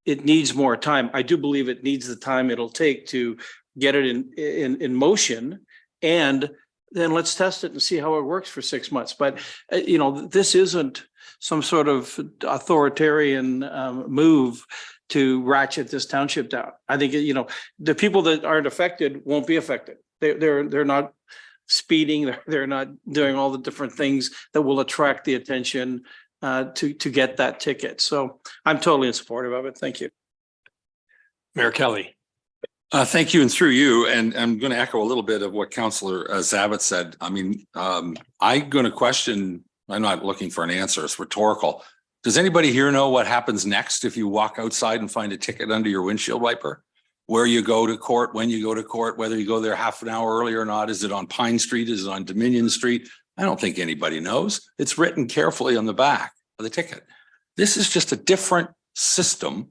it needs more time. I do believe it needs the time it'll take to get it in motion, and then let's test it and see how it works for 6 months. But this isn't some sort of authoritarian move to ratchet this township down. I think the people that aren't affected won't be affected. They're not speeding. They're not doing all the different things that will attract the attention to get that ticket. So I'm totally in support of it. Thank you. Mayor Kelly. Thank you, and through you, and I'm going to echo a little bit of what Councillor Zabit said. I mean, I'm going to question, I'm not looking for an answer, it's rhetorical. Does anybody here know what happens next if you walk outside and find a ticket under your windshield wiper? Where you go to court, when you go to court, whether you go there half an hour earlier or not? Is it on Pine Street? Is it on Dominion Street? I don't think anybody knows. It's written carefully on the back of the ticket. This is just a different system,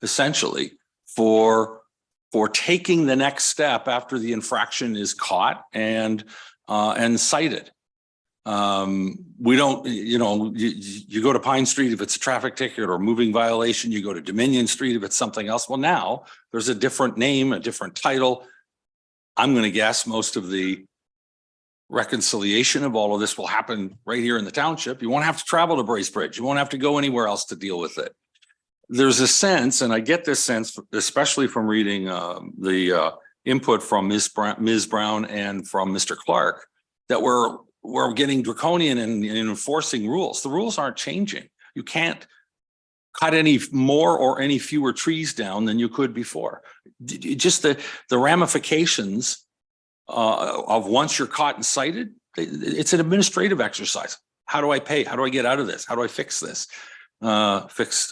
essentially, for taking the next step after the infraction is caught and cited. We don't, you go to Pine Street if it's a traffic ticket or moving violation, you go to Dominion Street if it's something else. Well, now there's a different name, a different title. I'm going to guess most of the reconciliation of all of this will happen right here in the township. You won't have to travel to Bracebridge. You won't have to go anywhere else to deal with it. There's a sense, and I get this sense, especially from reading the input from Ms. Brown and from Mr. Clark, that we're getting draconian in enforcing rules. The rules aren't changing. You can't cut any more or any fewer trees down than you could before. Just the ramifications of once you're caught and cited, it's an administrative exercise. How do I pay? How do I get out of this? How do I fix this? I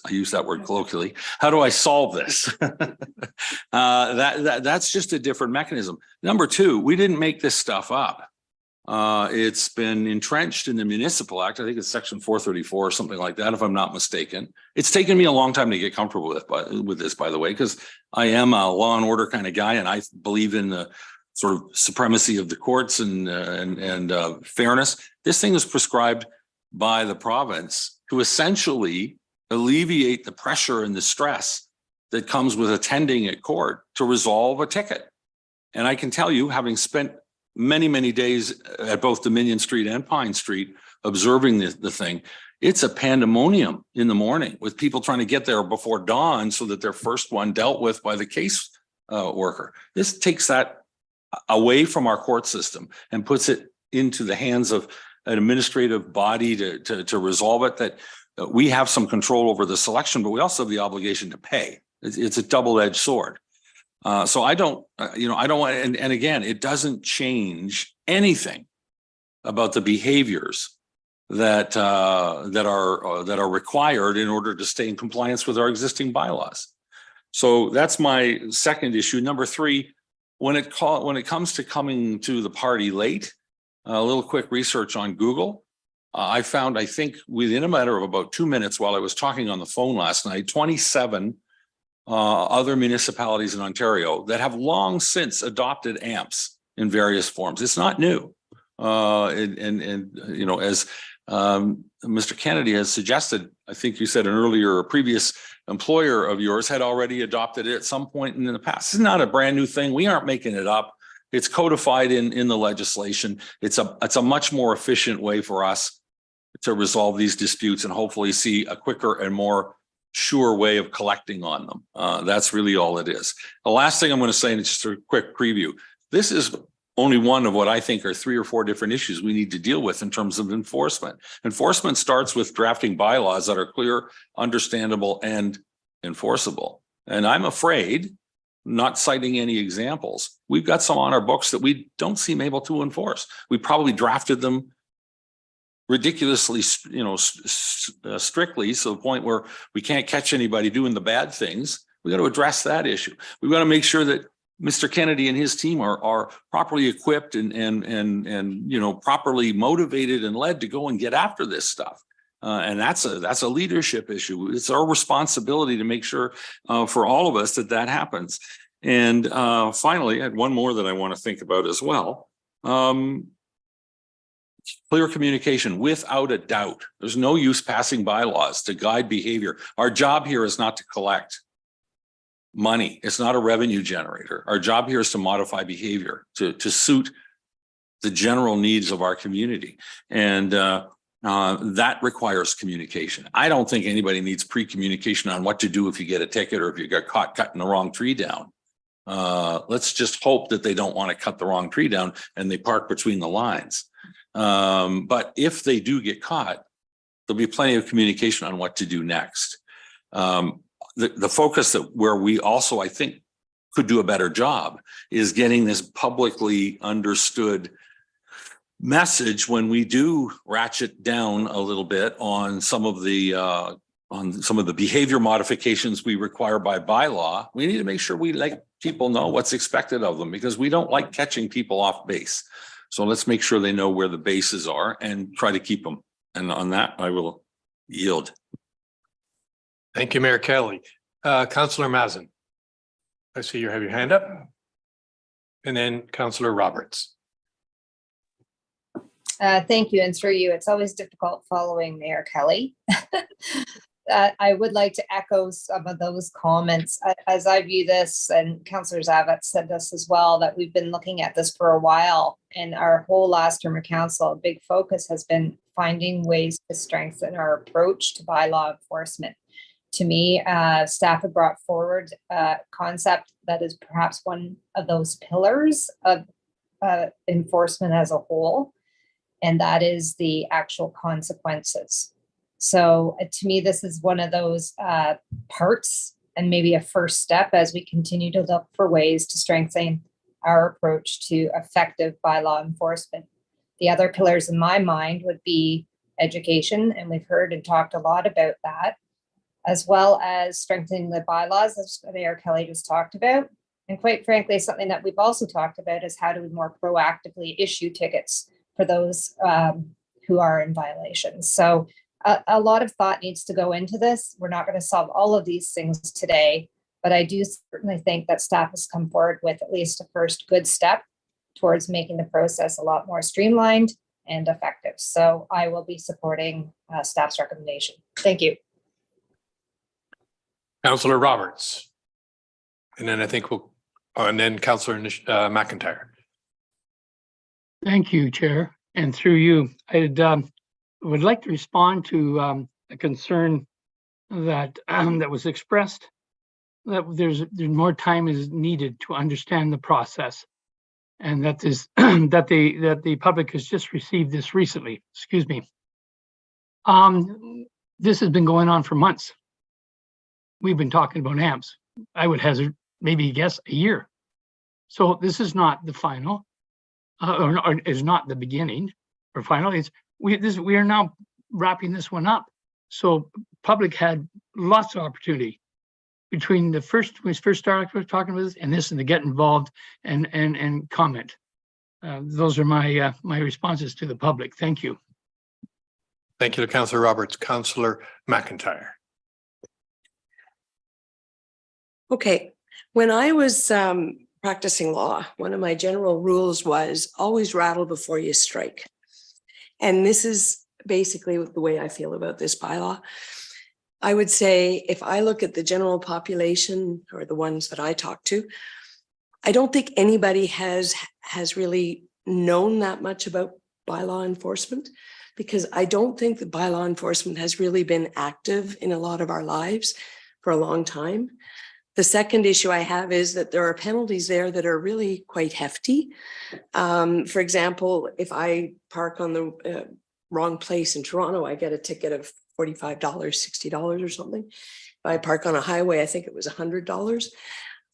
use that word colloquially. How do I solve this? That's just a different mechanism. Number two, we didn't make this stuff up. It's been entrenched in the Municipal Act. I think it's section 434 or something like that, if I'm not mistaken. It's taken me a long time to get comfortable with this, by the way, because I am a law and order kind of guy, and I believe in the sort of supremacy of the courts and fairness. This thing is prescribed by the province to essentially alleviate the pressure and the stress that comes with attending at court to resolve a ticket. And I can tell you, having spent many, many days at both Dominion Street and Pine Street observing the thing, it's a pandemonium in the morning with people trying to get there before dawn so that their first one dealt with by the case worker. This takes that away from our court system and puts it into the hands of an administrative body to resolve it, that we have some control over the selection, but we also have the obligation to pay. It's a double-edged sword. So I don't want, and again, it doesn't change anything about the behaviors that are required in order to stay in compliance with our existing bylaws. So that's my second issue. Number three, when it comes to coming to the party late, a little quick research on Google. I found, I think within a matter of about 2 minutes while I was talking on the phone last night, 27 other municipalities in Ontario that have long since adopted AMPs in various forms. It's not new. As Mr. Kennedy has suggested, I think you said a previous employer of yours had already adopted it at some point in the past. It's not a brand new thing. We aren't making it up. It's codified in the legislation. It's a much more efficient way for us to resolve these disputes and hopefully see a quicker and more sure way of collecting on them. That's really all it is. The last thing I'm going to say, and it's just a quick preview. This is only one of what I think are 3 or 4 different issues we need to deal with in terms of enforcement. Enforcement starts with drafting bylaws that are clear, understandable, and enforceable. And I'm afraid not citing any examples. We've got some on our books that we don't seem able to enforce. We probably drafted them ridiculously, strictly, to the point where we can't catch anybody doing the bad things. We got to address that issue. We've got to make sure that Mr. Kennedy and his team are properly equipped and properly motivated and led to go and get after this stuff. And that's a leadership issue. It's our responsibility to make sure for all of us that happens. And finally, I had one more that I want to think about as well. Clear communication, without a doubt. There's no use passing bylaws to guide behavior. Our job here is not to collect money. It's not a revenue generator. Our job here is to modify behavior to suit the general needs of our community. And that requires communication. I don't think anybody needs pre-communication on what to do if you get a ticket or if you got caught cutting the wrong tree down. Let's just hope that they don't want to cut the wrong tree down and they park between the lines. But if they do get caught, there'll be plenty of communication on what to do next. The focus that where we also, I think, could do a better job is getting this publicly understood message when we do ratchet down a little bit on some of the behavior modifications we require by bylaw. We need to make sure we let people know what's expected of them, because we don't like catching people off base. So let's make sure they know where the bases are and try to keep them. And on that, I will yield. Thank you, Mayor Kelly. Councillor Mazin. I see you have your hand up. And then Councillor Roberts. Thank you. And through you, it's always difficult following Mayor Kelly. I would like to echo some of those comments as I view this, and Councillor Zavat said this as well, that we've been looking at this for a while, and our whole last term of council, a big focus has been finding ways to strengthen our approach to bylaw enforcement. To me, staff have brought forward a concept that is perhaps one of those pillars of enforcement as a whole, and that is the actual consequences. So to me, this is one of those parts and maybe a first step as we continue to look for ways to strengthen our approach to effective bylaw enforcement. The other pillars in my mind would be education, and we've heard and talked a lot about that, as well as strengthening the bylaws, as Mayor Kelly just talked about. And quite frankly, something that we've also talked about is how do we more proactively issue tickets for those who are in violations. So a lot of thought needs to go into this. We're not going to solve all of these things today, but I do certainly think that staff has come forward with at least a first good step towards making the process a lot more streamlined and effective. So I will be supporting staff's recommendation. Thank you. Councillor Roberts. And then I think and then Councillor McIntyre. Thank you, Chair. And through you, I would like to respond to a concern that that was expressed, that there's more time is needed to understand the process, and that is that the public has just received this recently. Excuse me. This has been going on for months. We've been talking about AMPs. I would hazard maybe guess a year. So this is not the final, or is not the beginning or final. We are now wrapping this one up. So public had lots of opportunity between when we first started talking about this and this, and to get involved and comment. Those are my my responses to the public. Thank you. Thank you to Councillor Roberts. Councillor McIntyre. Okay, when I was practicing law, one of my general rules was always rattle before you strike. And this is basically the way I feel about this bylaw. I would say if I look at the general population or the ones that I talk to, I don't think anybody has really known that much about bylaw enforcement, because I don't think that bylaw enforcement has really been active in a lot of our lives for a long time. The second issue I have is that there are penalties there that are really quite hefty. For example, if I park on the wrong place in Toronto, I get a ticket of $45, $60 or something. If I park on a highway, I think it was $100.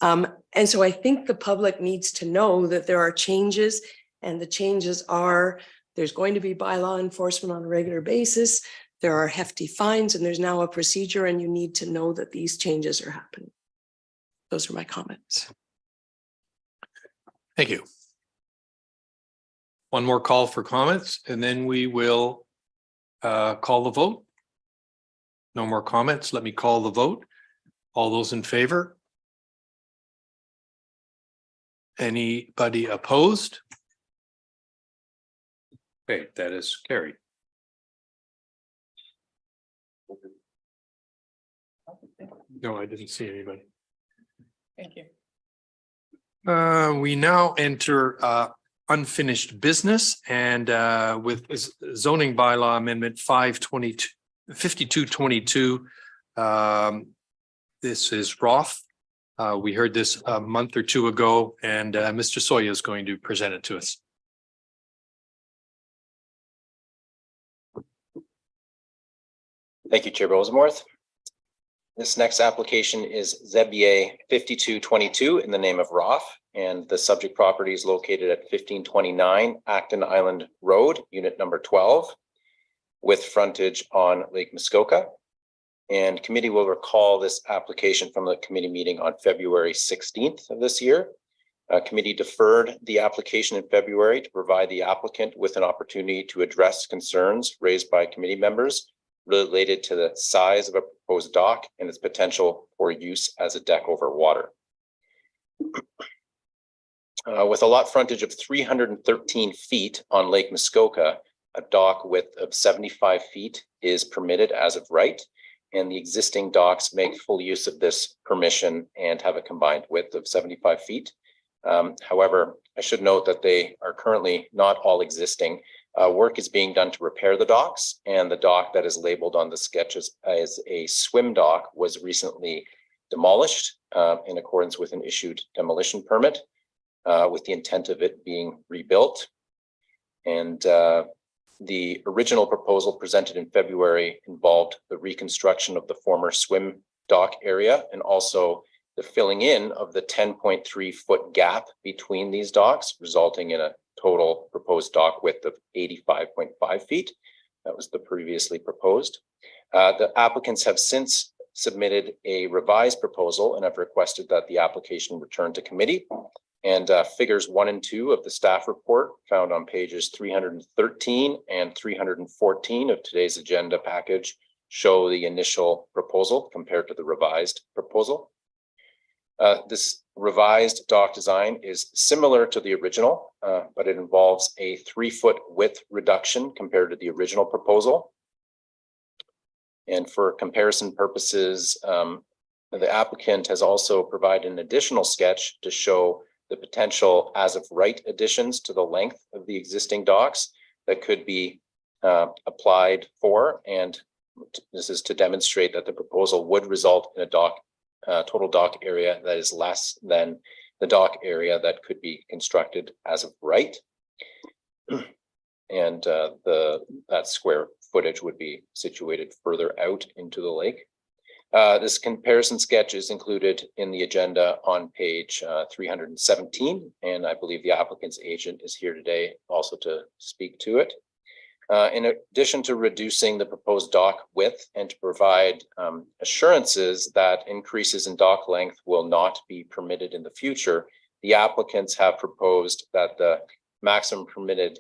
And so I think the public needs to know that there are changes, and the changes are there's going to be bylaw enforcement on a regular basis. There are hefty fines, and there's now a procedure, and you need to know that these changes are happening. Those are my comments. Thank you. One more call for comments, and then we will call the vote. No more comments. Let me call the vote. All those in favor? Anybody opposed? Okay, that is carried. No, I didn't see anybody. Thank you. We now enter unfinished business, and with zoning bylaw amendment 5222. This is Roff. We heard this a month or two ago, and Mr. Soya is going to present it to us. Thank you, Chair Rosenworth. This next application is ZBA 5222 in the name of Roff, and the subject property is located at 1529 Acton Island Road, unit number 12, with frontage on Lake Muskoka. And committee will recall this application from the committee meeting on February 16th of this year. Committee deferred the application in February to provide the applicant with an opportunity to address concerns raised by committee members related to the size of a proposed dock and its potential for use as a deck over water. With a lot frontage of 313 feet on Lake Muskoka, a dock width of 75 feet is permitted as of right, and the existing docks make full use of this permission and have a combined width of 75 feet. However, I should note that they are currently not all existing. Work is being done to repair the docks, and the dock that is labeled on the sketches as a swim dock was recently demolished in accordance with an issued demolition permit with the intent of it being rebuilt. And the original proposal presented in February involved the reconstruction of the former swim dock area and also the filling in of the 10.3 foot gap between these docks, resulting in a total proposed dock width of 85.5 feet. That was the previously proposed. The applicants have since submitted a revised proposal and have requested that the application return to committee. And figures 1 and 2 of the staff report found on pages 313 and 314 of today's agenda package show the initial proposal compared to the revised proposal. This revised dock design is similar to the original, but it involves a 3 foot width reduction compared to the original proposal. And for comparison purposes, the applicant has also provided an additional sketch to show the potential as of right additions to the length of the existing docks that could be applied for. And this is to demonstrate that the proposal would result in a dock total dock area that is less than the dock area that could be constructed as of right. And that square footage would be situated further out into the lake. This comparison sketch is included in the agenda on page 317, and I believe the applicant's agent is here today also to speak to it. In addition to reducing the proposed dock width and to provide assurances that increases in dock length will not be permitted in the future, the applicants have proposed that the maximum permitted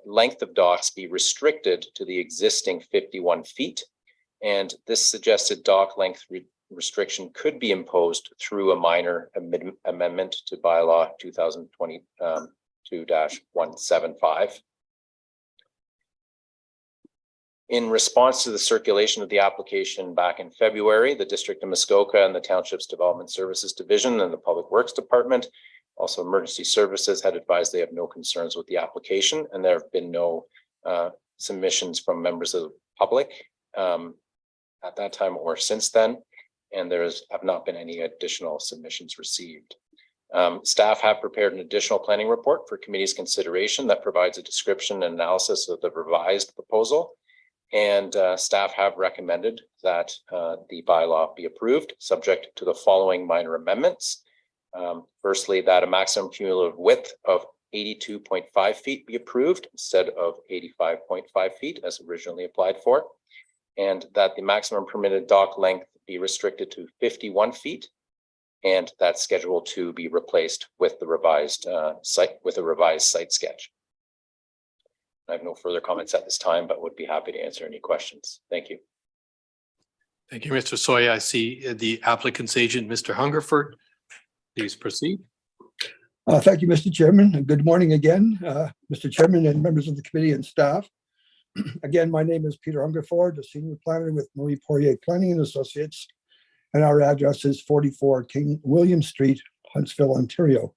length of docks be restricted to the existing 51 feet. And this suggested dock length restriction could be imposed through a minor amendment to bylaw 2022-175. In response to the circulation of the application back in February, the District of Muskoka and the Township's Development Services Division and the Public Works Department, also Emergency Services, had advised they have no concerns with the application, and there have been no submissions from members of the public at that time or since then, and have not been any additional submissions received. Staff have prepared an additional planning report for committee's consideration that provides a description and analysis of the revised proposal And staff have recommended that the bylaw be approved, subject to the following minor amendments. Firstly, that a maximum cumulative width of 82.5 feet be approved instead of 85.5 feet as originally applied for. And that the maximum permitted dock length be restricted to 51 feet. And that schedule to be replaced with the revised site sketch. I have no further comments at this time, but would be happy to answer any questions. Thank you. Thank you, Mr. Soy. I see the applicant's agent, Mr. Hungerford. Please proceed. Thank you, Mr. Chairman, and good morning again, Mr. Chairman and members of the committee and staff. Again, my name is Peter Hungerford, a senior planner with Marie Poirier Planning and Associates, and our address is 44 King William Street, Huntsville, Ontario.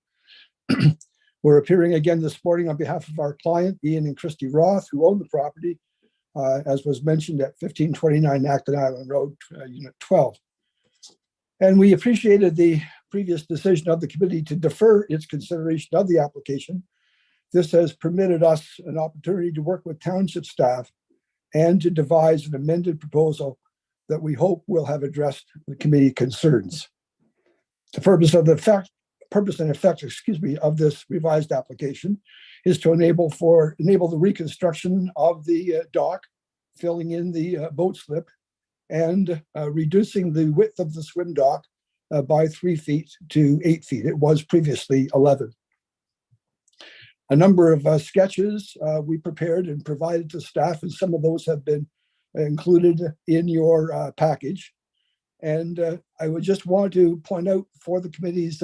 We're appearing again this morning on behalf of our client, Ian and Christy Roth, who own the property, as was mentioned at 1529 Acton Island Road, Unit 12. And we appreciated the previous decision of the committee to defer its consideration of the application. This has permitted us an opportunity to work with township staff and to devise an amended proposal that we hope will have addressed the committee concerns. The purpose and effect, of this revised application is to enable the reconstruction of the dock, filling in the boat slip, and reducing the width of the swim dock by 3 feet to 8 feet. It was previously 11. A number of sketches we prepared and provided to staff, and some of those have been included in your package. And I would just want to point out for the committee's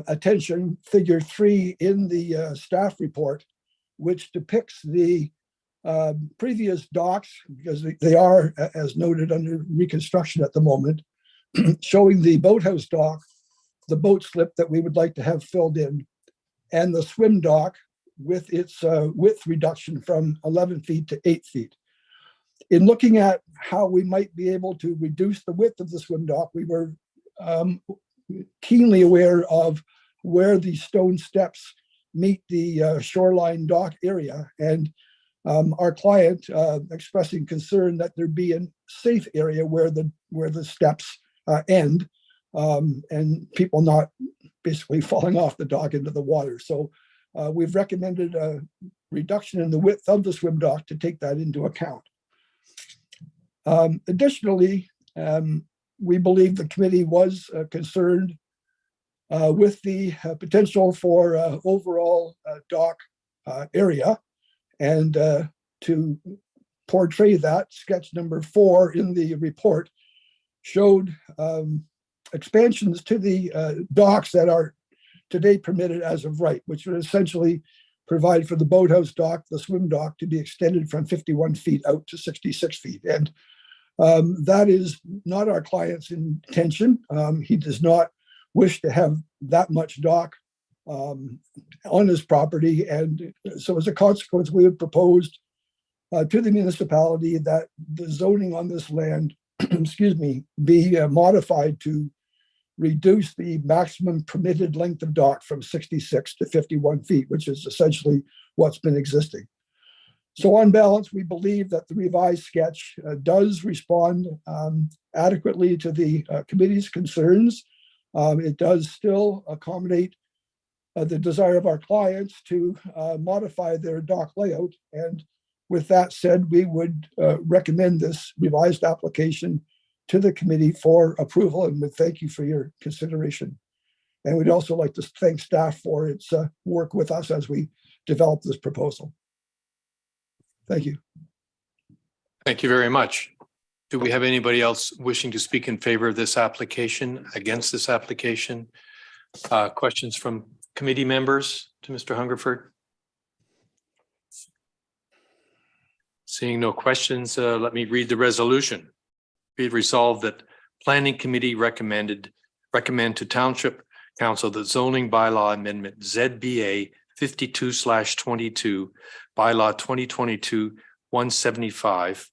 attention, figure 3 in the staff report, which depicts the previous docks, because they are, as noted, under reconstruction at the moment, showing the boathouse dock, the boat slip that we would like to have filled in, and the swim dock with its width reduction from 11 feet to 8 feet. In looking at how we might be able to reduce the width of the swim dock, we were keenly aware of where the stone steps meet the shoreline dock area, and our client expressing concern that there be a safe area where the steps end, and people not basically falling off the dock into the water. So we've recommended a reduction in the width of the swim dock to take that into account. Additionally, we believe the committee was concerned with the potential for overall dock area, and to portray that, sketch number 4 in the report showed expansions to the docks that are today permitted as of right, which would essentially provide for the boathouse dock, the swim dock, to be extended from 51 feet out to 66 feet. And that is not our client's intention. He does not wish to have that dock on his property. And so as a consequence, we have proposed to the municipality that the zoning on this land, be modified to reduce the maximum permitted length of dock from 66 to 51 feet, which is essentially what's been existing. So on balance, we believe that the revised sketch does respond adequately to the committee's concerns. It does still accommodate the desire of our clients to modify their dock layout. And with that said, we would recommend this revised application to the committee for approval, and would thank you for your consideration. And we'd also like to thank staff for its work with us as we develop this proposal. Thank you. Thank you very much. Do we have anybody else wishing to speak in favor of this application, against this application? Questions from committee members to Mr. Hungerford? Seeing no questions, let me read the resolution. Be it resolved that Planning Committee recommend to Township Council the zoning bylaw amendment ZBA 52/22 bylaw 2022-175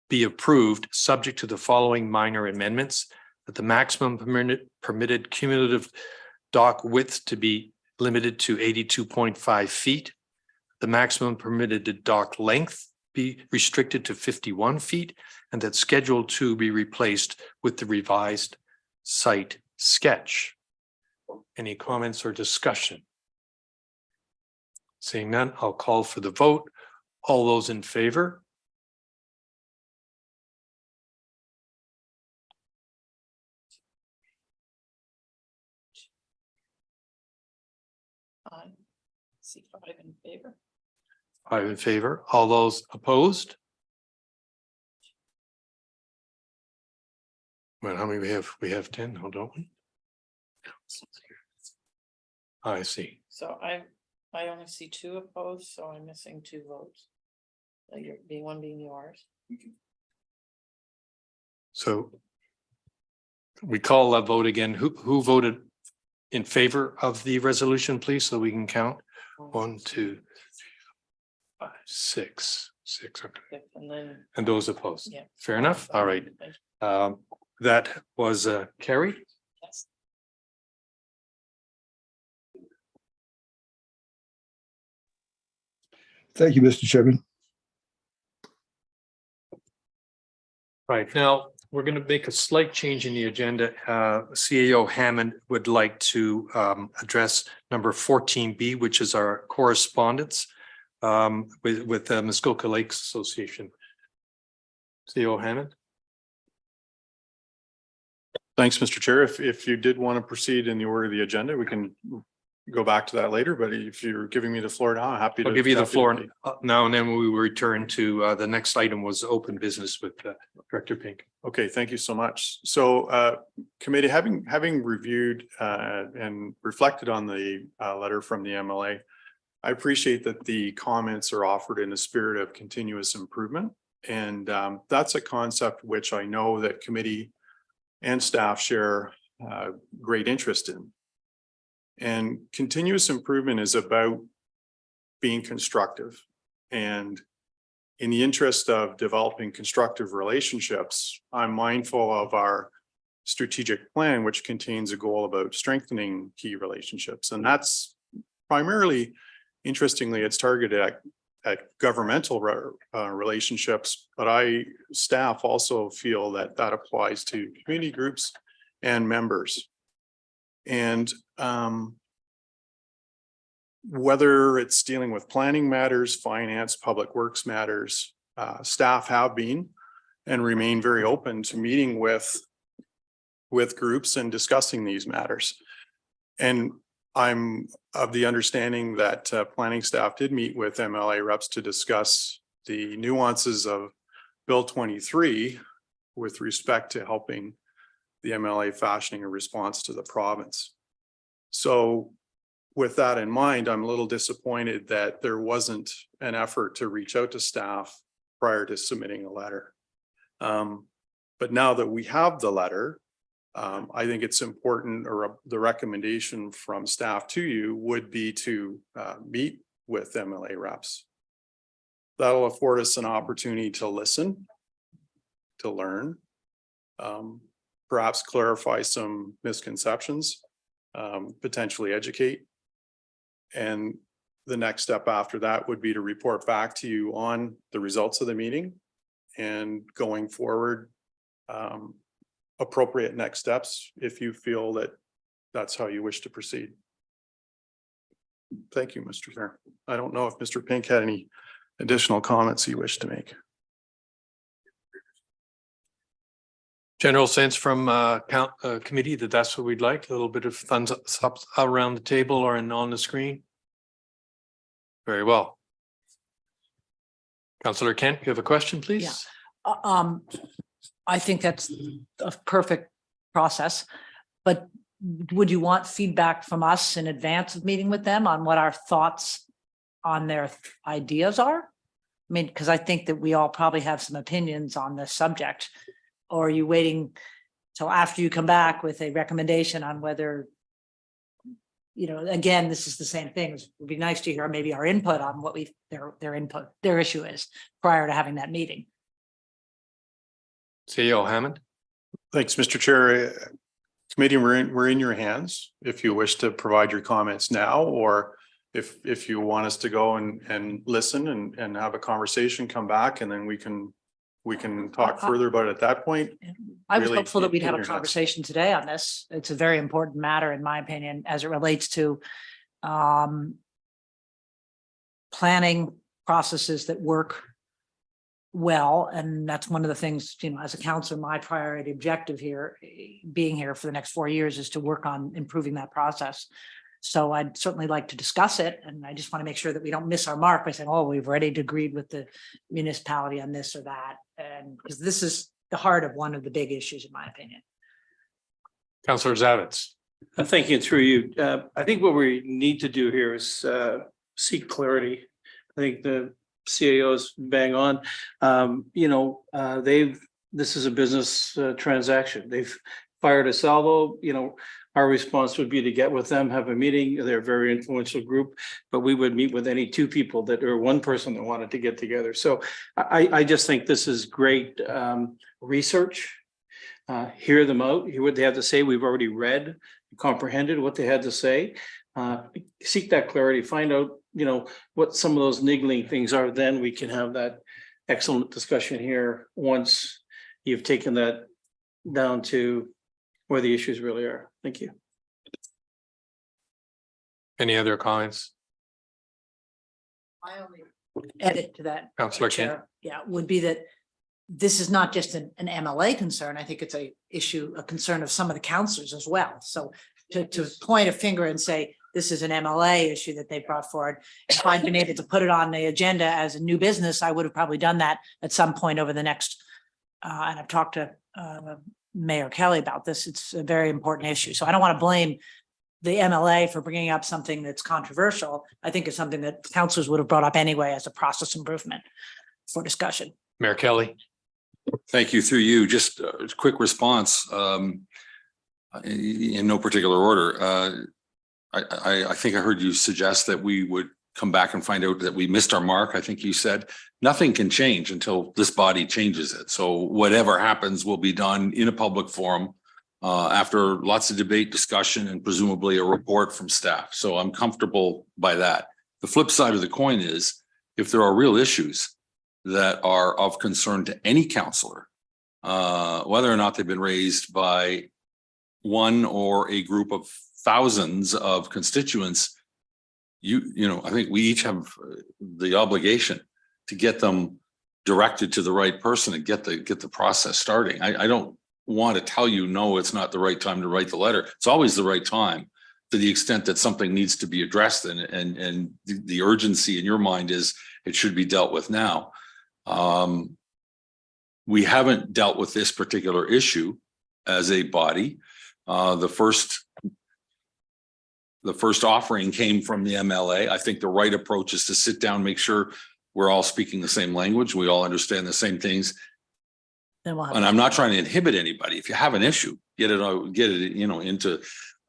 be approved, subject to the following minor amendments: that the maximum permitted cumulative dock width to be limited to 82.5 feet, the maximum permitted dock length be restricted to 51 feet and that Schedule 2 be replaced with the revised site sketch. Any comments or discussion? Seeing none, I'll call for the vote. All those in favor? See 5 in favor. 5 in favor. All those opposed? Well, how many we have? We have 10 now, don't we? I see. So I only see 2 opposed, so I'm missing 2 votes. You're being one being yours. So we call that vote again. Who voted in favor of the resolution, please, so we can count? 1, 2, 5, 6. Okay. And then. And those opposed? Yeah. Fair enough. All right. That was carried. Yes. Thank you, Mr. Chairman. Right, now, we're going to make a slight change in the agenda. CAO Hammond would like to address number 14B, which is our correspondence with the Muskoka Lakes Association. CAO Hammond. Thanks, Mr. Chair. If you did want to proceed in the order of the agenda, we can go back to that later, but if you're giving me the floor now, I'm happy to. I'll give you the floor now, and then we will return to the next item was open business with Director Pink. Okay, thank you so much. So committee, having reviewed and reflected on the letter from the MLA, I appreciate that the comments are offered in a spirit of continuous improvement. And that's a concept which I know that committee and staff share great interest in. And continuous improvement is about being constructive. And in the interest of developing constructive relationships, I'm mindful of our strategic plan, which contains a goal about strengthening key relationships. And that's primarily, interestingly, it's targeted at governmental relationships, but staff also feel that that applies to community groups and members. And whether it's dealing with planning matters, finance, public works matters, staff have been and remain very open to meeting with groups and discussing these matters. And I'm of the understanding that planning staff did meet with MLA reps to discuss the nuances of Bill 23 with respect to helping the MLA fashioning a response to the province. So with that in mind, I'm a little disappointed that there wasn't an effort to reach out to staff prior to submitting a letter. But now that we have the letter, I think it's important, or the recommendation from staff to you would be to meet with MLA reps. That'll afford us an opportunity to listen, to learn, perhaps clarify some misconceptions, potentially educate. And the next step after that would be to report back to you on the results of the meeting and going forward, appropriate next steps if you feel that that's how you wish to proceed. Thank you, Mr. Chair. I don't know if Mr. Pink had any additional comments he wished to make. General sense from committee that that's what we'd like, a little bit of thumbs up around the table or on the screen. Very well. Councillor Kent, you have a question, please? Yeah. I think that's a perfect process, but would you want feedback from us in advance of meeting with them on what our thoughts on their ideas are? I mean, because I think that we all probably have some opinions on this subject. Or are you waiting till after you come back with a recommendation on whether, you know, again, this is the same thing. It would be nice to hear maybe our input on what their issue is prior to having that meeting. CEO Hammond. Thanks, Mr. Chair. Committee, we're in your hands if you wish to provide your comments now, or if you want us to go and listen and have a conversation, come back, and then we can talk further about it at that point. I was Really hopeful that we'd have a in your hands. conversation today on this. It's a very important matter, in my opinion, as it relates to planning processes that work well. And that's one of the things, you know, as a counselor, my priority objective here, being here for the next 4 years, is to work on improving that process. So I'd certainly like to discuss it. And I just want to make sure that we don't miss our mark by saying, oh, we've already agreed with the municipality on this or that. And because this is the heart of one of the big issues, in my opinion. Councillor Zavitz. Thank you. Through you. I think what we need to do here is seek clarity. I think the CAOs bang on. This is a business transaction. They've fired a salvo. Our response would be to get with them, have a meeting. They're a very influential group, but we would meet with any two people that or one person that wanted to get together. So I just think this is great research. Hear them out, hear what they have to say. We've already read, comprehended what they had to say. Seek that clarity, find out, what some of those niggling things are. Then we can have that excellent discussion here once you've taken that down to where the issues really are. Thank you. Any other comments? My only edit to that, Councillor Chair, would be that this is not just an MLA concern. I think it's a concern of some of the councillors as well. So to point a finger and say, this is an MLA issue that they brought forward. If I'd been able to put it on the agenda as a new business, I would have probably done that at some point over the next, and I've talked to Mayor Kelly about this. It's a very important issue. So I don't want to blame the MLA for bringing up something that's controversial. I think it's something that councillors would have brought up anyway as a process improvement for discussion. Mayor Kelly. Thank you. Through you, just a quick response in no particular order. I think I heard you suggest that we would come back and find out that we missed our mark. I think you said nothing can change until this body changes it. So whatever happens will be done in a public forum after lots of debate, discussion, and presumably a report from staff. So I'm comfortable by that. The flip side of the coin is if there are real issues that are of concern to any councillor, whether or not they've been raised by one or a group of thousands of constituents, I think we each have the obligation to get them directed to the right person and get the process starting. I don't want to tell you, no, it's not the right time to write the letter. It's always the right time to the extent that something needs to be addressed and the urgency in your mind is it should be dealt with now. We haven't dealt with this particular issue as a body. The first offering came from the MLA. I think the right approach is to sit down, make sure we're all speaking the same language. We all understand the same things. Then we'll have And I'm not trying to inhibit anybody. If you have an issue, get it into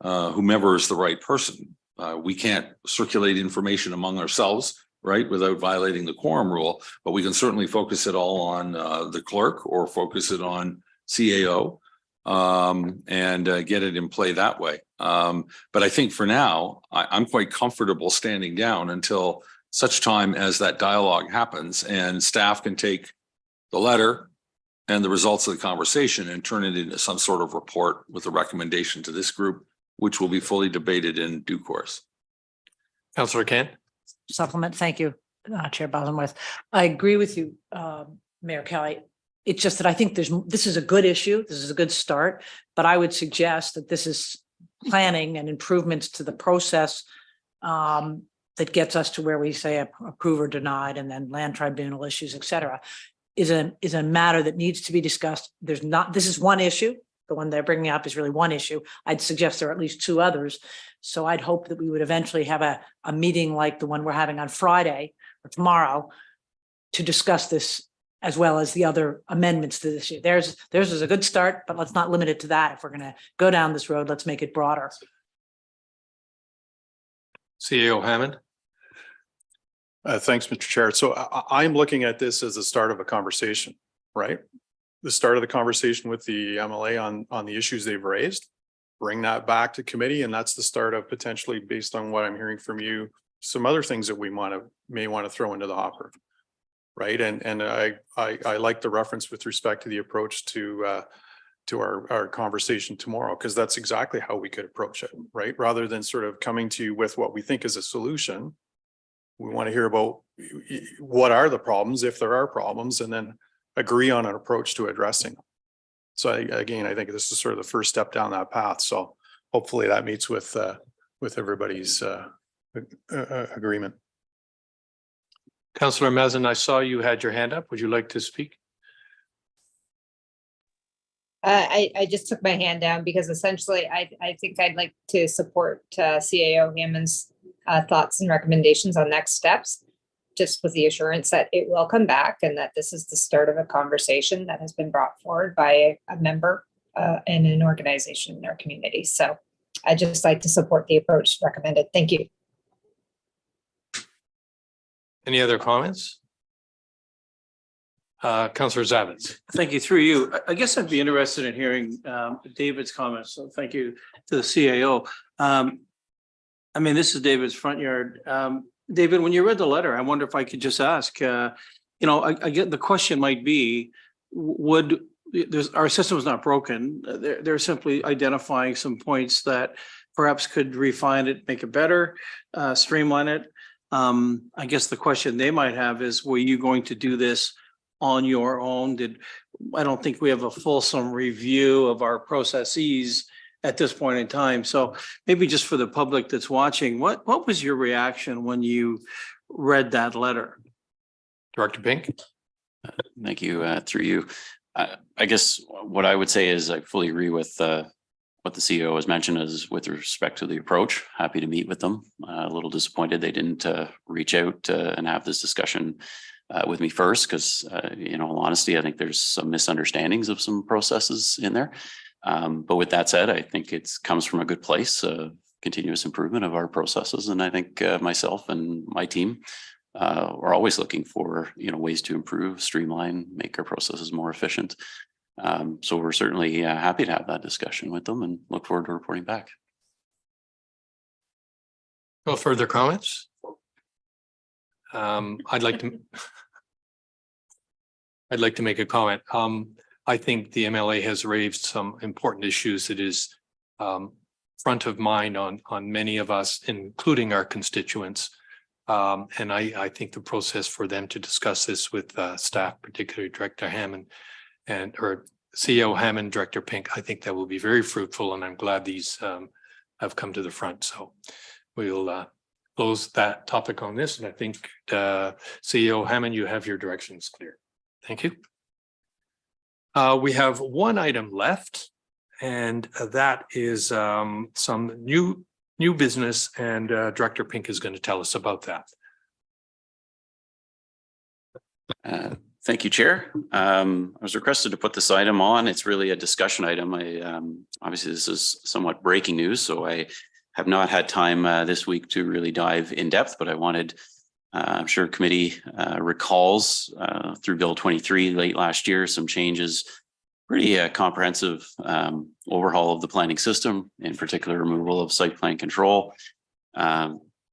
whomever is the right person. We can't circulate information among ourselves, right, without violating the quorum rule, but we can certainly focus it all on the clerk or focus it on CAO and get it in play that way. But I think for now, I'm quite comfortable standing down until such time as that dialogue happens and staff can take the letter and the results of the conversation and turn it into some sort of report with a recommendation to this group, which will be fully debated in due course. Councillor Kent. Supplement. Thank you, Chair Bosworth. I agree with you, Mayor Kelly. It's just that I think this is a good issue. This is a good start, but I would suggest that this is planning and improvements to the process that gets us to where we say approve or denied, and then land tribunal issues, et cetera, is a matter that needs to be discussed. This is one issue. The one they're bringing up is really one issue. I'd suggest there are at least two others. So I'd hope that we would eventually have a meeting like the one we're having on Friday or tomorrow to discuss this, as well as the other amendments to this issue. Theirs is a good start, but let's not limit it to that. If we're going to go down this road, let's make it broader. CEO Hammond. Thanks, Mr. Chair. So I'm looking at this as the start of a conversation, right? The start of the conversation with the MLA on the issues they've raised, bring that back to committee. And that's the start of potentially, based on what I'm hearing from you, some other things that we may want to throw into the hopper. Right. And I like the reference with respect to the approach to our conversation tomorrow, because that's exactly how we could approach it. Right. Rather than sort of coming to you with what we think is a solution, we want to hear about what are the problems, if there are problems, and then agree on an approach to addressing them. So again, I think this is sort of the first step down that path. So hopefully that meets with everybody's agreement. Councillor Mazin, I saw you had your hand up. Would you like to speak? I just took my hand down because essentially I think I'd like to support CAO Hammond's thoughts and recommendations on next steps, just with the assurance that it will come back and that this is the start of a conversation that has been brought forward by a member and an organization in our community. So I'd just like to support the approach recommended. Thank you. Any other comments? Councillor Zavitz. Thank you. Through you, I guess I'd be interested in hearing David's comments. So thank you to the CAO. I mean, this is David's front yard. David, when you read the letter, I wonder if I could just ask, I get the question might be, our system is not broken. They're simply identifying some points that perhaps could refine it, make it better, streamline it. I guess the question they might have is, were you going to do this on your own? I don't think we have a fulsome review of our processes at this point in time. So maybe just for the public that's watching, what was your reaction when you read that letter? Director Pink. Thank you. Through you. I guess what I would say is I fully agree with what the CEO has mentioned is with respect to the approach. Happy to meet with them. A little disappointed they didn't reach out and have this discussion with me first, because in all honesty, I think there's some misunderstandings of some processes in there. But with that said, I think it comes from a good place, continuous improvement of our processes. And I think myself and my team are always looking for ways to improve, streamline, make our processes more efficient. So we're certainly happy to have that discussion with them and look forward to reporting back. No further comments? I'd like to make a comment. I think the MLA has raised some important issues that is front of mind on many of us, including our constituents. And I think the process for them to discuss this with staff, particularly Director Hammond or CEO Hammond, Director Pink, I think that will be very fruitful, and I'm glad these have come to the front. So we'll close that topic on this, and I think CEO Hammond, you have your directions clear. Thank you. We have one item left, and that is some new business, and Director Pink is going to tell us about that. Thank you, Chair. I was requested to put this item on. It's really a discussion item. Obviously, this is somewhat breaking news, so I have not had time this week to really dive in depth, but I wanted, I'm sure committee recalls through Bill 23 late last year, some changes, pretty comprehensive overhaul of the planning system, in particular removal of site plan control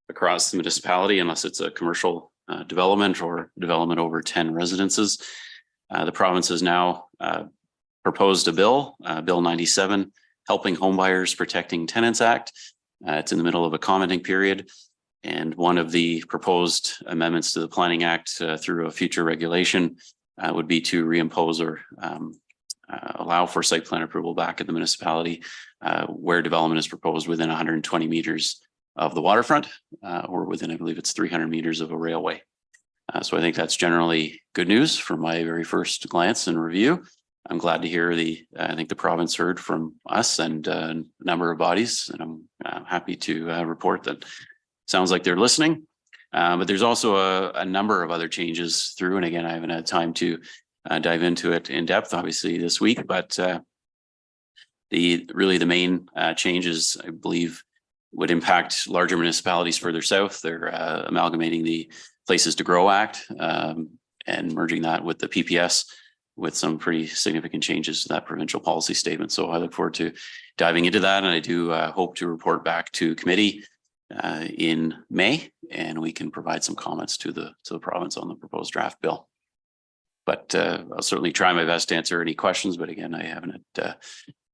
across the municipality, unless it's a commercial development or development over 10 residences. The province has now proposed a bill, Bill 97, Helping Homebuyers Protecting Tenants Act. It's in the middle of a commenting period. And one of the proposed amendments to the Planning Act through a future regulation would be to reimpose or allow for site plan approval back at the municipality where development is proposed within 120 meters of the waterfront or within, I believe it's 300 meters of a railway. So I think that's generally good news from my very first glance and review. I'm glad to hear I think the province heard from us and a number of bodies, and I'm happy to report that sounds like they're listening. But there's also a number of other changes through, and again, I haven't had time to dive into it in depth, obviously, this week, but the main changes, I believe, would impact larger municipalities further south. They're amalgamating the Places to Grow Act and merging that with the PPS with some pretty significant changes to that provincial policy statement. So I look forward to diving into that, and I do hope to report back to committee in May, and we can provide some comments to the province on the proposed draft bill. But I'll certainly try my best to answer any questions. But again, I haven't.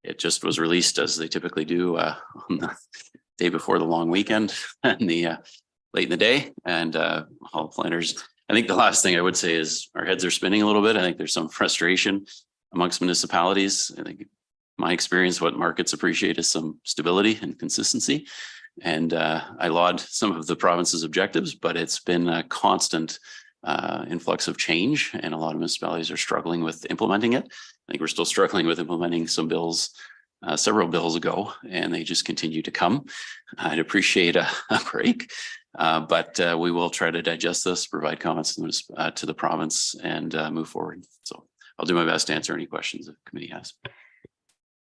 It just was released as they typically do on the day before the long weekend and the late in the day. And all planners. I think the last thing I would say is our heads are spinning a little bit. I think there's some frustration amongst municipalities. I think my experience, what markets appreciate is some stability and consistency. And I laud some of the province's objectives, but it's been a constant influx of change, and a lot of municipalities are struggling with implementing it. I think we're still struggling with implementing some bills, several bills ago, and they just continue to come. I'd appreciate a break, but we will try to digest this, provide comments to the province, and move forward. So I'll do my best to answer any questions the committee has.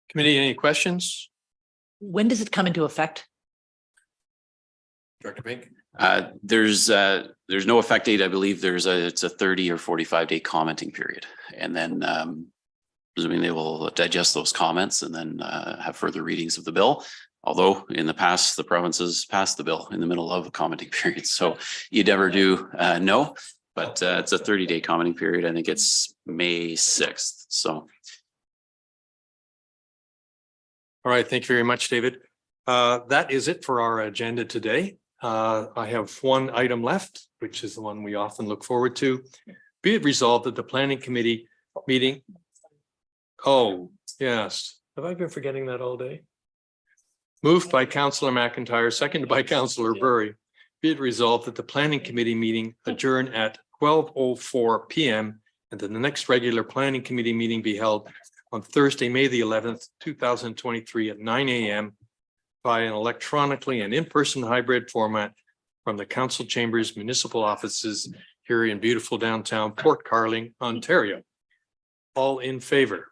Committee, any questions? When does it come into effect? Director Pink? There's no effect date. I believe it's a 30 or 45 day commenting period. And then presuming they will digest those comments and then have further readings of the bill. Although in the past, the provinces passed the bill in the middle of a commenting period. So you never do know, but it's a 30 day commenting period. I think it's May 6th. So. All right, thank you very much, David. That is it for our agenda today. I have one item left, which is the one we often look forward to. Be it resolved that the planning committee meeting. Oh, yes. Have I been forgetting that all day? Moved by Councillor McIntyre, seconded by Councillor Burry. Be it resolved that the planning committee meeting adjourn at 12:04 p.m. and that the next regular planning committee meeting be held on Thursday, May the 11th, 2023 at 9 a.m. by an electronically and in-person hybrid format from the council chambers municipal offices here in beautiful downtown Port Carling, Ontario. All in favor?